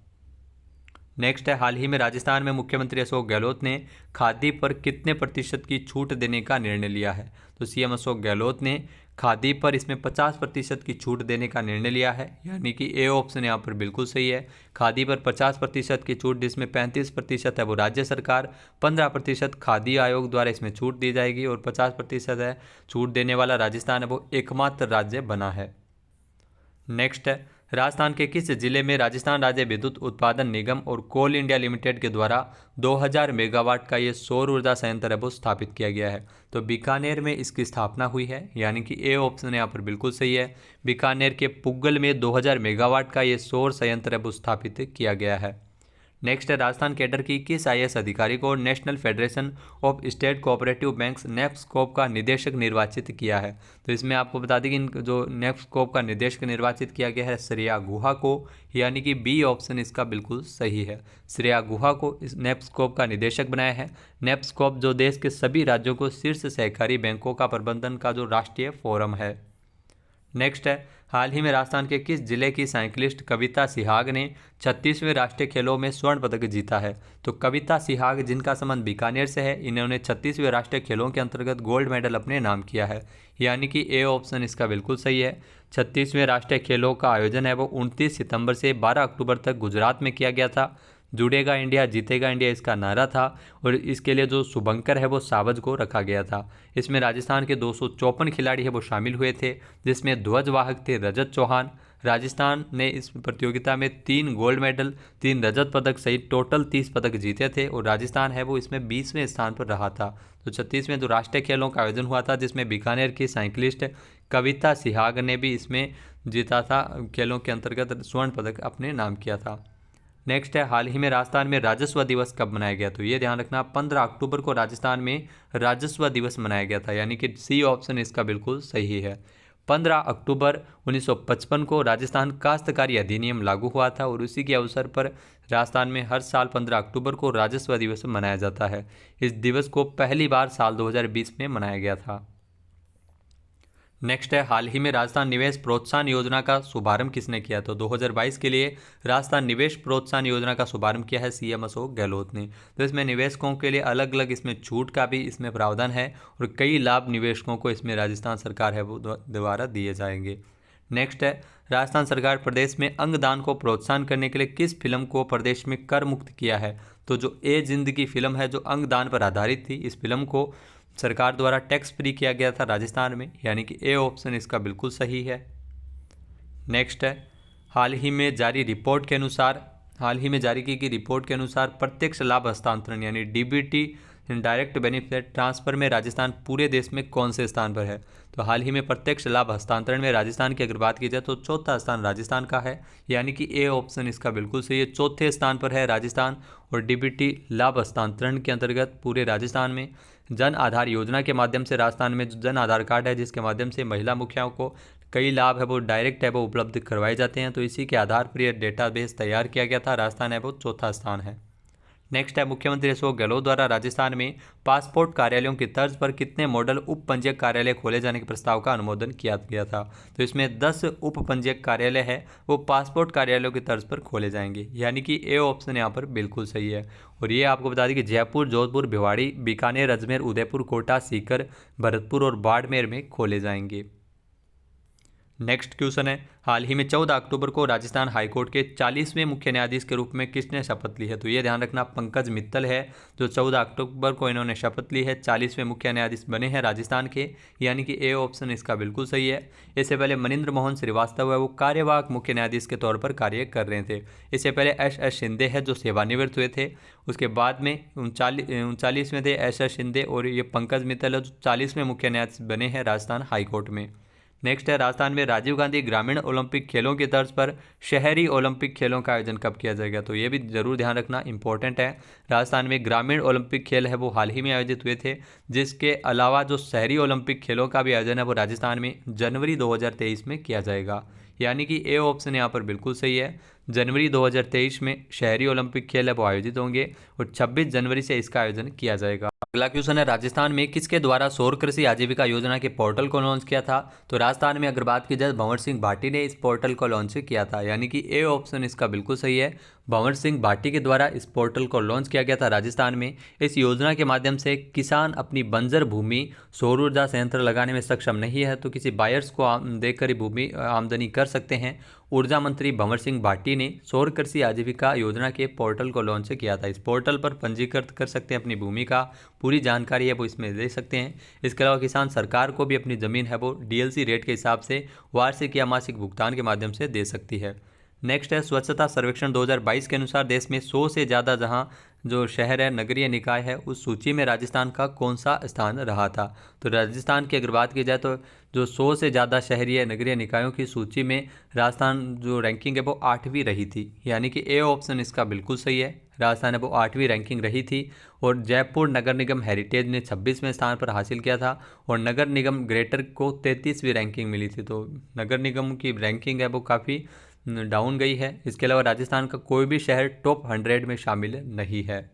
नेक्स्ट है, हाल ही में राजस्थान में मुख्यमंत्री अशोक गहलोत ने खादी पर कितने प्रतिशत की छूट देने का निर्णय लिया है? तो सीएम अशोक गहलोत ने खादी पर इसमें 50% की छूट देने का निर्णय लिया है, यानी कि ए ऑप्शन यहाँ पर बिल्कुल सही है। खादी पर 50% की छूट, जिसमें 35% है वो राज्य सरकार, 15% खादी आयोग द्वारा इसमें छूट दी जाएगी और 50% है छूट देने वाला राजस्थान है वो एकमात्र राज्य बना है। नेक्स्ट है, राजस्थान के किस जिले में राजस्थान राज्य विद्युत उत्पादन निगम और कोल इंडिया लिमिटेड के द्वारा 2000 मेगावाट का ये सौर ऊर्जा संयंत्र है वो स्थापित किया गया है? तो बीकानेर में इसकी स्थापना हुई है, यानी कि ए ऑप्शन यहाँ पर बिल्कुल सही है। बीकानेर के पुग्गल में 2000 मेगावाट का ये सौर संयंत्र है वो स्थापित किया गया है। नेक्स्ट है राजस्थान कैडर की किस आईएएस अधिकारी को national federation of state cooperative banks नेफ्स्कोप का निदेशक निर्वाचित किया है। तो इसमें आपको बता दें कि जो नेफ्स्कोप का निदेशक निर्वाचित किया गया है श्रेया गुहा को, यानी कि बी ऑप्शन इसका बिल्कुल सही है। श्रेया गुहा को इस नेफ्स्कोप का निदेशक बनाया है। नेफ्स्कोप जो देश के सभी राज्यों को शीर्ष सहकारी बैंकों का प्रबंधन का जो राष्ट्रीय फोरम है। नेक्स्ट है हाल ही में राजस्थान के किस जिले की साइकिलिस्ट कविता सिहाग ने 36वें राष्ट्रीय खेलों में स्वर्ण पदक जीता है। तो कविता सिहाग जिनका संबंध बीकानेर से है, इन्होंने 36वें राष्ट्रीय खेलों के अंतर्गत गोल्ड मेडल अपने नाम किया है, यानी कि ए ऑप्शन इसका बिल्कुल सही है। 36वें राष्ट्रीय खेलों का आयोजन है वो 29 सितंबर से 12 अक्टूबर तक गुजरात में किया गया था। जुड़ेगा इंडिया जीतेगा इंडिया इसका नारा था और इसके लिए जो शुभंकर है वो सावज को रखा गया था। इसमें राजस्थान के 254 खिलाड़ी है वो शामिल हुए थे, जिसमें ध्वजवाहक थे रजत चौहान। राजस्थान ने इस प्रतियोगिता में 3 गोल्ड मेडल 3 रजत पदक सहित टोटल 30 पदक जीते थे और राजस्थान है वो इसमें 20वें स्थान पर रहा था। तो 36वें जो राष्ट्रीय खेलों का आयोजन हुआ था, जिसमें बीकानेर की साइकिलिस्ट कविता सिहाग ने भी इसमें जीता था, खेलों के अंतर्गत स्वर्ण पदक अपने नाम किया था। नेक्स्ट है हाल ही में राजस्थान में राजस्व दिवस कब मनाया गया। तो ये ध्यान रखना 15 अक्टूबर को राजस्थान में राजस्व दिवस मनाया गया था, यानी कि सी ऑप्शन इसका बिल्कुल सही है। 15 अक्टूबर 1955 को राजस्थान काश्तकारी अधिनियम लागू हुआ था और उसी के अवसर पर राजस्थान में हर साल 15 अक्टूबर को राजस्व दिवस मनाया जाता है। इस दिवस को पहली बार साल 2020 में मनाया गया था। नेक्स्ट है हाल ही में राजस्थान निवेश प्रोत्साहन योजना का शुभारंभ किसने किया। तो 2022 के लिए राजस्थान निवेश प्रोत्साहन योजना का शुभारंभ किया है सीएम अशोक गहलोत ने। तो इसमें निवेशकों के लिए अलग अलग इसमें छूट का भी इसमें प्रावधान है और कई लाभ निवेशकों को इसमें राजस्थान सरकार है वो द्वारा दिए जाएंगे। नेक्स्ट है राजस्थान सरकार प्रदेश में अंगदान को प्रोत्साहन करने के लिए किस फिल्म को प्रदेश में कर मुक्त किया है। तो जो ए जिंदगी फिल्म है जो अंगदान पर आधारित थी, इस फिल्म को सरकार द्वारा टैक्स फ्री किया गया था राजस्थान में, यानी कि ए ऑप्शन इसका बिल्कुल सही है। नेक्स्ट है हाल ही में जारी की गई रिपोर्ट के अनुसार प्रत्यक्ष लाभ हस्तांतरण यानी डीबीटी डायरेक्ट बेनिफिट ट्रांसफर में राजस्थान पूरे देश में कौन से स्थान पर है। तो हाल ही में प्रत्यक्ष लाभ हस्तांतरण में राजस्थान की अगर बात की जाए तो चौथा स्थान राजस्थान का है, यानी कि ए ऑप्शन इसका बिल्कुल सही है। चौथे स्थान पर है राजस्थान और डीबीटी लाभ हस्तांतरण के अंतर्गत पूरे राजस्थान में जन आधार योजना के माध्यम से राजस्थान में जो जन आधार कार्ड है जिसके माध्यम से महिला मुखियाओं को कई लाभ है वो डायरेक्ट है वो उपलब्ध करवाए जाते हैं। तो इसी के आधार पर यह डेटाबेस तैयार किया गया था। राजस्थान है वो चौथा स्थान है। नेक्स्ट है मुख्यमंत्री अशोक गहलोत द्वारा राजस्थान में पासपोर्ट कार्यालयों की तर्ज पर कितने मॉडल उप पंजीयक कार्यालय खोले जाने के प्रस्ताव का अनुमोदन किया गया था। तो इसमें 10 उप पंजीयक कार्यालय है वो पासपोर्ट कार्यालयों की तर्ज पर खोले जाएंगे, यानी कि ए ऑप्शन यहाँ पर बिल्कुल सही है। और ये आपको बता दें कि जयपुर, जोधपुर, भिवाड़ी, बीकानेर, अजमेर, उदयपुर, कोटा, सीकर, भरतपुर और बाड़मेर में खोले जाएंगे। नेक्स्ट क्वेश्चन है हाल ही में 14 अक्टूबर को राजस्थान हाईकोर्ट के 40वें मुख्य न्यायाधीश के रूप में किसने शपथ ली है। तो ये ध्यान रखना पंकज मित्तल है जो 14 अक्टूबर को इन्होंने शपथ ली है, 40वें मुख्य न्यायाधीश बने हैं राजस्थान के, यानी कि ए ऑप्शन इसका बिल्कुल सही है। इससे पहले मनिंद्र मोहन श्रीवास्तव है वो कार्यवाहक मुख्य न्यायाधीश के तौर पर कार्य कर रहे थे। इससे पहले एस शिंदे है जो सेवानिवृत्त हुए थे। उसके बाद में 39वें थे एस शिंदे और ये पंकज मित्तल है जो 40वें मुख्य न्यायाधीश बने हैं राजस्थान हाईकोर्ट में। नेक्स्ट है राजस्थान में राजीव गांधी ग्रामीण ओलंपिक खेलों की तर्ज पर शहरी ओलंपिक खेलों का आयोजन कब किया जाएगा। तो ये भी जरूर ध्यान रखना इंपॉर्टेंट है। राजस्थान में ग्रामीण ओलंपिक खेल है वो हाल ही में आयोजित हुए थे, जिसके अलावा जो शहरी ओलंपिक खेलों का भी आयोजन है वो राजस्थान में जनवरी 2023 में किया जाएगा, यानी कि ए ऑप्शन यहाँ पर बिल्कुल सही है। जनवरी 2023 में शहरी ओलंपिक खेल है वो आयोजित होंगे और 26 जनवरी से इसका आयोजन किया जाएगा। अगला क्वेश्चन है राजस्थान में किसके द्वारा सौर कृषि आजीविका योजना के पोर्टल को लॉन्च किया था। तो राजस्थान में अगर बात की जाए भंवर सिंह भाटी ने इस पोर्टल को लॉन्च किया था, यानी कि ए ऑप्शन इसका बिल्कुल सही है। भंवर सिंह भाटी के द्वारा इस पोर्टल को लॉन्च किया गया था राजस्थान में। इस योजना के माध्यम से किसान अपनी बंजर भूमि सौर ऊर्जा संयंत्र लगाने में सक्षम नहीं है तो किसी बायर्स को देकर ही भूमि आमदनी कर सकते हैं। ऊर्जा मंत्री भंवर सिंह भाटी ने सौर कृषि आजीविका योजना के पोर्टल को लॉन्च किया था। इस पोर्टल पर पंजीकृत कर सकते हैं अपनी भूमि का पूरी जानकारी है वो इसमें दे सकते हैं। इसके अलावा किसान सरकार को भी अपनी ज़मीन है वो डीएलसी रेट के हिसाब से वार्षिक या मासिक भुगतान के माध्यम से दे सकती है। नेक्स्ट है स्वच्छता सर्वेक्षण 2022 के अनुसार देश में 100 से ज़्यादा जहां जो शहर है नगरीय निकाय है उस सूची में राजस्थान का कौन सा स्थान रहा था। तो राजस्थान की अगर बात की जाए तो जो 100 से ज़्यादा शहरी नगरीय निकायों की सूची में राजस्थान जो रैंकिंग है वो 8वीं रही थी, यानी कि ए ऑप्शन इसका बिल्कुल सही है। राजस्थान है वो 8वीं रैंकिंग रही थी। और जयपुर नगर निगम हेरिटेज ने 26वें स्थान पर हासिल किया था और नगर निगम ग्रेटर को 33वीं रैंकिंग मिली थी। तो नगर निगम की रैंकिंग है वो काफ़ी डाउन गई है। इसके अलावा राजस्थान का कोई भी शहर टॉप 100 में शामिल नहीं है।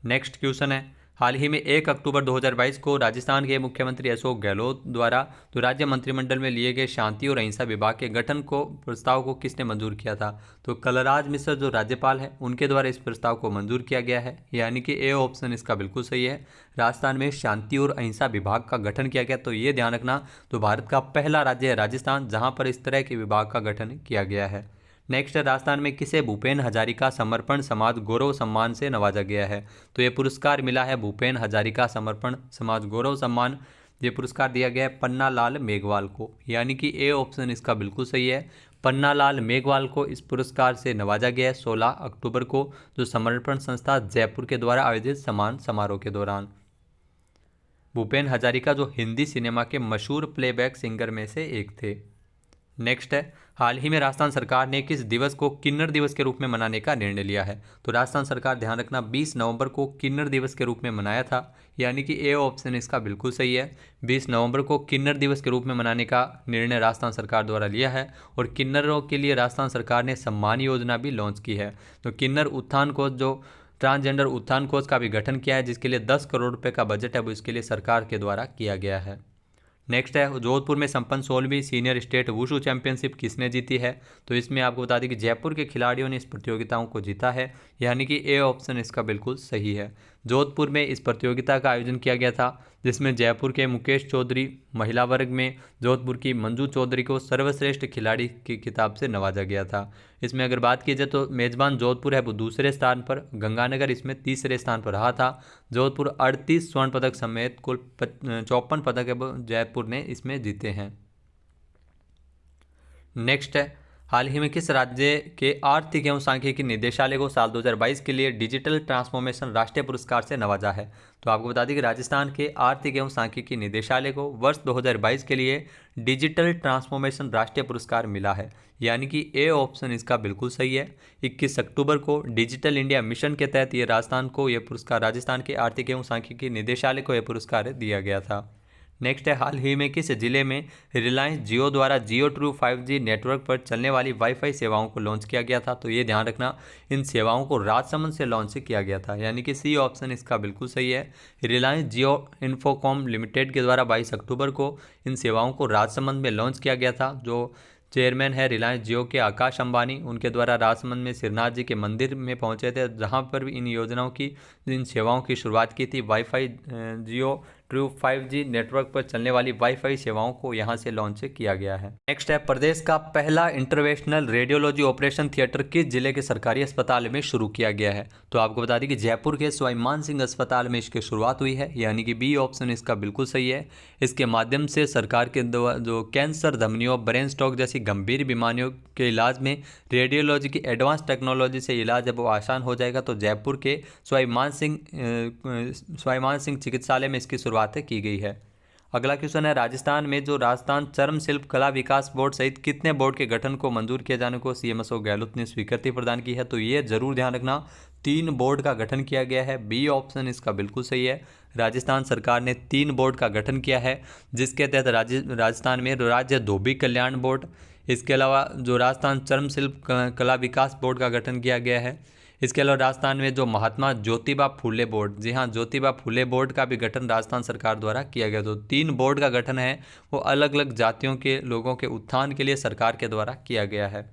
नेक्स्ट क्वेश्चन है, हाल ही में 1 अक्टूबर 2022 को राजस्थान के मुख्यमंत्री अशोक गहलोत द्वारा तो राज्य मंत्रिमंडल में लिए गए शांति और अहिंसा विभाग के गठन को प्रस्ताव को किसने मंजूर किया था? तो कलराज मिश्र जो राज्यपाल है उनके द्वारा इस प्रस्ताव को मंजूर किया गया है, यानी कि ए ऑप्शन इसका बिल्कुल सही है। राजस्थान में शांति और अहिंसा विभाग का गठन किया गया, तो ये ध्यान रखना, तो भारत का पहला राज्य है राजस्थान जहाँ पर इस तरह के विभाग का गठन किया गया है। नेक्स्ट है, राजस्थान में किसे भूपेन हजारिका समर्पण समाज गौरव सम्मान से नवाजा गया है? तो ये पुरस्कार मिला है भूपेन हजारिका समर्पण समाज गौरव सम्मान। ये पुरस्कार दिया गया है पन्ना लाल मेघवाल को, यानी कि ए ऑप्शन इसका बिल्कुल सही है। पन्ना लाल मेघवाल को इस पुरस्कार से नवाजा गया है 16 अक्टूबर को, जो समर्पण संस्था जयपुर के द्वारा आयोजित सम्मान समारोह के दौरान। भूपेन हजारिका जो हिंदी सिनेमा के मशहूर प्लेबैक सिंगर में से एक थे। नेक्स्ट है, हाल ही में राजस्थान सरकार ने किस दिवस को किन्नर दिवस के रूप में मनाने का निर्णय लिया है? तो राजस्थान सरकार, ध्यान रखना, 20 नवंबर को किन्नर दिवस के रूप में मनाया था, यानी कि ए ऑप्शन इसका बिल्कुल सही है। 20 नवंबर को किन्नर दिवस के रूप में मनाने का निर्णय राजस्थान सरकार द्वारा लिया है और किन्नरों के लिए राजस्थान सरकार ने सम्मान योजना भी लॉन्च की है। तो किन्नर उत्थान कोष, जो ट्रांसजेंडर उत्थान कोष का भी गठन किया है, जिसके लिए 10 करोड़ रुपये का बजट है वो इसके लिए सरकार के द्वारा किया गया है। नेक्स्ट है, जोधपुर में संपन्न 16वीं सीनियर स्टेट वुशु चैंपियनशिप किसने जीती है? तो इसमें आपको बता दें कि जयपुर के खिलाड़ियों ने इस प्रतियोगिताओं को जीता है, यानी कि ए ऑप्शन इसका बिल्कुल सही है। जोधपुर में इस प्रतियोगिता का आयोजन किया गया था, जिसमें जयपुर के मुकेश चौधरी, महिला वर्ग में जोधपुर की मंजू चौधरी को सर्वश्रेष्ठ खिलाड़ी की खिताब से नवाजा गया था। इसमें अगर बात की जाए तो मेजबान जोधपुर है वो दूसरे स्थान पर, गंगानगर इसमें तीसरे स्थान पर रहा था। जोधपुर 38 स्वर्ण पदक समेत कुल 54 पदक है वो जयपुर ने इसमें जीते हैं। नेक्स्ट है, हाल ही में किस राज्य के आर्थिक एवं सांख्यिकी निदेशालय को साल 2022 के लिए डिजिटल ट्रांसफॉर्मेशन राष्ट्रीय पुरस्कार से नवाजा है? तो आपको बता दें कि राजस्थान के आर्थिक एवं सांख्यिकी निदेशालय को वर्ष 2022 के लिए डिजिटल ट्रांसफॉर्मेशन राष्ट्रीय पुरस्कार मिला है, यानी कि ए ऑप्शन इसका बिल्कुल सही है। 21 अक्टूबर को डिजिटल इंडिया मिशन के तहत ये राजस्थान को यह पुरस्कार, राजस्थान के आर्थिक एवं सांख्यिकी निदेशालय को यह पुरस्कार दिया गया था। नेक्स्ट है, हाल ही में किस जिले में रिलायंस जियो द्वारा जियो ट्रू 5G नेटवर्क पर चलने वाली वाईफाई सेवाओं को लॉन्च किया गया था? तो ये ध्यान रखना, इन सेवाओं को राजसमंद से लॉन्च किया गया था, यानी कि सी ऑप्शन इसका बिल्कुल सही है। रिलायंस जियो इन्फोकॉम लिमिटेड के द्वारा 22 अक्टूबर को इन सेवाओं को राजसमंद में लॉन्च किया गया था। जो चेयरमैन है रिलायंस जियो के आकाश अंबानी, उनके द्वारा राजसमंद में श्रीनाथ जी के मंदिर में पहुंचे थे, जहां पर भी इन योजनाओं की, इन सेवाओं की शुरुआत की थी। वाईफाई जियो ट्रू 5G नेटवर्क पर चलने वाली वाईफाई सेवाओं को यहां से लॉन्च किया गया है। नेक्स्ट है, प्रदेश का पहला इंटरवेंशनल रेडियोलॉजी ऑपरेशन थिएटर किस जिले के सरकारी अस्पताल में शुरू किया गया है? तो आपको बता दें कि जयपुर के सवाई मानसिंह अस्पताल में इसकी शुरुआत हुई है, यानी कि बी ऑप्शन इसका बिल्कुल सही है। इसके माध्यम से सरकार के जो कैंसर, धमनियों, ब्रेन स्ट्रोक जैसी गंभीर बीमारियों के इलाज में रेडियोलॉजी की एडवांस टेक्नोलॉजी से इलाज जब वो आसान हो जाएगा, तो जयपुर के सवाई मानसिंह चिकित्सालय में इसकी शुरुआत की गई है। अगला क्वेश्चन है, राजस्थान में जो राजस्थान चर्म शिल्प कला विकास बोर्ड सहित कितने बोर्ड के गठन को मंजूर किए जाने को सीएम अशोक गहलोत ने स्वीकृति प्रदान की है? तो ये जरूर ध्यान रखना, 3 बोर्ड का गठन किया गया है। बी ऑप्शन इसका बिल्कुल सही है। राजस्थान सरकार ने 3 बोर्ड का गठन किया है, जिसके तहत राजस्थान में राज्य धोबी कल्याण बोर्ड, इसके अलावा जो राजस्थान चर्म शिल्प कला विकास बोर्ड का गठन किया गया है। इसके अलावा राजस्थान में जो महात्मा ज्योतिबा फूले बोर्ड, जी हाँ, ज्योतिबा फूले बोर्ड का भी गठन राजस्थान सरकार द्वारा किया गया। तो 3 बोर्ड का गठन है वो अलग अलग जातियों के लोगों के उत्थान के लिए सरकार के द्वारा किया गया है।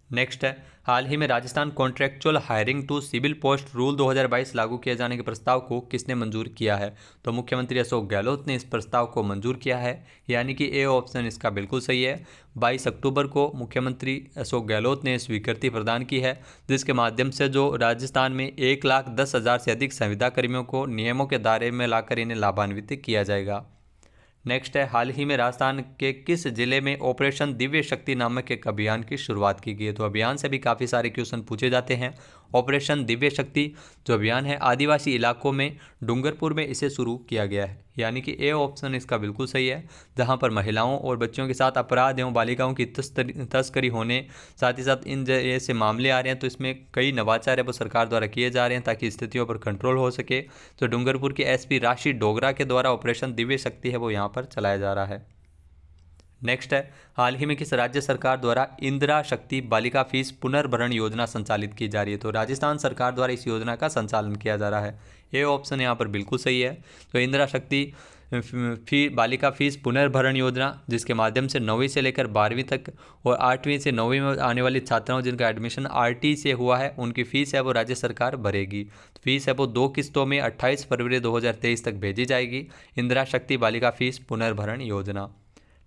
नेक्स्ट है, हाल ही में Rajasthan contractual hiring to civil post rule 2022 लागू किए जाने के प्रस्ताव को किसने मंजूर किया है? तो मुख्यमंत्री अशोक गहलोत ने इस प्रस्ताव को मंजूर किया है, यानी कि ए ऑप्शन इसका बिल्कुल सही है। 22 अक्टूबर को मुख्यमंत्री अशोक गहलोत ने स्वीकृति प्रदान की है, जिसके माध्यम से जो राजस्थान में 1,10,000 से अधिक संविदा कर्मियों को नियमों के दायरे में लाकर इन्हें लाभान्वित किया जाएगा। नेक्स्ट है, हाल ही में राजस्थान के किस जिले में ऑपरेशन दिव्य शक्ति नामक एक अभियान की शुरुआत की गई है? तो अभियान से भी काफ़ी सारे क्वेश्चन पूछे जाते हैं ऑपरेशन दिव्य शक्ति जो अभियान है आदिवासी इलाकों में डूंगरपुर में इसे शुरू किया गया है, यानी कि ए ऑप्शन इसका बिल्कुल सही है। जहां पर महिलाओं और बच्चों के साथ अपराध एवं बालिकाओं की तस्करी होने, साथ ही साथ इन जैसे मामले आ रहे हैं, तो इसमें कई नवाचार है वो सरकार द्वारा किए जा रहे हैं ताकि स्थितियों पर कंट्रोल हो सके। तो डूंगरपुर के एसपी राशि डोगरा के द्वारा ऑपरेशन दिव्य शक्ति है वो यहाँ पर चलाया जा रहा है। नेक्स्ट है, हाल ही में किस राज्य सरकार द्वारा इंदिरा शक्ति बालिका फीस पुनर्भरण योजना संचालित की जा रही है? तो राजस्थान सरकार द्वारा इस योजना का संचालन किया जा रहा है। ए ऑप्शन यहाँ पर बिल्कुल सही है। तो इंदिरा शक्ति बालिका फीस पुनर्भरण योजना, जिसके माध्यम से 9वीं से लेकर 12वीं तक और 8वीं से 9वीं में आने वाली छात्राओं जिनका एडमिशन आरटी से हुआ है उनकी फ़ीस है वो राज्य सरकार भरेगी। फीस है वो 2 किस्तों में 28 फरवरी 2023 तक भेजी जाएगी। इंदिरा शक्ति बालिका फीस पुनर्भरण योजना।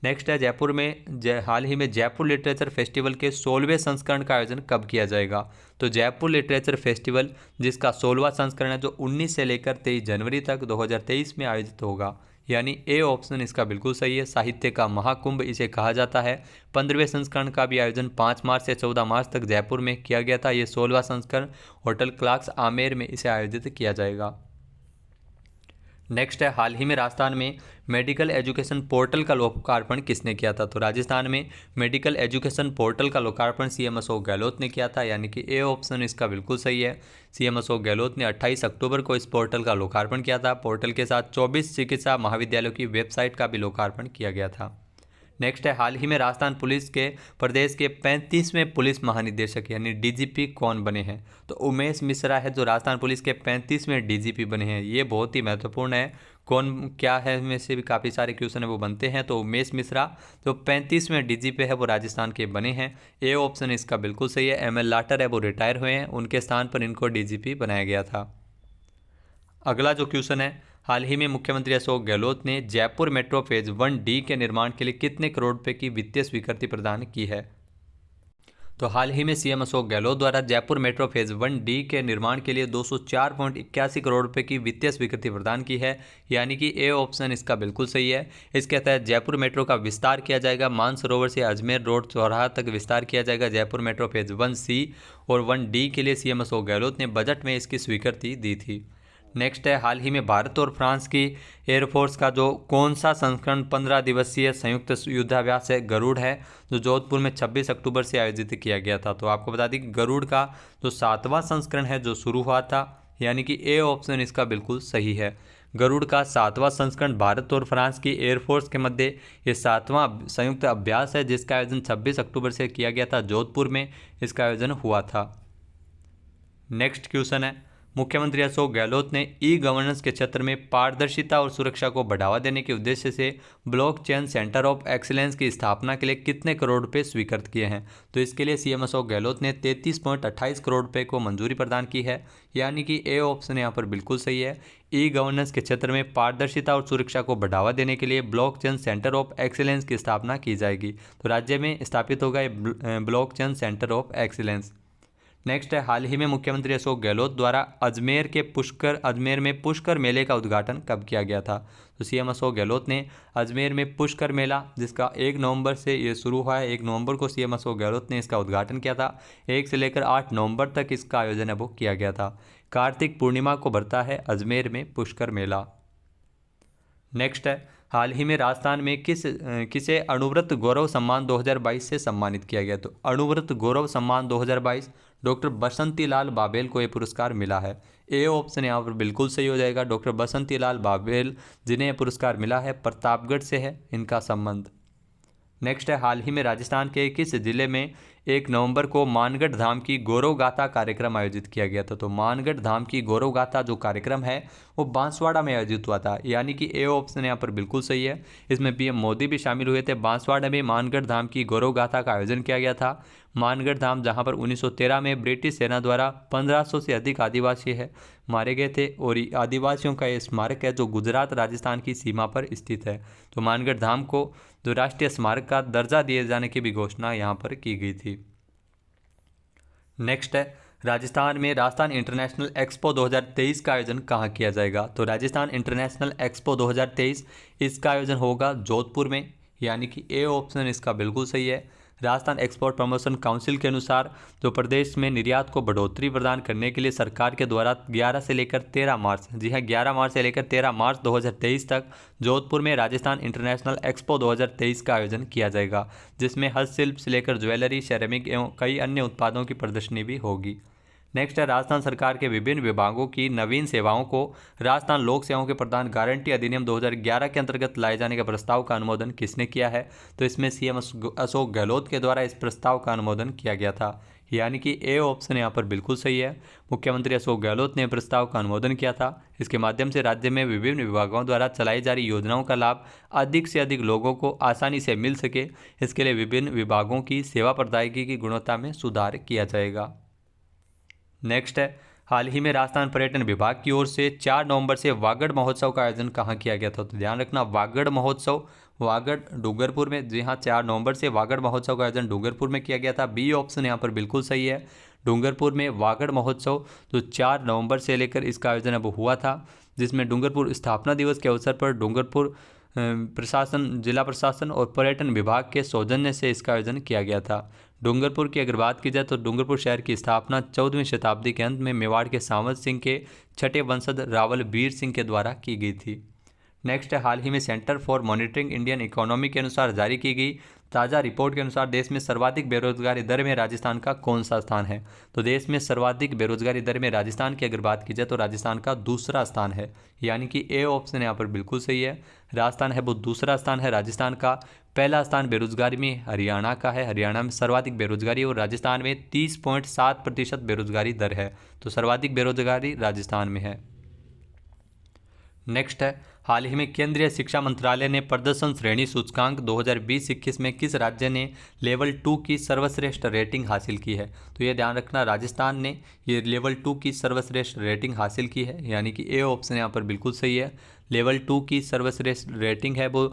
नेक्स्ट है, जयपुर में हाल ही में जयपुर लिटरेचर फेस्टिवल के 16वें संस्करण का आयोजन कब किया जाएगा? तो जयपुर लिटरेचर फेस्टिवल जिसका 16वां संस्करण है जो 19 से लेकर 23 जनवरी तक 2023 में आयोजित होगा, यानी ए ऑप्शन इसका बिल्कुल सही है। साहित्य का महाकुंभ इसे कहा जाता है। 15वें संस्करण का भी आयोजन 5 मार्च से 14 मार्च तक जयपुर में किया गया था। ये 16वां संस्करण होटल क्लार्क्स आमेर में इसे आयोजित किया जाएगा। नेक्स्ट है, हाल ही में राजस्थान में मेडिकल एजुकेशन पोर्टल का लोकार्पण किसने किया था? तो राजस्थान में मेडिकल एजुकेशन पोर्टल का लोकार्पण सीएम अशोक गहलोत ने किया था, यानी कि ए ऑप्शन इसका बिल्कुल सही है। सीएम अशोक गहलोत ने 28 अक्टूबर को इस पोर्टल का लोकार्पण किया था। पोर्टल के साथ 24 चिकित्सा महाविद्यालयों की वेबसाइट का भी लोकार्पण किया गया था। नेक्स्ट है, हाल ही में राजस्थान पुलिस के प्रदेश के 35वें पुलिस महानिदेशक यानी डीजीपी कौन बने हैं? तो उमेश मिश्रा है जो राजस्थान पुलिस के 35वें डीजीपी बने हैं। ये बहुत ही महत्वपूर्ण है। कौन क्या है में से भी काफ़ी सारे क्वेश्चन है वो बनते हैं। तो उमेश मिश्रा जो 35वें डीजीपी है वो राजस्थान के बने हैं। ए ऑप्शन इसका बिल्कुल सही है। एमएल लाटर है वो रिटायर हुए हैं, उनके स्थान पर इनको डीजीपी बनाया गया था। अगला जो क्वेश्चन है, हाल ही में मुख्यमंत्री अशोक गहलोत ने जयपुर मेट्रो फेज 1D के निर्माण के लिए कितने करोड़ रुपए की वित्तीय स्वीकृति प्रदान की है? तो हाल ही में सीएम अशोक गहलोत द्वारा जयपुर मेट्रो फेज 1D के निर्माण के लिए 204.81 करोड़ रुपए की वित्तीय स्वीकृति प्रदान की है, यानी कि ए ऑप्शन इसका बिल्कुल सही है। इसके तहत जयपुर मेट्रो का विस्तार किया जाएगा। मानसरोवर से अजमेर रोड चौराहा तक विस्तार किया जाएगा। जयपुर मेट्रो फेज 1C और 1D के लिए सीएम अशोक गहलोत ने बजट में इसकी स्वीकृति दी थी। नेक्स्ट है, हाल ही में भारत और फ्रांस की एयरफोर्स का जो कौन सा संस्करण 15 दिवसीय संयुक्त युद्धाभ्यास है गरुड़ है, जो जोधपुर में 26 अक्टूबर से आयोजित किया गया था। तो आपको बता दें कि गरुड़ का जो 7वां संस्करण है जो शुरू हुआ था, यानी कि ए ऑप्शन इसका बिल्कुल सही है। गरुड़ का 7वां संस्करण भारत और फ्रांस की एयरफोर्स के मध्य ये 7वां संयुक्त अभ्यास है जिसका आयोजन 26 अक्टूबर से किया गया था। जोधपुर में इसका आयोजन हुआ था। नेक्स्ट क्वेश्चन है, मुख्यमंत्री अशोक गहलोत ने ई गवर्नेंस के क्षेत्र में पारदर्शिता और सुरक्षा को बढ़ावा देने के उद्देश्य से ब्लॉकचेन सेंटर ऑफ एक्सीलेंस की स्थापना के लिए कितने करोड़ रुपए स्वीकृत किए हैं? तो इसके लिए सीएम अशोक गहलोत ने 33.28 करोड़ रुपए को मंजूरी प्रदान की है, यानी कि ए ऑप्शन यहाँ पर बिल्कुल सही है। ई गवर्नेंस के क्षेत्र में पारदर्शिता और सुरक्षा को बढ़ावा देने के लिए ब्लॉकचेन सेंटर ऑफ एक्सीलेंस की स्थापना की जाएगी। तो राज्य में स्थापित होगा ये blockchain centre of excellence. Next है, हाल ही में मुख्यमंत्री अशोक गहलोत द्वारा अजमेर में पुष्कर मेले का उद्घाटन कब किया गया था? तो सीएम अशोक गहलोत ने अजमेर में पुष्कर मेला जिसका 1 नवंबर से ये शुरू हुआ है, 1 नवंबर को सीएम अशोक गहलोत ने इसका उद्घाटन किया था। 1 से लेकर 8 नवंबर तक इसका आयोजन है वो किया गया था। कार्तिक पूर्णिमा को भरता है अजमेर में पुष्कर मेला। नेक्स्ट है, हाल ही में राजस्थान में किसे अणुव्रत गौरव सम्मान 2022 से सम्मानित किया गया? तो अणुव्रत गौरव सम्मान 2022 डॉक्टर बसंती लाल बाबेल को यह पुरस्कार मिला है। ए ऑप्शन यहाँ पर बिल्कुल सही हो जाएगा। डॉक्टर बसंती लाल बाबेल जिन्हें यह पुरस्कार मिला है प्रतापगढ़ से है इनका संबंध। नेक्स्ट है, हाल ही में राजस्थान के किस जिले में 1 नवंबर को मानगढ़ धाम की गौरव गाथा कार्यक्रम आयोजित किया गया था? तो मानगढ़ धाम की गौरव गाथा जो कार्यक्रम है वो बांसवाड़ा में आयोजित हुआ था, यानी कि ए ऑप्शन यहाँ पर बिल्कुल सही है। इसमें पीएम मोदी भी शामिल हुए थे। बांसवाड़ा में मानगढ़ धाम की गौरव गाथा का आयोजन किया गया था। मानगढ़ धाम जहाँ पर 1913 में ब्रिटिश सेना द्वारा 1500 से अधिक आदिवासी मारे गए थे और आदिवासियों का ये स्मारक है जो गुजरात राजस्थान की सीमा पर स्थित है। तो मानगढ़ धाम को जो राष्ट्रीय स्मारक का दर्जा दिए जाने की भी घोषणा यहाँ पर की गई थी। नेक्स्ट है, राजस्थान में राजस्थान इंटरनेशनल एक्सपो 2023 का आयोजन कहाँ किया जाएगा? तो राजस्थान इंटरनेशनल एक्सपो 2023 इसका आयोजन होगा जोधपुर में, यानी कि ए ऑप्शन इसका बिल्कुल सही है। राजस्थान एक्सपोर्ट प्रमोशन काउंसिल के अनुसार जो प्रदेश में निर्यात को बढ़ोतरी प्रदान करने के लिए सरकार के द्वारा 11 से लेकर 13 मार्च, जी हाँ 11 मार्च से लेकर 13 मार्च 2023 तक जोधपुर में राजस्थान इंटरनेशनल एक्सपो 2023 का आयोजन किया जाएगा, जिसमें हस्तशिल्प से लेकर ज्वेलरी, सेरेमिक एवं कई अन्य उत्पादों की प्रदर्शनी भी होगी। नेक्स्ट है, राजस्थान सरकार के विभिन्न विभागों की नवीन सेवाओं को राजस्थान लोक सेवाओं के प्रदान गारंटी अधिनियम 2011 के अंतर्गत लाए जाने के प्रस्ताव का अनुमोदन किसने किया है? तो इसमें सीएम अशोक गहलोत के द्वारा इस प्रस्ताव का अनुमोदन किया गया था, यानी कि ए ऑप्शन यहाँ पर बिल्कुल सही है। मुख्यमंत्री अशोक गहलोत ने प्रस्ताव का अनुमोदन किया था। इसके माध्यम से राज्य में विभिन्न विभागों द्वारा चलाई जा रही योजनाओं का लाभ अधिक से अधिक लोगों को आसानी से मिल सके, इसके लिए विभिन्न विभागों की सेवा प्रदायगी की गुणवत्ता में सुधार किया जाएगा। नेक्स्ट है, हाल ही में राजस्थान पर्यटन विभाग की ओर से 4 नवंबर से वागड़ महोत्सव का आयोजन कहाँ किया गया था? तो ध्यान रखना, वागड़ महोत्सव वागड़ डूंगरपुर में, जी हाँ 4 नवंबर से वागड़ महोत्सव का आयोजन डूंगरपुर में किया गया था। बी ऑप्शन यहाँ पर बिल्कुल सही है। डूंगरपुर में वागड़ महोत्सव जो 4 नवंबर से लेकर इसका आयोजन अब हुआ था, जिसमें डूंगरपुर स्थापना दिवस के अवसर पर डूंगरपुर प्रशासन, जिला प्रशासन और पर्यटन विभाग के सौजन्य से इसका आयोजन किया गया था। डूंगरपुर की अगर बात की जाए तो डूंगरपुर शहर की स्थापना 14वीं शताब्दी के अंत में मेवाड़ के सावंत सिंह के छठे वंशज रावल बीर सिंह के द्वारा की गई थी। नेक्स्ट है, हाल ही में centre for monitoring Indian economy के अनुसार जारी की गई ताज़ा रिपोर्ट के अनुसार देश में सर्वाधिक बेरोजगारी दर में राजस्थान का कौन सा स्थान है? तो देश में सर्वाधिक बेरोजगारी दर में राजस्थान की अगर बात की जाए तो राजस्थान का दूसरा स्थान है, यानी कि ए ऑप्शन यहाँ पर बिल्कुल सही है। राजस्थान है वो दूसरा स्थान है राजस्थान का। पहला स्थान बेरोजगारी में हरियाणा का है, हरियाणा में सर्वाधिक बेरोजगारी और राजस्थान में 30.7% बेरोजगारी दर है, तो सर्वाधिक बेरोजगारी राजस्थान में है। नेक्स्ट है, हाल ही में केंद्रीय शिक्षा मंत्रालय ने प्रदर्शन श्रेणी सूचकांक 2020-21 में किस राज्य ने लेवल 2 की सर्वश्रेष्ठ रेटिंग हासिल की है? तो ये ध्यान रखना, राजस्थान ने ये लेवल 2 की सर्वश्रेष्ठ रेटिंग हासिल की है, यानी कि ए ऑप्शन यहाँ पर बिल्कुल सही है। लेवल 2 की सर्वश्रेष्ठ रेटिंग है वो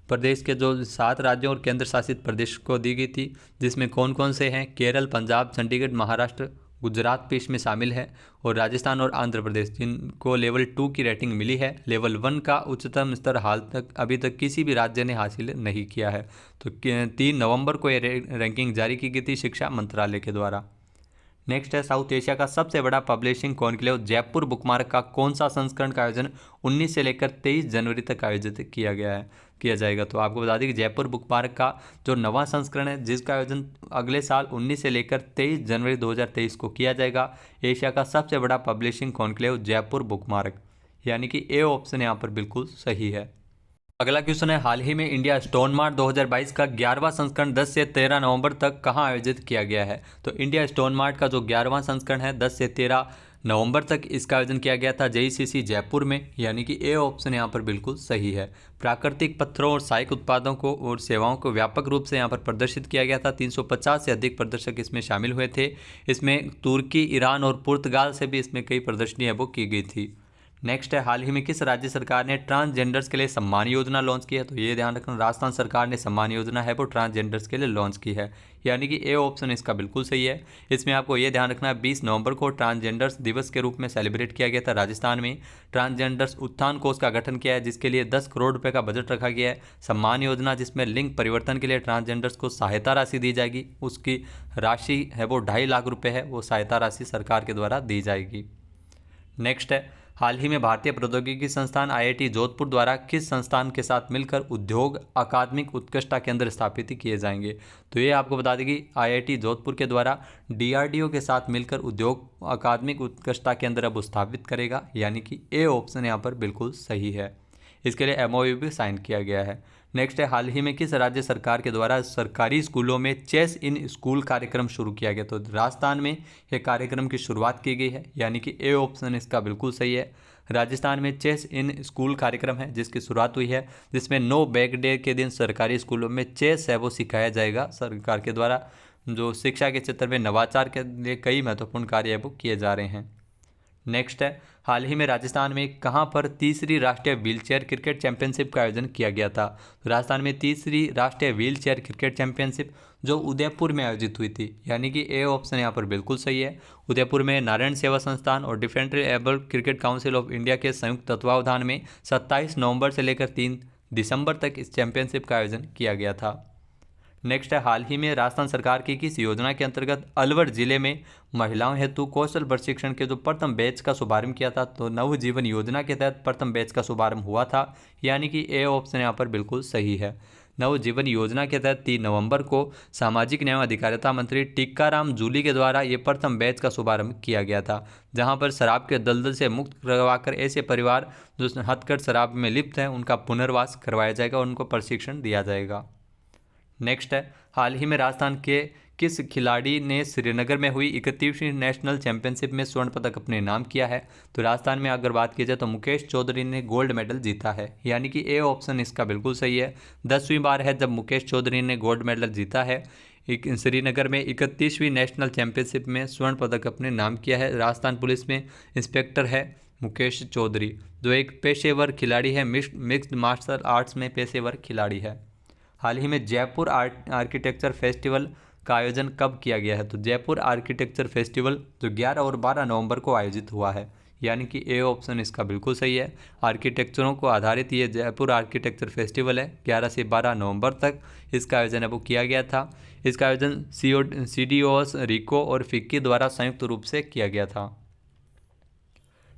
प्रदेश के जो 7 राज्यों और केंद्र शासित प्रदेश को दी गई थी, जिसमें कौन कौन से हैं? केरल, पंजाब, चंडीगढ़, महाराष्ट्र, गुजरात भी इसमें शामिल है, और राजस्थान और आंध्र प्रदेश, जिनको लेवल 2 की रेटिंग मिली है। लेवल 1 का उच्चतम स्तर हाल तक अभी तक किसी भी राज्य ने हासिल नहीं किया है। तो 3 नवंबर को ये रैंकिंग जारी की गई थी शिक्षा मंत्रालय के द्वारा। नेक्स्ट है, साउथ एशिया का सबसे बड़ा पब्लिशिंग कॉन्क्लेव जयपुर बुकमार्क का कौन सा संस्करण का आयोजन 19 से लेकर 23 जनवरी तक आयोजित किया जाएगा? तो आपको बता दें कि जयपुर बुकमार्क का जो नवा संस्करण है, जिसका आयोजन अगले साल 19 से लेकर 23 जनवरी 2023 को किया जाएगा। एशिया का सबसे बड़ा पब्लिशिंग कॉन्क्लेव जयपुर बुकमार्क, यानी कि ए ऑप्शन यहाँ पर बिल्कुल सही है। अगला क्वेश्चन है, हाल ही में इंडिया स्टोन मार्ट 2022 का 11वां संस्करण 10 से 13 नवंबर तक कहां आयोजित किया गया है? तो इंडिया स्टोन मार्ट का जो 11वां संस्करण है 10 से 13 नवंबर तक इसका आयोजन किया गया था JECC जयपुर में, यानी कि ए ऑप्शन यहाँ पर बिल्कुल सही है। प्राकृतिक पत्थरों और सहायक उत्पादों को और सेवाओं को व्यापक रूप से यहाँ पर प्रदर्शित किया गया था। 350 से अधिक प्रदर्शक इसमें शामिल हुए थे। इसमें तुर्की, ईरान और पुर्तगाल से भी इसमें कई प्रदर्शनियाँ वो की गई थी। नेक्स्ट है, हाल ही में किस राज्य सरकार ने ट्रांसजेंडर्स के लिए सम्मान योजना लॉन्च की है? तो ये ध्यान रखना, राजस्थान सरकार ने सम्मान योजना है वो ट्रांसजेंडर्स के लिए लॉन्च की है, यानी कि ए ऑप्शन इसका बिल्कुल सही है। इसमें आपको ये ध्यान रखना है 20 नवंबर को ट्रांसजेंडर्स दिवस के रूप में सेलिब्रेट किया गया था राजस्थान में। ट्रांसजेंडर्स उत्थान कोष का गठन किया है, जिसके लिए 10 करोड़ रुपये का बजट रखा गया है। सम्मान योजना जिसमें लिंग परिवर्तन के लिए ट्रांसजेंडर्स को सहायता राशि दी जाएगी, उसकी राशि है वो 2.5 लाख रुपये है, वो सहायता राशि सरकार के द्वारा दी जाएगी। नेक्स्ट है, हाल ही में भारतीय प्रौद्योगिकी संस्थान IIT जोधपुर द्वारा किस संस्थान के साथ मिलकर उद्योग अकादमिक उत्कृष्टता केंद्र स्थापित किए जाएंगे? तो ये आपको बता दें कि IIT जोधपुर के द्वारा DRDO के साथ मिलकर उद्योग अकादमिक उत्कृष्टता केंद्र अब स्थापित करेगा, यानी कि ए ऑप्शन यहाँ पर बिल्कुल सही है। इसके लिए MOU भी साइन किया गया है। नेक्स्ट है, हाल ही में किस राज्य सरकार के द्वारा सरकारी स्कूलों में चेस इन स्कूल कार्यक्रम शुरू किया गया? तो राजस्थान में यह कार्यक्रम की शुरुआत की गई है, यानी कि ए ऑप्शन इसका बिल्कुल सही है। राजस्थान में चेस इन स्कूल कार्यक्रम है जिसकी शुरुआत हुई है, जिसमें नो बैग डे के दिन सरकारी स्कूलों में चेस है वो सिखाया जाएगा। सरकार के द्वारा जो शिक्षा के क्षेत्र में नवाचार के लिए कई महत्वपूर्ण कार्य है वो किए जा रहे हैं। नेक्स्ट है, हाल ही में राजस्थान में कहां पर तीसरी राष्ट्रीय व्हीलचेयर क्रिकेट चैंपियनशिप का आयोजन किया गया था? तो राजस्थान में तीसरी राष्ट्रीय व्हीलचेयर क्रिकेट चैंपियनशिप जो उदयपुर में आयोजित हुई थी, यानी कि ए ऑप्शन यहाँ पर बिल्कुल सही है। उदयपुर में नारायण सेवा संस्थान और differently able cricket council of India के संयुक्त तत्वावधान में 27 नवंबर से लेकर 3 दिसंबर तक इस चैंपियनशिप का आयोजन किया गया था। नेक्स्ट है, हाल ही में राजस्थान सरकार की किस योजना के अंतर्गत अलवर जिले में महिलाओं हेतु कौशल प्रशिक्षण के जो प्रथम बैच का शुभारंभ किया था? तो नवजीवन योजना के तहत प्रथम बैच का शुभारंभ हुआ था, यानी कि ए ऑप्शन यहाँ पर बिल्कुल सही है। नवजीवन योजना के तहत 3 नवंबर को सामाजिक न्याय अधिकारिता मंत्री टीकाराम जूली के द्वारा ये प्रथम बैच का शुभारंभ किया गया था, जहां पर शराब के दलदल से मुक्त करवाकर ऐसे परिवार जो हथकढ़ शराब में लिप्त हैं उनका पुनर्वास करवाया जाएगा और उनको प्रशिक्षण दिया जाएगा। नेक्स्ट है, हाल ही में राजस्थान के किस खिलाड़ी ने श्रीनगर में हुई 31वीं नेशनल चैंपियनशिप में स्वर्ण पदक अपने नाम किया है? तो राजस्थान में अगर बात की जाए तो मुकेश चौधरी ने गोल्ड मेडल जीता है, यानी कि ए ऑप्शन इसका बिल्कुल सही है। 10वीं बार है जब मुकेश चौधरी ने गोल्ड मेडल जीता है। श्रीनगर में 31वीं नेशनल चैंपियनशिप में स्वर्ण पदक अपने नाम किया है। राजस्थान पुलिस में इंस्पेक्टर है मुकेश चौधरी, जो एक पेशेवर खिलाड़ी है, मिक्स्ड मार्शल आर्ट्स में पेशेवर खिलाड़ी है। हाल ही में जयपुर आर्किटेक्चर फेस्टिवल का आयोजन कब किया गया है? तो जयपुर आर्किटेक्चर फेस्टिवल जो 11 और 12 नवंबर को आयोजित हुआ है, यानी कि ए ऑप्शन इसका बिल्कुल सही है। आर्किटेक्चरों को आधारित ये जयपुर आर्किटेक्चर फेस्टिवल है, 11 से 12 नवंबर तक इसका आयोजन है वो किया गया था। इसका आयोजन CDOs, रिको और फिक्की द्वारा संयुक्त रूप से किया गया था।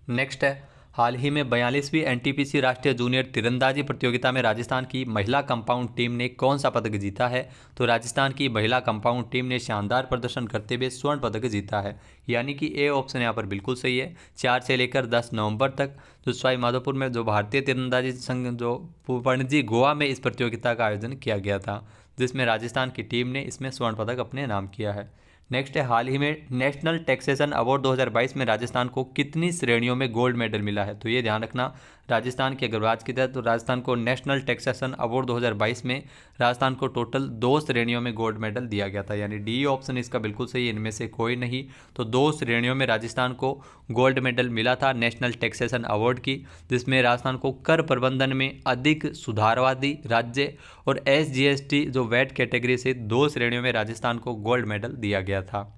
नेक्स्ट है, हाल ही में 42वीं NTPC राष्ट्रीय जूनियर तीरंदाजी प्रतियोगिता में राजस्थान की महिला कंपाउंड टीम ने कौन सा पदक जीता है? तो राजस्थान की महिला कंपाउंड टीम ने शानदार प्रदर्शन करते हुए स्वर्ण पदक जीता है, यानी कि ए ऑप्शन यहाँ पर बिल्कुल सही है। 4 से लेकर 10 नवंबर तक जो सवाई माधोपुर में जो भारतीय तीरंदाजी संघ जो पणजी गोवा में इस प्रतियोगिता का आयोजन किया गया था, जिसमें राजस्थान की टीम ने इसमें स्वर्ण पदक अपने नाम किया है। नेक्स्ट है, हाल ही में नेशनल टैक्सेशन अवार्ड 2022 में राजस्थान को कितनी श्रेणियों में गोल्ड मेडल मिला है? तो ये ध्यान रखना, राजस्थान की अगर बात की जाए तो राजस्थान को नेशनल टैक्सेशन अवार्ड 2022 में राजस्थान को टोटल 2 श्रेणियों में गोल्ड मेडल दिया गया था, यानी डी ऑप्शन इसका बिल्कुल सही, इनमें से कोई नहीं। तो 2 श्रेणियों में राजस्थान को गोल्ड मेडल मिला था नेशनल टैक्सेशन अवार्ड की, जिसमें राजस्थान को कर प्रबंधन में अधिक सुधारवादी राज्य और SGST जो वैट कैटेगरी से 2 श्रेणियों में राजस्थान को गोल्ड मेडल दिया गया था।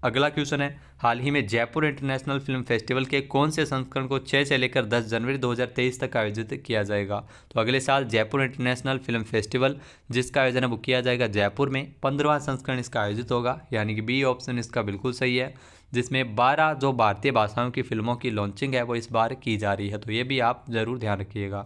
अगला क्वेश्चन है, हाल ही में जयपुर इंटरनेशनल फिल्म फेस्टिवल के कौन से संस्करण को 6 से लेकर 10 जनवरी 2023 तक आयोजित किया जाएगा? तो अगले साल जयपुर इंटरनेशनल फिल्म फेस्टिवल जिसका आयोजन है वो किया जाएगा जयपुर में, 15वां संस्करण इसका आयोजित होगा, यानी कि बी ऑप्शन इसका बिल्कुल सही है, जिसमें 12 जो भारतीय भाषाओं की फिल्मों की लॉन्चिंग है वो इस बार की जा रही है, तो ये भी आप ज़रूर ध्यान रखिएगा।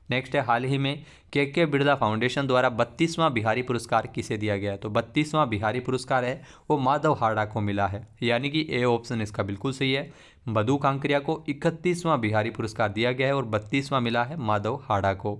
नेक्स्ट है, हाल ही में के बिरला फाउंडेशन द्वारा 32वां बिहारी पुरस्कार किसे दिया गया है? तो 32वां बिहारी पुरस्कार है वो माधव हाड़ा को मिला है, यानी कि ए ऑप्शन इसका बिल्कुल सही है। मधु कांकरिया को 31वां बिहारी पुरस्कार दिया गया है और 32वां मिला है माधव हाड़ा को।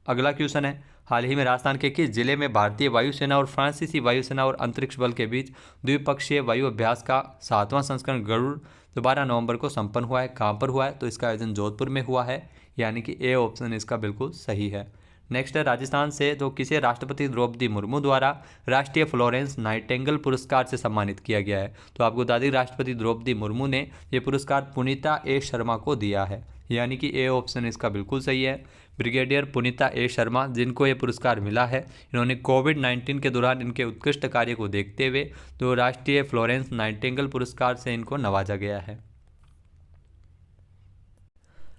अगला क्वेश्चन है, हाल ही में राजस्थान के किस जिले में भारतीय वायुसेना और फ्रांसीसी वायुसेना और अंतरिक्ष बल के बीच द्विपक्षीय वायु अभ्यास का 7वां संस्करण गरुड़ 12 नवंबर को संपन्न हुआ है? कहाँ पर हुआ है? तो इसका आयोजन जोधपुर में हुआ है, यानी कि ए ऑप्शन इसका बिल्कुल सही है। नेक्स्ट है, राजस्थान से जो किसे राष्ट्रपति द्रौपदी मुर्मू द्वारा राष्ट्रीय फ्लोरेंस नाइटिंगेल पुरस्कार से सम्मानित किया गया है? तो आपको बता दें, राष्ट्रपति द्रौपदी मुर्मू ने यह पुरस्कार पुनीता ए शर्मा को दिया है, यानी कि ए ऑप्शन इसका बिल्कुल सही है। ब्रिगेडियर पुनीता ए शर्मा जिनको ये पुरस्कार मिला है, इन्होंने कोविड-19 के दौरान इनके उत्कृष्ट कार्य को देखते हुए तो राष्ट्रीय फ्लोरेंस नाइटिंगेल पुरस्कार से इनको नवाजा गया है।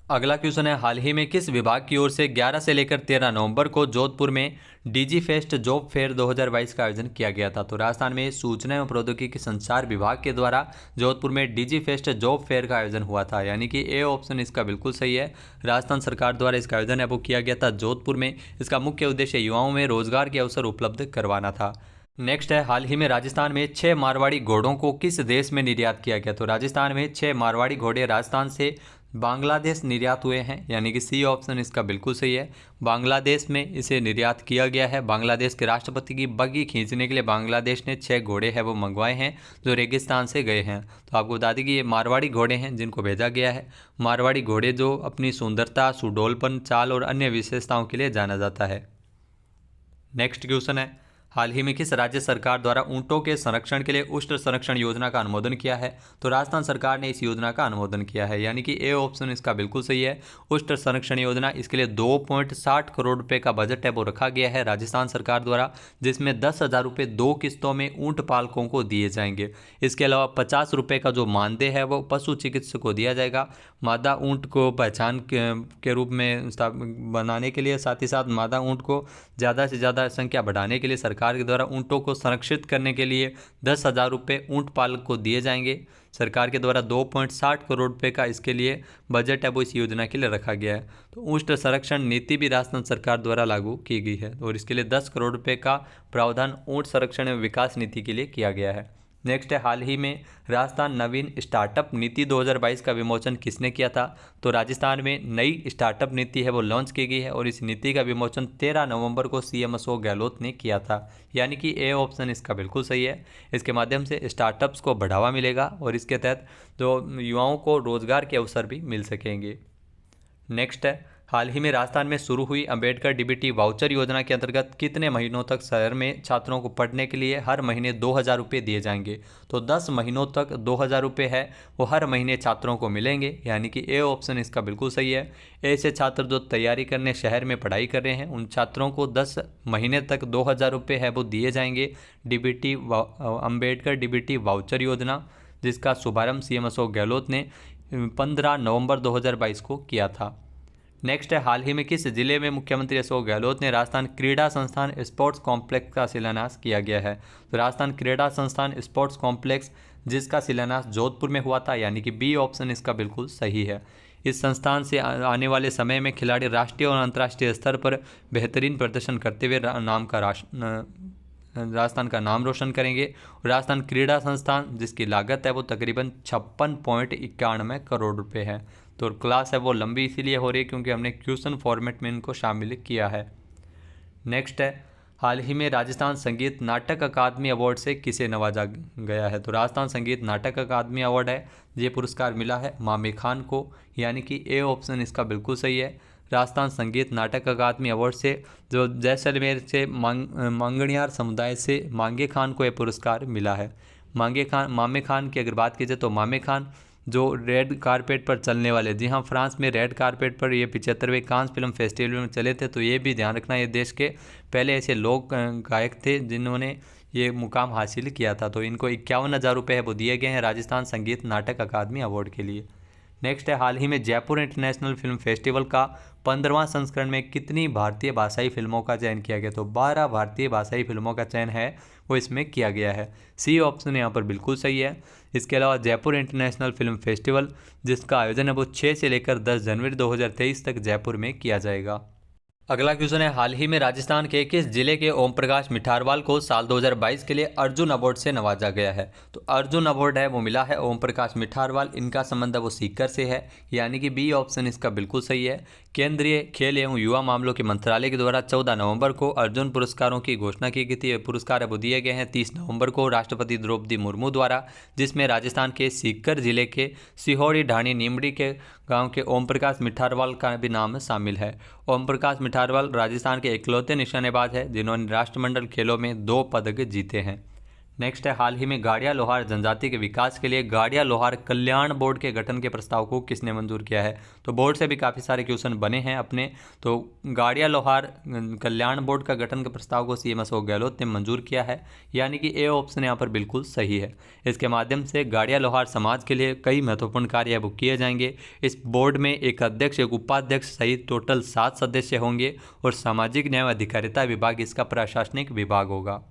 अगला क्वेश्चन है, हाल ही में किस विभाग की ओर से 11 से लेकर 13 नवंबर को जोधपुर में डीजी फेस्ट जॉब फेयर 2022 का आयोजन किया गया था? तो राजस्थान में सूचना एवं प्रौद्योगिकी संचार विभाग के द्वारा जोधपुर में डीजी फेस्ट जॉब फेयर का आयोजन हुआ था, यानी कि ए ऑप्शन इसका बिल्कुल सही है। राजस्थान सरकार द्वारा इसका आयोजन है वो किया गया था जोधपुर में। इसका मुख्य उद्देश्य युवाओं में रोजगार के अवसर उपलब्ध करवाना था। नेक्स्ट है, हाल ही में राजस्थान में 6 मारवाड़ी घोड़ों को किस देश में निर्यात किया गया? तो राजस्थान में 6 मारवाड़ी घोड़े राजस्थान से बांग्लादेश निर्यात हुए हैं, यानी कि सी ऑप्शन इसका बिल्कुल सही है। बांग्लादेश में इसे निर्यात किया गया है। बांग्लादेश के राष्ट्रपति की बग्घी खींचने के लिए बांग्लादेश ने 6 घोड़े हैं वो मंगवाए हैं जो रेगिस्तान से गए हैं। तो आपको बता दें कि ये मारवाड़ी घोड़े हैं जिनको भेजा गया है। मारवाड़ी घोड़े जो अपनी सुंदरता, सुडौलपन, चाल और अन्य विशेषताओं के लिए जाना जाता है। नेक्स्ट क्वेश्चन है, हाल ही में किस राज्य सरकार द्वारा ऊंटों के संरक्षण के लिए उष्ण संरक्षण योजना का अनुमोदन किया है? तो राजस्थान सरकार ने इस योजना का अनुमोदन किया है, यानी कि ए ऑप्शन इसका बिल्कुल सही है। उष्ण संरक्षण योजना, इसके लिए 2.60 करोड़ रुपए का बजट है वो रखा गया है राजस्थान सरकार द्वारा, जिसमें 10,000 रुपये 2 किस्तों में ऊंट पालकों को दिए जाएंगे। इसके अलावा 50 रुपये का जो मानदेय है वो पशु चिकित्सक को दिया जाएगा। मादा ऊंट को पहचान के रूप में बनाने के लिए, साथ ही साथ मादा ऊंट को ज़्यादा से ज़्यादा संख्या बढ़ाने के लिए सरकार के द्वारा ऊंटों को संरक्षित करने के लिए 10,000 रुपये ऊंट पालक को दिए जाएंगे। सरकार के द्वारा 2.60 करोड़ रुपये का इसके लिए बजट है वो इस योजना के लिए रखा गया है। तो ऊष्ण संरक्षण नीति भी राजस्थान सरकार द्वारा लागू की गई है और इसके लिए 10 करोड़ रुपये का प्रावधान ऊंट संरक्षण एवं विकास नीति के लिए किया गया है। नेक्स्ट है, हाल ही में राजस्थान नवीन स्टार्टअप नीति 2022 का विमोचन किसने किया था? तो राजस्थान में नई स्टार्टअप नीति है वो लॉन्च की गई है और इस नीति का विमोचन 13 नवंबर को सीएम अशोक गहलोत ने किया था, यानी कि ए ऑप्शन इसका बिल्कुल सही है। इसके माध्यम से स्टार्टअप्स को बढ़ावा मिलेगा और इसके तहत जो युवाओं को रोजगार के अवसर भी मिल सकेंगे। नेक्स्ट है, हाल ही में राजस्थान में शुरू हुई अंबेडकर डीबीटी वाउचर योजना के अंतर्गत कितने महीनों तक शहर में छात्रों को पढ़ने के लिए हर महीने 2,000 रुपये दिए जाएंगे? तो 10 महीनों तक 2,000 रुपये है वो हर महीने छात्रों को मिलेंगे, यानी कि ए ऑप्शन इसका बिल्कुल सही है। ऐसे छात्र जो तैयारी करने शहर में पढ़ाई कर रहे हैं उन छात्रों को 10 महीने तक 2,000 रुपये है वो दिए जाएंगे। डीबीटी अंबेडकर डीबीटी वाउचर योजना, जिसका शुभारंभ सीएम अशोक गहलोत ने 15 नवंबर 2022 को किया था। नेक्स्ट है, हाल ही में किस जिले में मुख्यमंत्री अशोक गहलोत ने राजस्थान क्रीड़ा संस्थान स्पोर्ट्स कॉम्प्लेक्स का शिलान्यास किया गया है? तो राजस्थान क्रीड़ा संस्थान स्पोर्ट्स कॉम्प्लेक्स, जिसका शिलान्यास जोधपुर में हुआ था, यानी कि बी ऑप्शन इसका बिल्कुल सही है। इस संस्थान से आने वाले समय में खिलाड़ी राष्ट्रीय और अंतर्राष्ट्रीय स्तर पर बेहतरीन प्रदर्शन करते हुए राजस्थान का नाम रोशन करेंगे। राजस्थान क्रीड़ा संस्थान, जिसकी लागत है वो तकरीबन 56.91 करोड़ रुपए है। तो क्लास है वो लंबी इसीलिए हो रही है क्योंकि हमने क्वेश्चन फॉर्मेट में इनको शामिल किया है। नेक्स्ट है, हाल ही में राजस्थान संगीत नाटक अकादमी अवार्ड से किसे नवाजा गया है? तो राजस्थान संगीत नाटक अकादमी अवार्ड है, ये पुरस्कार मिला है मामे खान को, यानी कि ए ऑप्शन इसका बिल्कुल सही है। राजस्थान संगीत नाटक अकादमी अवार्ड से जो जैसलमेर से मांगणियार समुदाय से मांगे खान को यह पुरस्कार मिला है। मामे खान की अगर बात की जाए तो मामे खान जो रेड कारपेट पर चलने वाले, जी हाँ, फ्रांस में रेड कारपेट पर ये 75वें कांस फिल्म फेस्टिवल में चले थे। तो ये भी ध्यान रखना, ये देश के पहले ऐसे लोक गायक थे जिन्होंने ये मुकाम हासिल किया था। तो इनको 51,000 रुपये वो दिए गए हैं राजस्थान संगीत नाटक अकादमी अवार्ड के लिए। नेक्स्ट है, हाल ही में जयपुर इंटरनेशनल फिल्म फेस्टिवल का 15वां संस्करण में कितनी भारतीय भाषाई फिल्मों का चयन किया गया? तो 12 भारतीय भाषाई फिल्मों का चयन है वो इसमें किया गया है। सी ऑप्शन यहाँ पर बिल्कुल सही है। इसके अलावा जयपुर इंटरनेशनल फिल्म फेस्टिवल, जिसका आयोजन है वो 6 से लेकर 10 जनवरी 2023 तक जयपुर में किया जाएगा। अगला क्वेश्चन है, हाल ही में राजस्थान के किस जिले के ओम प्रकाश मिठारवाल को साल 2022 के लिए अर्जुन अवार्ड से नवाजा गया है? तो अर्जुन अवार्ड है वो मिला है ओम प्रकाश मिठारवाल, इनका संबंध है वो सीकर से है, यानी कि बी ऑप्शन इसका बिल्कुल सही है। केंद्रीय खेल एवं युवा मामलों के मंत्रालय के द्वारा 14 नवंबर को अर्जुन पुरस्कारों की घोषणा की गई थी। ये पुरस्कार है वो दिए गए हैं 30 नवंबर को राष्ट्रपति द्रौपदी मुर्मू द्वारा, जिसमें राजस्थान के सीकर जिले के सिहोड़ी ढाणी नीमड़ी के गाँव के ओम प्रकाश मिठारवाल का भी नाम शामिल है। ओम प्रकाश मिठारवाल राजस्थान के इकलौते निशानेबाज है जिन्होंने राष्ट्रमंडल खेलों में 2 पदक जीते हैं। नेक्स्ट है, हाल ही में गाड़िया लोहार जनजाति के विकास के लिए गाड़िया लोहार कल्याण बोर्ड के गठन के प्रस्ताव को किसने मंजूर किया है? तो बोर्ड से भी काफ़ी सारे क्वेश्चन बने हैं अपने। तो गाड़िया लोहार कल्याण बोर्ड का गठन के प्रस्ताव को सीएम अशोक गहलोत ने मंजूर किया है, यानी कि ए ऑप्शन यहाँ पर बिल्कुल सही है। इसके माध्यम से गाड़िया लोहार समाज के लिए कई महत्वपूर्ण कार्य वो किए जाएंगे। इस बोर्ड में एक अध्यक्ष, एक उपाध्यक्ष सहित टोटल 7 सदस्य होंगे और सामाजिक न्याय व अधिकारिता विभाग इसका प्रशासनिक विभाग होगा।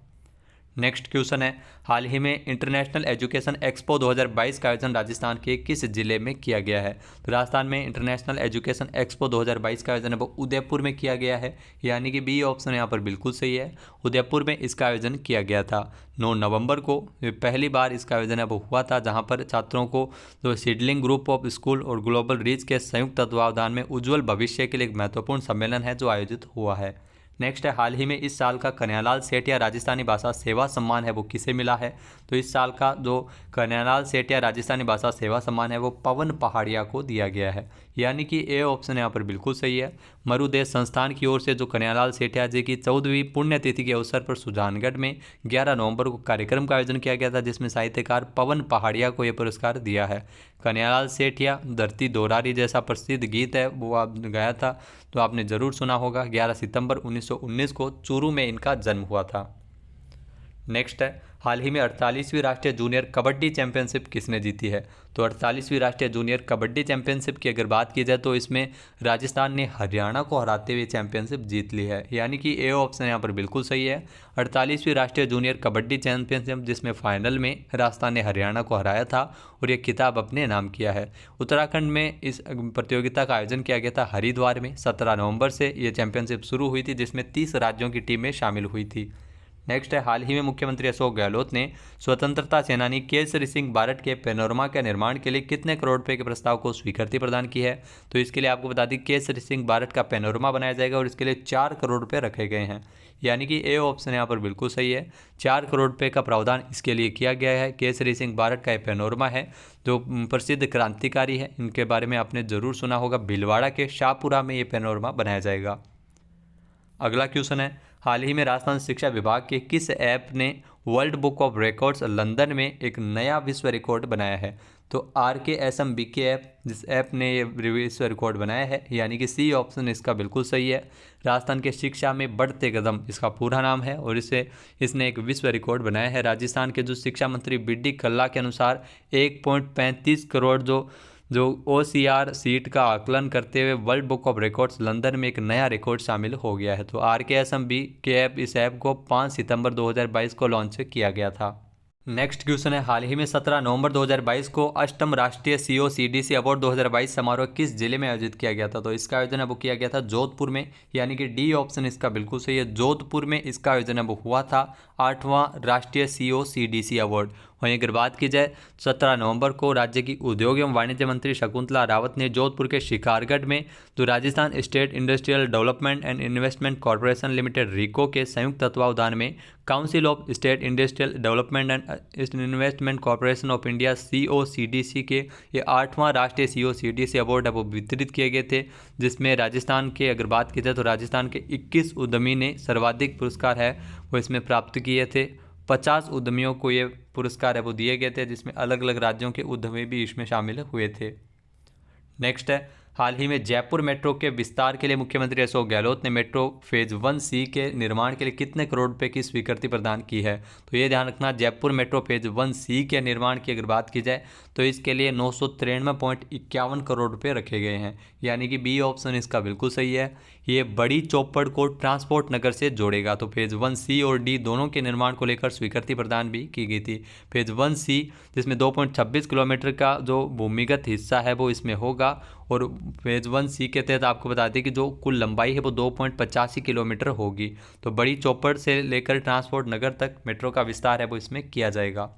नेक्स्ट क्वेश्चन है, हाल ही में इंटरनेशनल एजुकेशन एक्सपो 2022 का आयोजन राजस्थान के किस जिले में किया गया है? तो राजस्थान में इंटरनेशनल एजुकेशन एक्सपो 2022 का आयोजन है वो उदयपुर में किया गया है, यानी कि बी ऑप्शन यहाँ पर बिल्कुल सही है। उदयपुर में इसका आयोजन किया गया था 9 नवंबर को। पहली बार इसका आयोजन है वो हुआ था, जहाँ पर छात्रों को जो सीडलिंग ग्रुप ऑफ स्कूल और ग्लोबल रीच के संयुक्त तत्वावधान में उज्ज्वल भविष्य के लिए एक महत्वपूर्ण सम्मेलन है जो आयोजित हुआ है। नेक्स्ट है, हाल ही में इस साल का कन्हैयालाल सेठिया राजस्थानी भाषा सेवा सम्मान है वो किसे मिला है? तो इस साल का जो कन्हैयालाल सेठिया राजस्थानी भाषा सेवा सम्मान है वो पवन पहाड़िया को दिया गया है, यानी कि ए ऑप्शन यहाँ पर बिल्कुल सही है। मरुदेश संस्थान की ओर से जो कन्हैयालाल सेठिया जी की 14वीं पुण्यतिथि के अवसर पर सुजानगढ़ में 11 नवंबर को कार्यक्रम का आयोजन किया गया था, जिसमें साहित्यकार पवन पहाड़िया को यह पुरस्कार दिया है। कन्हैयालाल सेठिया धरती दोरारी जैसा प्रसिद्ध गीत है वो आप गाया था, तो आपने ज़रूर सुना होगा। 11 सितंबर 1919 को चूरू में इनका जन्म हुआ था। नेक्स्ट है, हाल ही में 48वीं राष्ट्रीय जूनियर कबड्डी चैंपियनशिप किसने जीती है? तो 48वीं राष्ट्रीय जूनियर कबड्डी चैंपियनशिप की अगर बात की जाए तो इसमें राजस्थान ने हरियाणा को हराते हुए चैंपियनशिप जीत ली है, यानी कि ए ऑप्शन यहाँ पर बिल्कुल सही है। 48वीं राष्ट्रीय जूनियर कबड्डी चैंपियनशिप जिसमें फाइनल में राजस्थान ने हरियाणा को हराया था और ये खिताब अपने नाम किया है। उत्तराखंड में इस प्रतियोगिता का आयोजन किया गया था हरिद्वार में। 17 नवंबर से ये चैंपियनशिप शुरू हुई थी, जिसमें 30 राज्यों की टीमें शामिल हुई थी। नेक्स्ट है, हाल ही में मुख्यमंत्री अशोक गहलोत ने स्वतंत्रता सेनानी केसरी सिंह बारट के पैनोरमा के निर्माण के लिए कितने करोड़ रुपए के प्रस्ताव को स्वीकृति प्रदान की है? तो इसके लिए आपको बता दें केसरी सिंह बारट का पैनोरमा बनाया जाएगा और इसके लिए 4 करोड़ रुपए रखे गए हैं, यानी कि ए ऑप्शन यहाँ पर बिल्कुल सही है। 4 करोड़ रुपये का प्रावधान इसके लिए किया गया है। केसरी सिंह बारट का ये पैनोरमा है जो प्रसिद्ध क्रांतिकारी है, इनके बारे में आपने ज़रूर सुना होगा। भीलवाड़ा के शाहपुरा में ये पैनोरमा बनाया जाएगा। अगला क्वेश्चन है, हाल ही में राजस्थान शिक्षा विभाग के किस ऐप ने world book of records London में एक नया विश्व रिकॉर्ड बनाया है? तो RKSMBK ऐप, जिस ऐप ने ये विश्व रिकॉर्ड बनाया है, यानी कि सी ऑप्शन इसका बिल्कुल सही है। राजस्थान के शिक्षा में बढ़ते कदम इसका पूरा नाम है और इसने एक विश्व रिकॉर्ड बनाया है। राजस्थान के जो शिक्षा मंत्री BD कल्ला के अनुसार 1.35 करोड़ जो OCR सीट का आकलन करते हुए world book of records London में एक नया रिकॉर्ड शामिल हो गया है। तो RKSMBK ऐप, इस ऐप को 5 सितंबर 2022 को लॉन्च किया गया था। नेक्स्ट क्वेश्चन है, हाल ही में 17 नवंबर 2022 को अष्टम राष्ट्रीय COCDC अवार्ड 2022 समारोह किस जिले में आयोजित किया गया था? तो इसका आयोजन अब किया गया था जोधपुर में, यानी कि डी ऑप्शन इसका बिल्कुल सही है। जोधपुर में इसका आयोजन अब हुआ था 8वां राष्ट्रीय COCDC अवार्ड। वहीं अगर बात की जाए 17 नवंबर को राज्य की उद्योग एवं वाणिज्य मंत्री शकुंतला रावत ने जोधपुर के शिकारगढ़ में जो Rajasthan state industrial development and investment corporation limited RICO के संयुक्त तत्वावधान में council of state industrial development and investment corporation of India COCDC के ये 8वां राष्ट्रीय COCDC अवार्ड अब वितरित किए गए थे, जिसमें राजस्थान के अगर बात की जाए तो राजस्थान के 21 उद्यमी ने सर्वाधिक पुरस्कार है वो इसमें प्राप्त किए थे। 50 उद्यमियों को ये पुरस्कार है वो दिए गए थे, जिसमें अलग अलग राज्यों के उद्यमी भी इसमें शामिल हुए थे। नेक्स्ट है, हाल ही में जयपुर मेट्रो के विस्तार के लिए मुख्यमंत्री अशोक गहलोत ने मेट्रो फेज 1C के निर्माण के लिए कितने करोड़ रुपए की स्वीकृति प्रदान की है? तो ये ध्यान रखना, जयपुर मेट्रो फेज 1C के निर्माण की अगर बात की जाए तो इसके लिए 993.51 करोड़ रुपए रखे गए हैं, यानी कि बी ऑप्शन इसका बिल्कुल सही है। ये बड़ी चौपड़ को ट्रांसपोर्ट नगर से जोड़ेगा। तो फेज 1C और D दोनों के निर्माण को लेकर स्वीकृति प्रदान भी की गई थी। फेज 1C जिसमें 2.26 किलोमीटर का जो भूमिगत हिस्सा है वो इसमें होगा और फेज 1C के तहत आपको बता दें कि जो कुल लंबाई है वो 2.85 किलोमीटर होगी। तो बड़ी चौपड़ से लेकर ट्रांसपोर्ट नगर तक मेट्रो का विस्तार है वो इसमें किया जाएगा।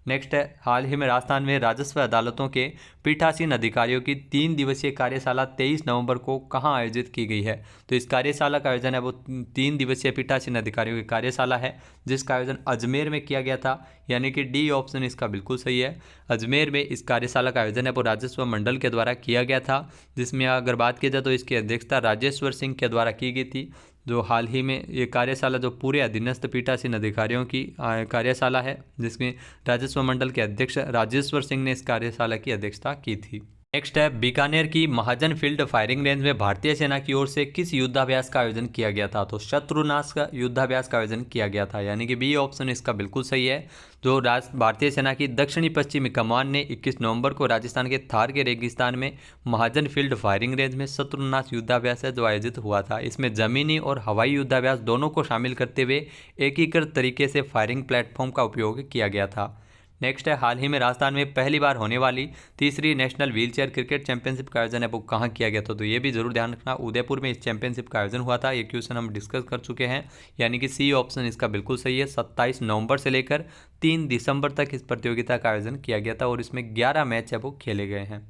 नेक्स्ट है, हाल ही में राजस्थान में राजस्व अदालतों के पीठासीन अधिकारियों की 3 दिवसीय कार्यशाला 23 नवंबर को कहां आयोजित की गई है? तो इस कार्यशाला का आयोजन है वो 3 दिवसीय पीठासीन अधिकारियों की कार्यशाला है, जिसका आयोजन अजमेर में किया गया था, यानी कि डी ऑप्शन इसका बिल्कुल सही है। अजमेर में इस कार्यशाला का आयोजन है वो राजस्व मंडल के द्वारा किया गया था, जिसमें अगर बात की जाए तो इसकी अध्यक्षता राजेश्वर सिंह के द्वारा की गई थी। जो हाल ही में ये कार्यशाला जो पूरे अधीनस्थ पीठासीन अधिकारियों की कार्यशाला है, जिसमें राजस्व मंडल के अध्यक्ष राजेश्वर सिंह ने इस कार्यशाला की अध्यक्षता की थी। नेक्स्ट है, बीकानेर की महाजन फील्ड फायरिंग रेंज में भारतीय सेना की ओर से किस युद्धाभ्यास का आयोजन किया गया था? तो शत्रुनाश का युद्धाभ्यास का आयोजन किया गया था, यानी कि बी ऑप्शन इसका बिल्कुल सही है। जो भारतीय सेना की दक्षिणी पश्चिमी कमान ने 21 नवंबर को राजस्थान के थार के रेगिस्तान में महाजन फील्ड फायरिंग रेंज में शत्रुनाश युद्धाभ्यास है जो आयोजित हुआ था। इसमें जमीनी और हवाई युद्धाभ्यास दोनों को शामिल करते हुए एकीकृत तरीके से फायरिंग प्लेटफॉर्म का उपयोग किया गया था। नेक्स्ट है, हाल ही में राजस्थान में पहली बार होने वाली तीसरी नेशनल व्हीलचेयर क्रिकेट चैंपियनशिप का आयोजन है वो कहाँ किया गया था? तो ये भी जरूर ध्यान रखना, उदयपुर में इस चैंपियनशिप का आयोजन हुआ था। ये क्वेश्चन हम डिस्कस कर चुके हैं, यानी कि सी ऑप्शन इसका बिल्कुल सही है। 27 नवंबर से लेकर 3 दिसंबर तक इस प्रतियोगिता का आयोजन किया गया था और इसमें 11 मैच है वो खेले गए हैं।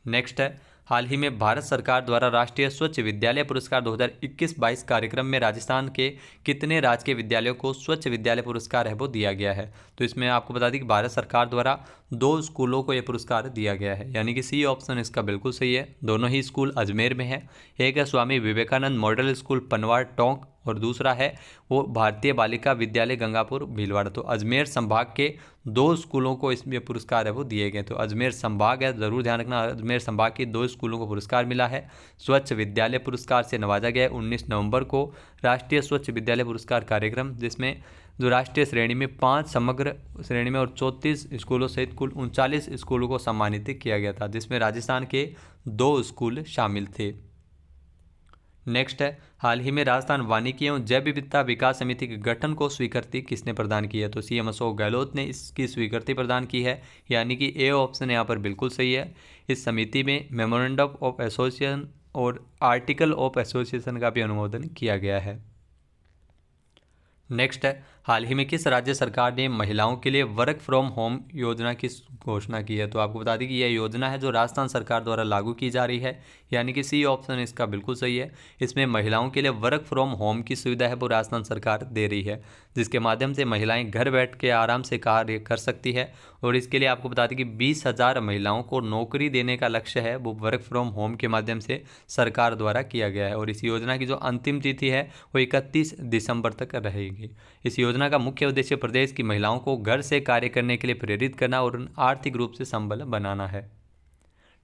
नेक्स्ट है, हाल ही में भारत सरकार द्वारा राष्ट्रीय स्वच्छ विद्यालय पुरस्कार 2021-22 कार्यक्रम में राजस्थान के कितने राजकीय विद्यालयों को स्वच्छ विद्यालय पुरस्कार है वो दिया गया है? तो इसमें आपको बता दें कि भारत सरकार द्वारा 2 स्कूलों को यह पुरस्कार दिया गया है, यानी कि सी ऑप्शन इसका बिल्कुल सही है। दोनों ही स्कूल अजमेर में है। एक है स्वामी विवेकानंद मॉडल स्कूल पनवाड़ टोंक और दूसरा है वो भारतीय बालिका विद्यालय गंगापुर भीलवाड़ा। तो अजमेर संभाग के 2 स्कूलों को इसमें पुरस्कार है वो दिए गए। तो अजमेर संभाग है, ज़रूर ध्यान रखना, अजमेर संभाग के 2 स्कूलों को पुरस्कार मिला है। स्वच्छ विद्यालय पुरस्कार से नवाजा गया है 19 नवंबर को राष्ट्रीय स्वच्छ विद्यालय पुरस्कार कार्यक्रम, जिसमें जो राष्ट्रीय श्रेणी में 5 समग्र श्रेणी में और 34 स्कूलों सहित कुल 39 स्कूलों को सम्मानित किया गया था, जिसमें राजस्थान के 2 स्कूल शामिल थे। नेक्स्ट है, हाल ही में राजस्थान वानिकी एवं जैव विविधता विकास समिति के गठन को स्वीकृति किसने प्रदान की है? तो सीएम अशोक गहलोत ने इसकी स्वीकृति प्रदान की है, यानी कि ए ऑप्शन यहाँ पर बिल्कुल सही है। इस समिति में मेमोरेंडम ऑफ एसोसिएशन और आर्टिकल ऑफ एसोसिएशन का भी अनुमोदन किया गया है। नेक्स्ट है, हाल ही में किस राज्य सरकार ने महिलाओं के लिए वर्क फ्रॉम होम योजना की घोषणा की है? तो आपको बता दें कि यह योजना है जो राजस्थान सरकार द्वारा लागू की जा रही है, यानी कि सी ऑप्शन इसका बिल्कुल सही है। इसमें महिलाओं के लिए वर्क फ्रॉम होम की सुविधा है वो राजस्थान सरकार दे रही है, जिसके माध्यम से महिलाएं घर बैठ के आराम से कार्य कर सकती है। और इसके लिए आपको बता दें कि 20,000 महिलाओं को नौकरी देने का लक्ष्य है वो वर्क फ्रॉम होम के माध्यम से सरकार द्वारा किया गया है। और इस योजना की जो अंतिम तिथि है वो 31 दिसंबर तक रहेगी। इस योजना का मुख्य उद्देश्य प्रदेश की महिलाओं को घर से कार्य करने के लिए प्रेरित करना और आर्थिक रूप से संबल बनाना है।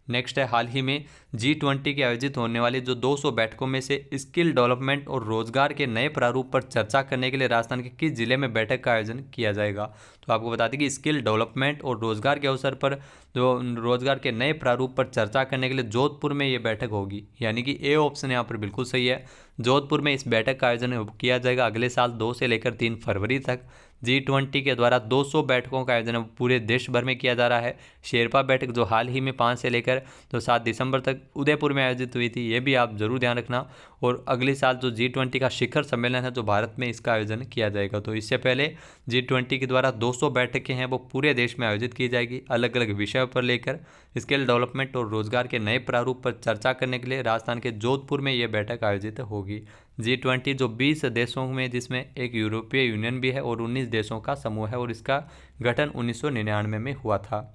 नेक्स्ट है, हाल ही में G20 के आयोजित होने वाले जो 200 बैठकों में से स्किल डेवलपमेंट और रोजगार के नए प्रारूप पर चर्चा करने के लिए राजस्थान के किस जिले में बैठक का आयोजन किया जाएगा? तो आपको बता दें कि स्किल डेवलपमेंट और रोजगार के अवसर पर जो रोजगार के नए प्रारूप पर चर्चा करने के लिए जोधपुर में ये बैठक होगी, यानी कि ए ऑप्शन यहाँ पर बिल्कुल सही है। जोधपुर में इस बैठक का आयोजन किया जाएगा अगले साल 2 से लेकर 3 फरवरी तक। G20 के द्वारा 200 बैठकों का आयोजन पूरे देश भर में किया जा रहा है। शेरपा बैठक जो हाल ही में 5 से लेकर तो 7 दिसंबर तक उदयपुर में आयोजित हुई थी, ये भी आप जरूर ध्यान रखना। और अगले साल जो G20 का शिखर सम्मेलन है जो भारत में, इसका आयोजन किया जाएगा। तो इससे पहले G20 के द्वारा 200 बैठकें हैं वो पूरे देश में आयोजित की जाएगी, अलग अलग विषयों पर लेकर स्किल डेवलपमेंट और रोजगार के नए प्रारूप पर चर्चा करने के लिए राजस्थान के जोधपुर में ये बैठक आयोजित होगी। G20 जो 20 देशों में, जिसमें एक यूरोपीय यूनियन भी है, और 19 देशों का समूह है, और इसका गठन 1999 में हुआ था।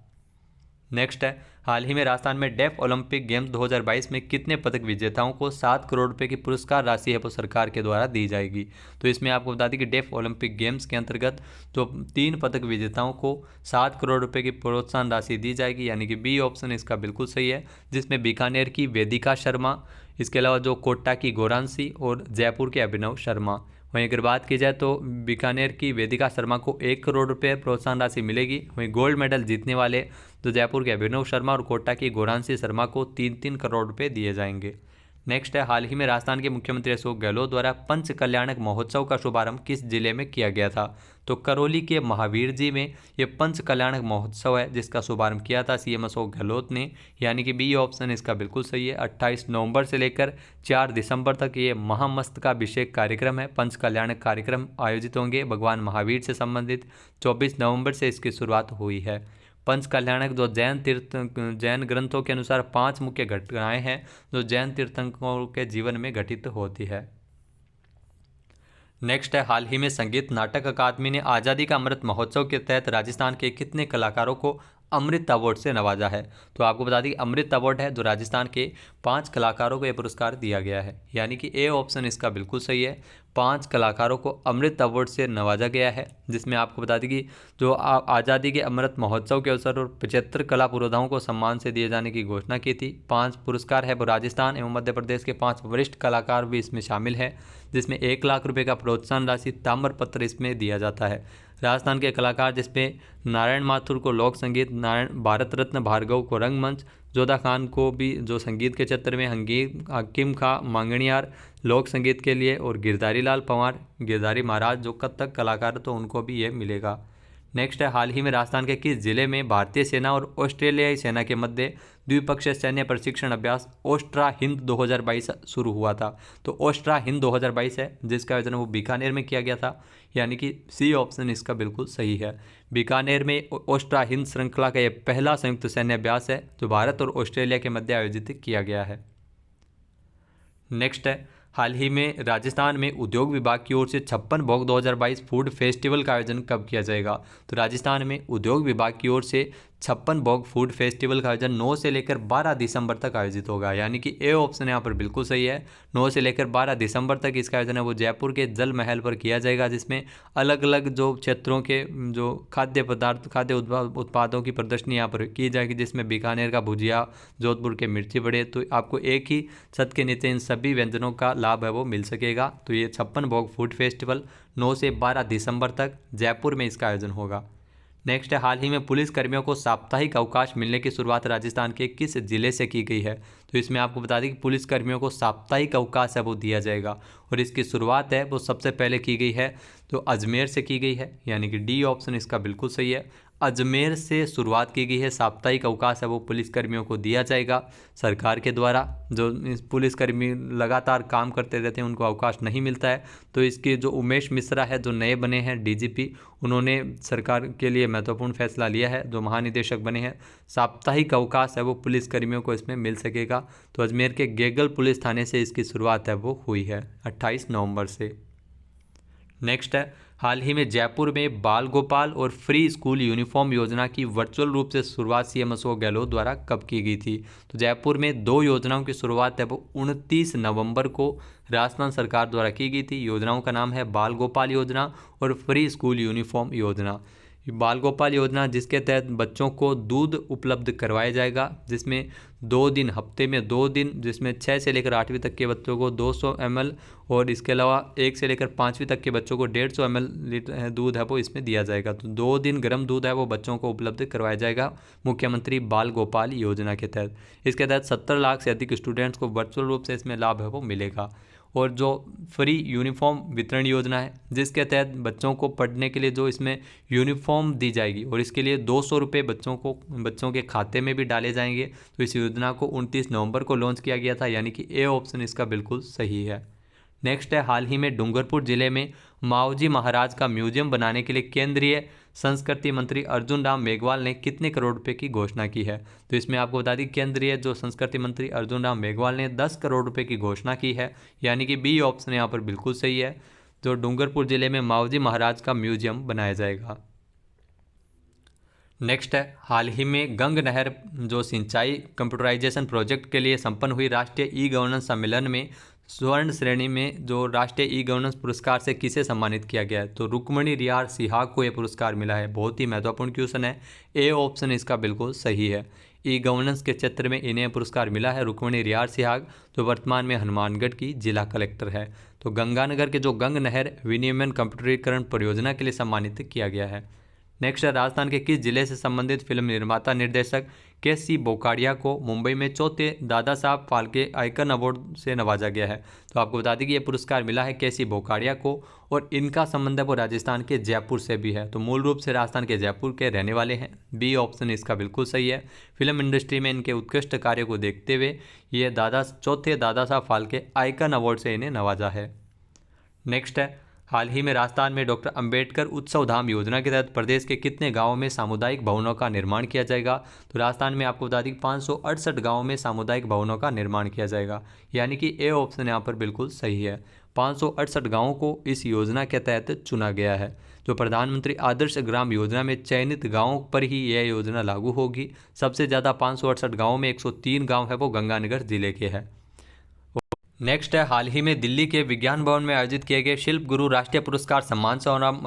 नेक्स्ट है, हाल ही में राजस्थान में डेफ ओलंपिक गेम्स 2022 में कितने पदक विजेताओं को 7 करोड़ रुपए की पुरस्कार राशि है वो सरकार के द्वारा दी जाएगी? तो इसमें आपको बता दें कि डेफ ओलंपिक गेम्स के अंतर्गत जो 3 पदक विजेताओं को 7 करोड़ रुपए की प्रोत्साहन राशि दी जाएगी, यानी कि बी ऑप्शन इसका बिल्कुल सही है, जिसमें बीकानेर की वेदिका शर्मा, इसके अलावा जो कोटा की गौरांशी और जयपुर के अभिनव शर्मा। वहीं अगर बात की जाए तो बीकानेर की वेदिका शर्मा को 1 करोड़ रुपये प्रोत्साहन राशि मिलेगी। वहीं गोल्ड मेडल जीतने वाले जो जयपुर के अभिनव शर्मा और कोटा की गौरांशी शर्मा को 3-3 करोड़ रुपये दिए जाएंगे। नेक्स्ट है, हाल ही में राजस्थान के मुख्यमंत्री अशोक गहलोत द्वारा पंच कल्याणक महोत्सव का शुभारंभ किस जिले में किया गया था? तो करौली के महावीर जी में ये पंच कल्याणक महोत्सव है जिसका शुभारंभ किया था सीएम अशोक गहलोत ने, यानी कि बी ऑप्शन इसका बिल्कुल सही है। 28 नवंबर से लेकर 4 दिसंबर तक ये महामस्तकाभिषेक कार्यक्रम है, पंच कल्याणक कार्यक्रम आयोजित होंगे भगवान महावीर से संबंधित। 24 नवंबर से इसकी शुरुआत हुई है। पंच कल्याणक जो जैन ग्रंथों के अनुसार 5 मुख्य घटनाएं हैं जो जैन तीर्थंकरों के जीवन में घटित होती है। नेक्स्ट है, हाल ही में संगीत नाटक अकादमी ने आज़ादी का अमृत महोत्सव के तहत राजस्थान के कितने कलाकारों को अमृत अवार्ड से नवाजा है? तो आपको बता दें कि अमृत अवार्ड है जो राजस्थान के 5 कलाकारों को यह पुरस्कार दिया गया है, यानी कि ए ऑप्शन इसका बिल्कुल सही है। 5 कलाकारों को अमृत अवार्ड से नवाजा गया है, जिसमें आपको बता दें कि जो आज़ादी के अमृत महोत्सव के अवसर और 75 कला पुरोधाओं को सम्मान से दिए जाने की घोषणा की थी। 5 पुरस्कार है वो राजस्थान एवं मध्य प्रदेश के 5 वरिष्ठ कलाकार भी इसमें शामिल हैं, जिसमें 1 लाख रुपये का प्रोत्साहन राशि ताम्रपत्र इसमें दिया जाता है। राजस्थान के कलाकार जिसमें नारायण माथुर को लोक संगीत, नारायण भारत रत्न भार्गव को रंगमंच, जोधा खान को भी जो संगीत के क्षेत्र में, हकीम खां मांगणियार लोक संगीत के लिए, और गिरधारी लाल पंवार गिरधारी महाराज जो कथक कलाकार तो उनको भी ये मिलेगा। नेक्स्ट है, हाल ही में राजस्थान के किस जिले में भारतीय सेना और ऑस्ट्रेलियाई सेना के मध्य द्विपक्षीय सैन्य प्रशिक्षण अभ्यास ओस्ट्रा हिंद 2022 शुरू हुआ था? तो ओस्ट्रा हिंद 2022 है जिसका आयोजन वो बीकानेर में किया गया था, यानी कि सी ऑप्शन इसका बिल्कुल सही है। बीकानेर में ओस्ट्रा हिंद श्रृंखला का यह पहला संयुक्त सैन्य अभ्यास है जो भारत और ऑस्ट्रेलिया के मध्य आयोजित किया गया है। नेक्स्ट है, हाल ही में राजस्थान में उद्योग विभाग की ओर से 56 भोग 2022 फूड फेस्टिवल का आयोजन कब किया जाएगा? तो राजस्थान में उद्योग विभाग की ओर से 56 भोग फूड फेस्टिवल का आयोजन 9 से लेकर 12 दिसंबर तक आयोजित होगा, यानी कि ए ऑप्शन यहाँ पर बिल्कुल सही है। 9 से लेकर 12 दिसंबर तक इसका आयोजन है वो जयपुर के जल महल पर किया जाएगा, जिसमें अलग अलग जो क्षेत्रों के जो खाद्य उत्पादों की प्रदर्शनी यहाँ पर की जाएगी, जिसमें बीकानेर का भुजिया, जोधपुर के मिर्ची बड़े, तो आपको एक ही छत के नीचे इन सभी व्यंजनों का लाभ है वो मिल सकेगा। तो ये 56 भोग फूड फेस्टिवल 9 से 12 दिसंबर तक जयपुर में इसका आयोजन होगा। नेक्स्ट है, हाल ही में पुलिस कर्मियों को साप्ताहिक अवकाश मिलने की शुरुआत राजस्थान के किस जिले से की गई है? तो इसमें आपको बता दें कि पुलिस कर्मियों को साप्ताहिक अवकाश है वो दिया जाएगा और इसकी शुरुआत है वो सबसे पहले की गई है तो अजमेर से की गई है, यानी कि डी ऑप्शन इसका बिल्कुल सही है। अजमेर से शुरुआत की गई है, साप्ताहिक अवकाश है वो पुलिसकर्मियों को दिया जाएगा सरकार के द्वारा। जो पुलिसकर्मी लगातार काम करते रहते हैं उनको अवकाश नहीं मिलता है, तो इसके जो उमेश मिश्रा है जो नए बने हैं डीजीपी, उन्होंने सरकार के लिए महत्वपूर्ण फैसला लिया है। जो महानिदेशक बने हैं, साप्ताहिक अवकाश है वो पुलिसकर्मियों को इसमें मिल सकेगा। तो अजमेर के गेगल पुलिस थाने से इसकी शुरुआत है वो हुई है 28 नवंबर से। नेक्स्ट है, हाल ही में जयपुर में बाल गोपाल और फ्री स्कूल यूनिफॉर्म योजना की वर्चुअल रूप से शुरुआत सीएम अशोक गहलोत द्वारा कब की गई थी? तो जयपुर में 2 योजनाओं की शुरुआत है वो 29 नवंबर को राजस्थान सरकार द्वारा की गई थी। योजनाओं का नाम है बाल गोपाल योजना और फ्री स्कूल यूनिफॉर्म योजना। बाल गोपाल योजना जिसके तहत बच्चों को दूध उपलब्ध करवाया जाएगा, जिसमें 2 दिन हफ्ते में 2 दिन, जिसमें 6 से लेकर 8वीं तक के बच्चों को 200 ml और इसके अलावा 1 से लेकर 5वीं तक के बच्चों को 150 ml दूध है वो इसमें दिया जाएगा। तो 2 दिन गर्म दूध है वो बच्चों को उपलब्ध करवाया जाएगा मुख्यमंत्री बाल गोपाल योजना के तहत। इसके तहत 70 लाख से अधिक स्टूडेंट्स को वर्चुअल रूप से इसमें लाभ है वो मिलेगा। और जो फ्री यूनिफॉर्म वितरण योजना है जिसके तहत बच्चों को पढ़ने के लिए जो इसमें यूनिफॉर्म दी जाएगी और इसके लिए 200 रुपये बच्चों के खाते में भी डाले जाएंगे। तो इस योजना को 29 नवंबर को लॉन्च किया गया था, यानी कि ए ऑप्शन इसका बिल्कुल सही है। नेक्स्ट है, हाल ही में डूंगरपुर जिले में मावजी महाराज का म्यूजियम बनाने के लिए केंद्रीय संस्कृति मंत्री अर्जुन राम मेघवाल ने कितने करोड़ रुपए की घोषणा की है? तो इसमें आपको बता दी केंद्रीय जो संस्कृति मंत्री अर्जुन राम मेघवाल ने 10 करोड़ रुपए की घोषणा की है, यानी कि बी ऑप्शन यहाँ पर बिल्कुल सही है। जो डूंगरपुर जिले में मावजी महाराज का म्यूजियम बनाया जाएगा। नेक्स्ट है, हाल ही में गंग नहर जो सिंचाई कंप्यूटराइजेशन प्रोजेक्ट के लिए संपन्न हुई राष्ट्रीय ई गवर्नेंस सम्मेलन में स्वर्ण श्रेणी में जो राष्ट्रीय ई गवर्नेंस पुरस्कार से किसे सम्मानित किया गया है? तो रुक्मणी रियार सिहाग को यह पुरस्कार मिला है। बहुत ही महत्वपूर्ण क्वेश्चन है, ए ऑप्शन इसका बिल्कुल सही है। ई गवर्नेंस के क्षेत्र में इन्हें पुरस्कार मिला है रुक्मणी रियार सिहाग, जो वर्तमान में हनुमानगढ़ की जिला कलेक्टर है। तो गंगानगर के जो गंग नहर विनियमन कंप्यूटरीकरण परियोजना के लिए सम्मानित किया गया है। नेक्स्ट है, राजस्थान के किस जिले से संबंधित फिल्म निर्माता निर्देशक के.सी. बोकाडिया को मुंबई में 4थे दादा साहब फाल्के आइकन अवार्ड से नवाजा गया है? तो आपको बता दें कि यह पुरस्कार मिला है के.सी. बोकाडिया को और इनका संबंध है वो राजस्थान के जयपुर से भी है। तो मूल रूप से राजस्थान के जयपुर के रहने वाले हैं। बी ऑप्शन इसका बिल्कुल सही है। फिल्म इंडस्ट्री में इनके उत्कृष्ट कार्य को देखते हुए ये 4थे दादा साहब फाल्के आइकन अवार्ड से इन्हें नवाजा है। नेक्स्ट है, हाल ही में राजस्थान में डॉक्टर अंबेडकर उत्सव धाम योजना के तहत प्रदेश के कितने गांवों में सामुदायिक भवनों का निर्माण किया जाएगा? तो राजस्थान में आपको बता दें 568 गांवों में सामुदायिक भवनों का निर्माण किया जाएगा, यानी कि ए ऑप्शन यहाँ पर बिल्कुल सही है। 568 गांवों को इस योजना के तहत चुना गया है। जो प्रधानमंत्री आदर्श ग्राम योजना में चयनित गाँवों पर ही यह योजना लागू होगी। सबसे ज़्यादा 568 गाँवों में 103 गाँव है वो गंगानगर जिले के हैं। नेक्स्ट है, हाल ही में दिल्ली के विज्ञान भवन में आयोजित किए गए शिल्प गुरु राष्ट्रीय पुरस्कार सम्मान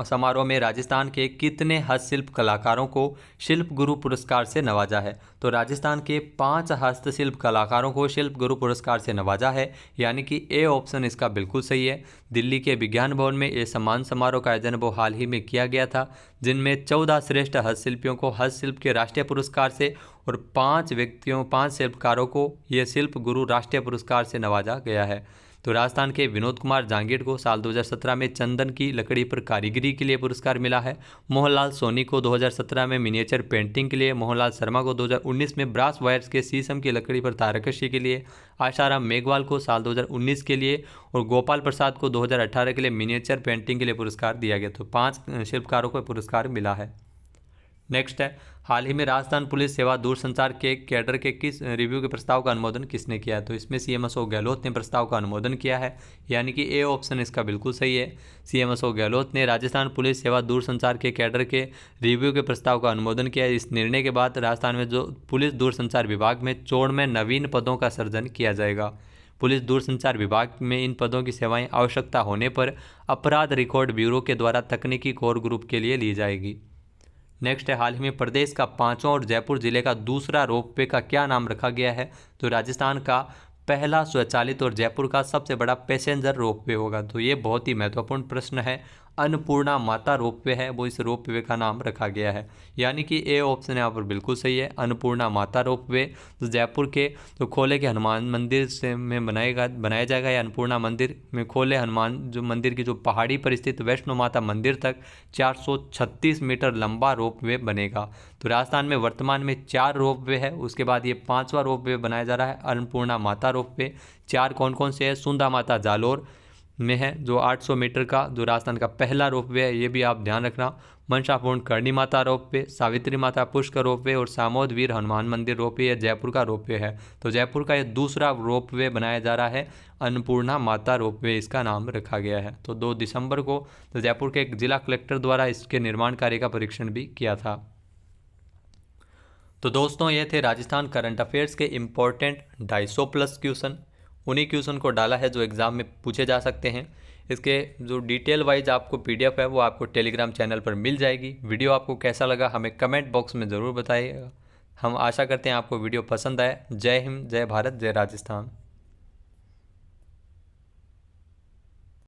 समारोह में राजस्थान के कितने हस्तशिल्प कलाकारों को शिल्प गुरु पुरस्कार से नवाजा है? तो राजस्थान के 5 हस्तशिल्प कलाकारों को शिल्प गुरु पुरस्कार से नवाजा है, यानी कि ए ऑप्शन इसका बिल्कुल सही है। दिल्ली के विज्ञान भवन में ये सम्मान समारोह का आयोजन वो हाल ही में किया गया था, जिनमें 14 श्रेष्ठ हस्तशिल्पियों को हस्तशिल्प के राष्ट्रीय पुरस्कार से और 5 शिल्पकारों को ये शिल्प गुरु राष्ट्रीय पुरस्कार से नवाजा गया है। तो राजस्थान के विनोद कुमार जांगीड़ को साल 2017 में चंदन की लकड़ी पर कारीगरी के लिए पुरस्कार मिला है। मोहनलाल सोनी को 2017 में मिनिएचर पेंटिंग के लिए, मोहनलाल शर्मा को 2019 में ब्रास वायर्स के शीशम की लकड़ी पर तारकशी के लिए, आशाराम मेघवाल को साल 2019 के लिए और गोपाल प्रसाद को 2018 के लिए मिनिएचर पेंटिंग के लिए पुरस्कार दिया गया। तो 5 शिल्पकारों को पुरस्कार मिला है। नेक्स्ट है, हाल ही में राजस्थान पुलिस सेवा दूरसंचार के कैडर के किस रिव्यू के प्रस्ताव का अनुमोदन किसने किया है? तो इसमें सीएम अशोक गहलोत ने प्रस्ताव का अनुमोदन किया है, यानी कि ए ऑप्शन इसका बिल्कुल सही है। सीएम अशोक गहलोत ने राजस्थान पुलिस सेवा दूरसंचार के कैडर के रिव्यू के प्रस्ताव का अनुमोदन किया है। इस निर्णय के बाद राजस्थान में जो पुलिस दूरसंचार विभाग में 94 नवीन पदों का सृजन किया जाएगा। पुलिस दूरसंचार विभाग में इन पदों की सेवाएं आवश्यकता होने पर अपराध रिकॉर्ड ब्यूरो के द्वारा तकनीकी कोर ग्रुप के लिए ली जाएगी। नेक्स्ट है, हाल ही में प्रदेश का 5वां और जयपुर जिले का दूसरा रोपवे का क्या नाम रखा गया है? तो राजस्थान का पहला स्वचालित और जयपुर का सबसे बड़ा पैसेंजर रोपवे होगा। तो ये बहुत ही महत्वपूर्ण प्रश्न है। अन्नपूर्णा माता रोपवे है, वो इस रोपवे का नाम रखा गया है, यानी कि ए ऑप्शन यहाँ पर बिल्कुल सही है, अन्नपूर्णा माता रोपवे। तो जयपुर के तो खोले के हनुमान मंदिर से में बनाया जाएगा। या अन्नपूर्णा मंदिर में खोले हनुमान जो मंदिर की जो पहाड़ी पर स्थित वैष्णो माता मंदिर तक 436 मीटर लंबा रोपवे बनेगा। तो राजस्थान में वर्तमान में 4 रोपवे है, उसके बाद ये 5वां रोपवे बनाया जा रहा है, अन्नपूर्णा माता रोपवे। 4 कौन कौन से है? सुंदा माता जालोर में है जो 800 मीटर का जो राजस्थान का पहला रोपवे है, ये भी आप ध्यान रखना। मनसापूर्ण कर्णी माता रोपवे, सावित्री माता पुष्कर रोपवे और सामोद वीर हनुमान मंदिर रोपवे ये जयपुर का रोपवे है। तो जयपुर का ये दूसरा रोपवे बनाया जा रहा है, अन्नपूर्णा माता रोपवे इसका नाम रखा गया है। तो 2 दिसंबर को तो जयपुर के एक जिला कलेक्टर द्वारा इसके निर्माण कार्य का परीक्षण भी किया था। तो दोस्तों ये थे राजस्थान करंट अफेयर्स के इम्पोर्टेंट 250+ क्वेश्चन। उन्हीं क्वेश्चन को डाला है जो एग्ज़ाम में पूछे जा सकते हैं। इसके जो डिटेल वाइज आपको PDF है वो आपको टेलीग्राम चैनल पर मिल जाएगी। वीडियो आपको कैसा लगा हमें कमेंट बॉक्स में ज़रूर बताइएगा। हम आशा करते हैं आपको वीडियो पसंद आए। जय हिंद, जय भारत, जय राजस्थान।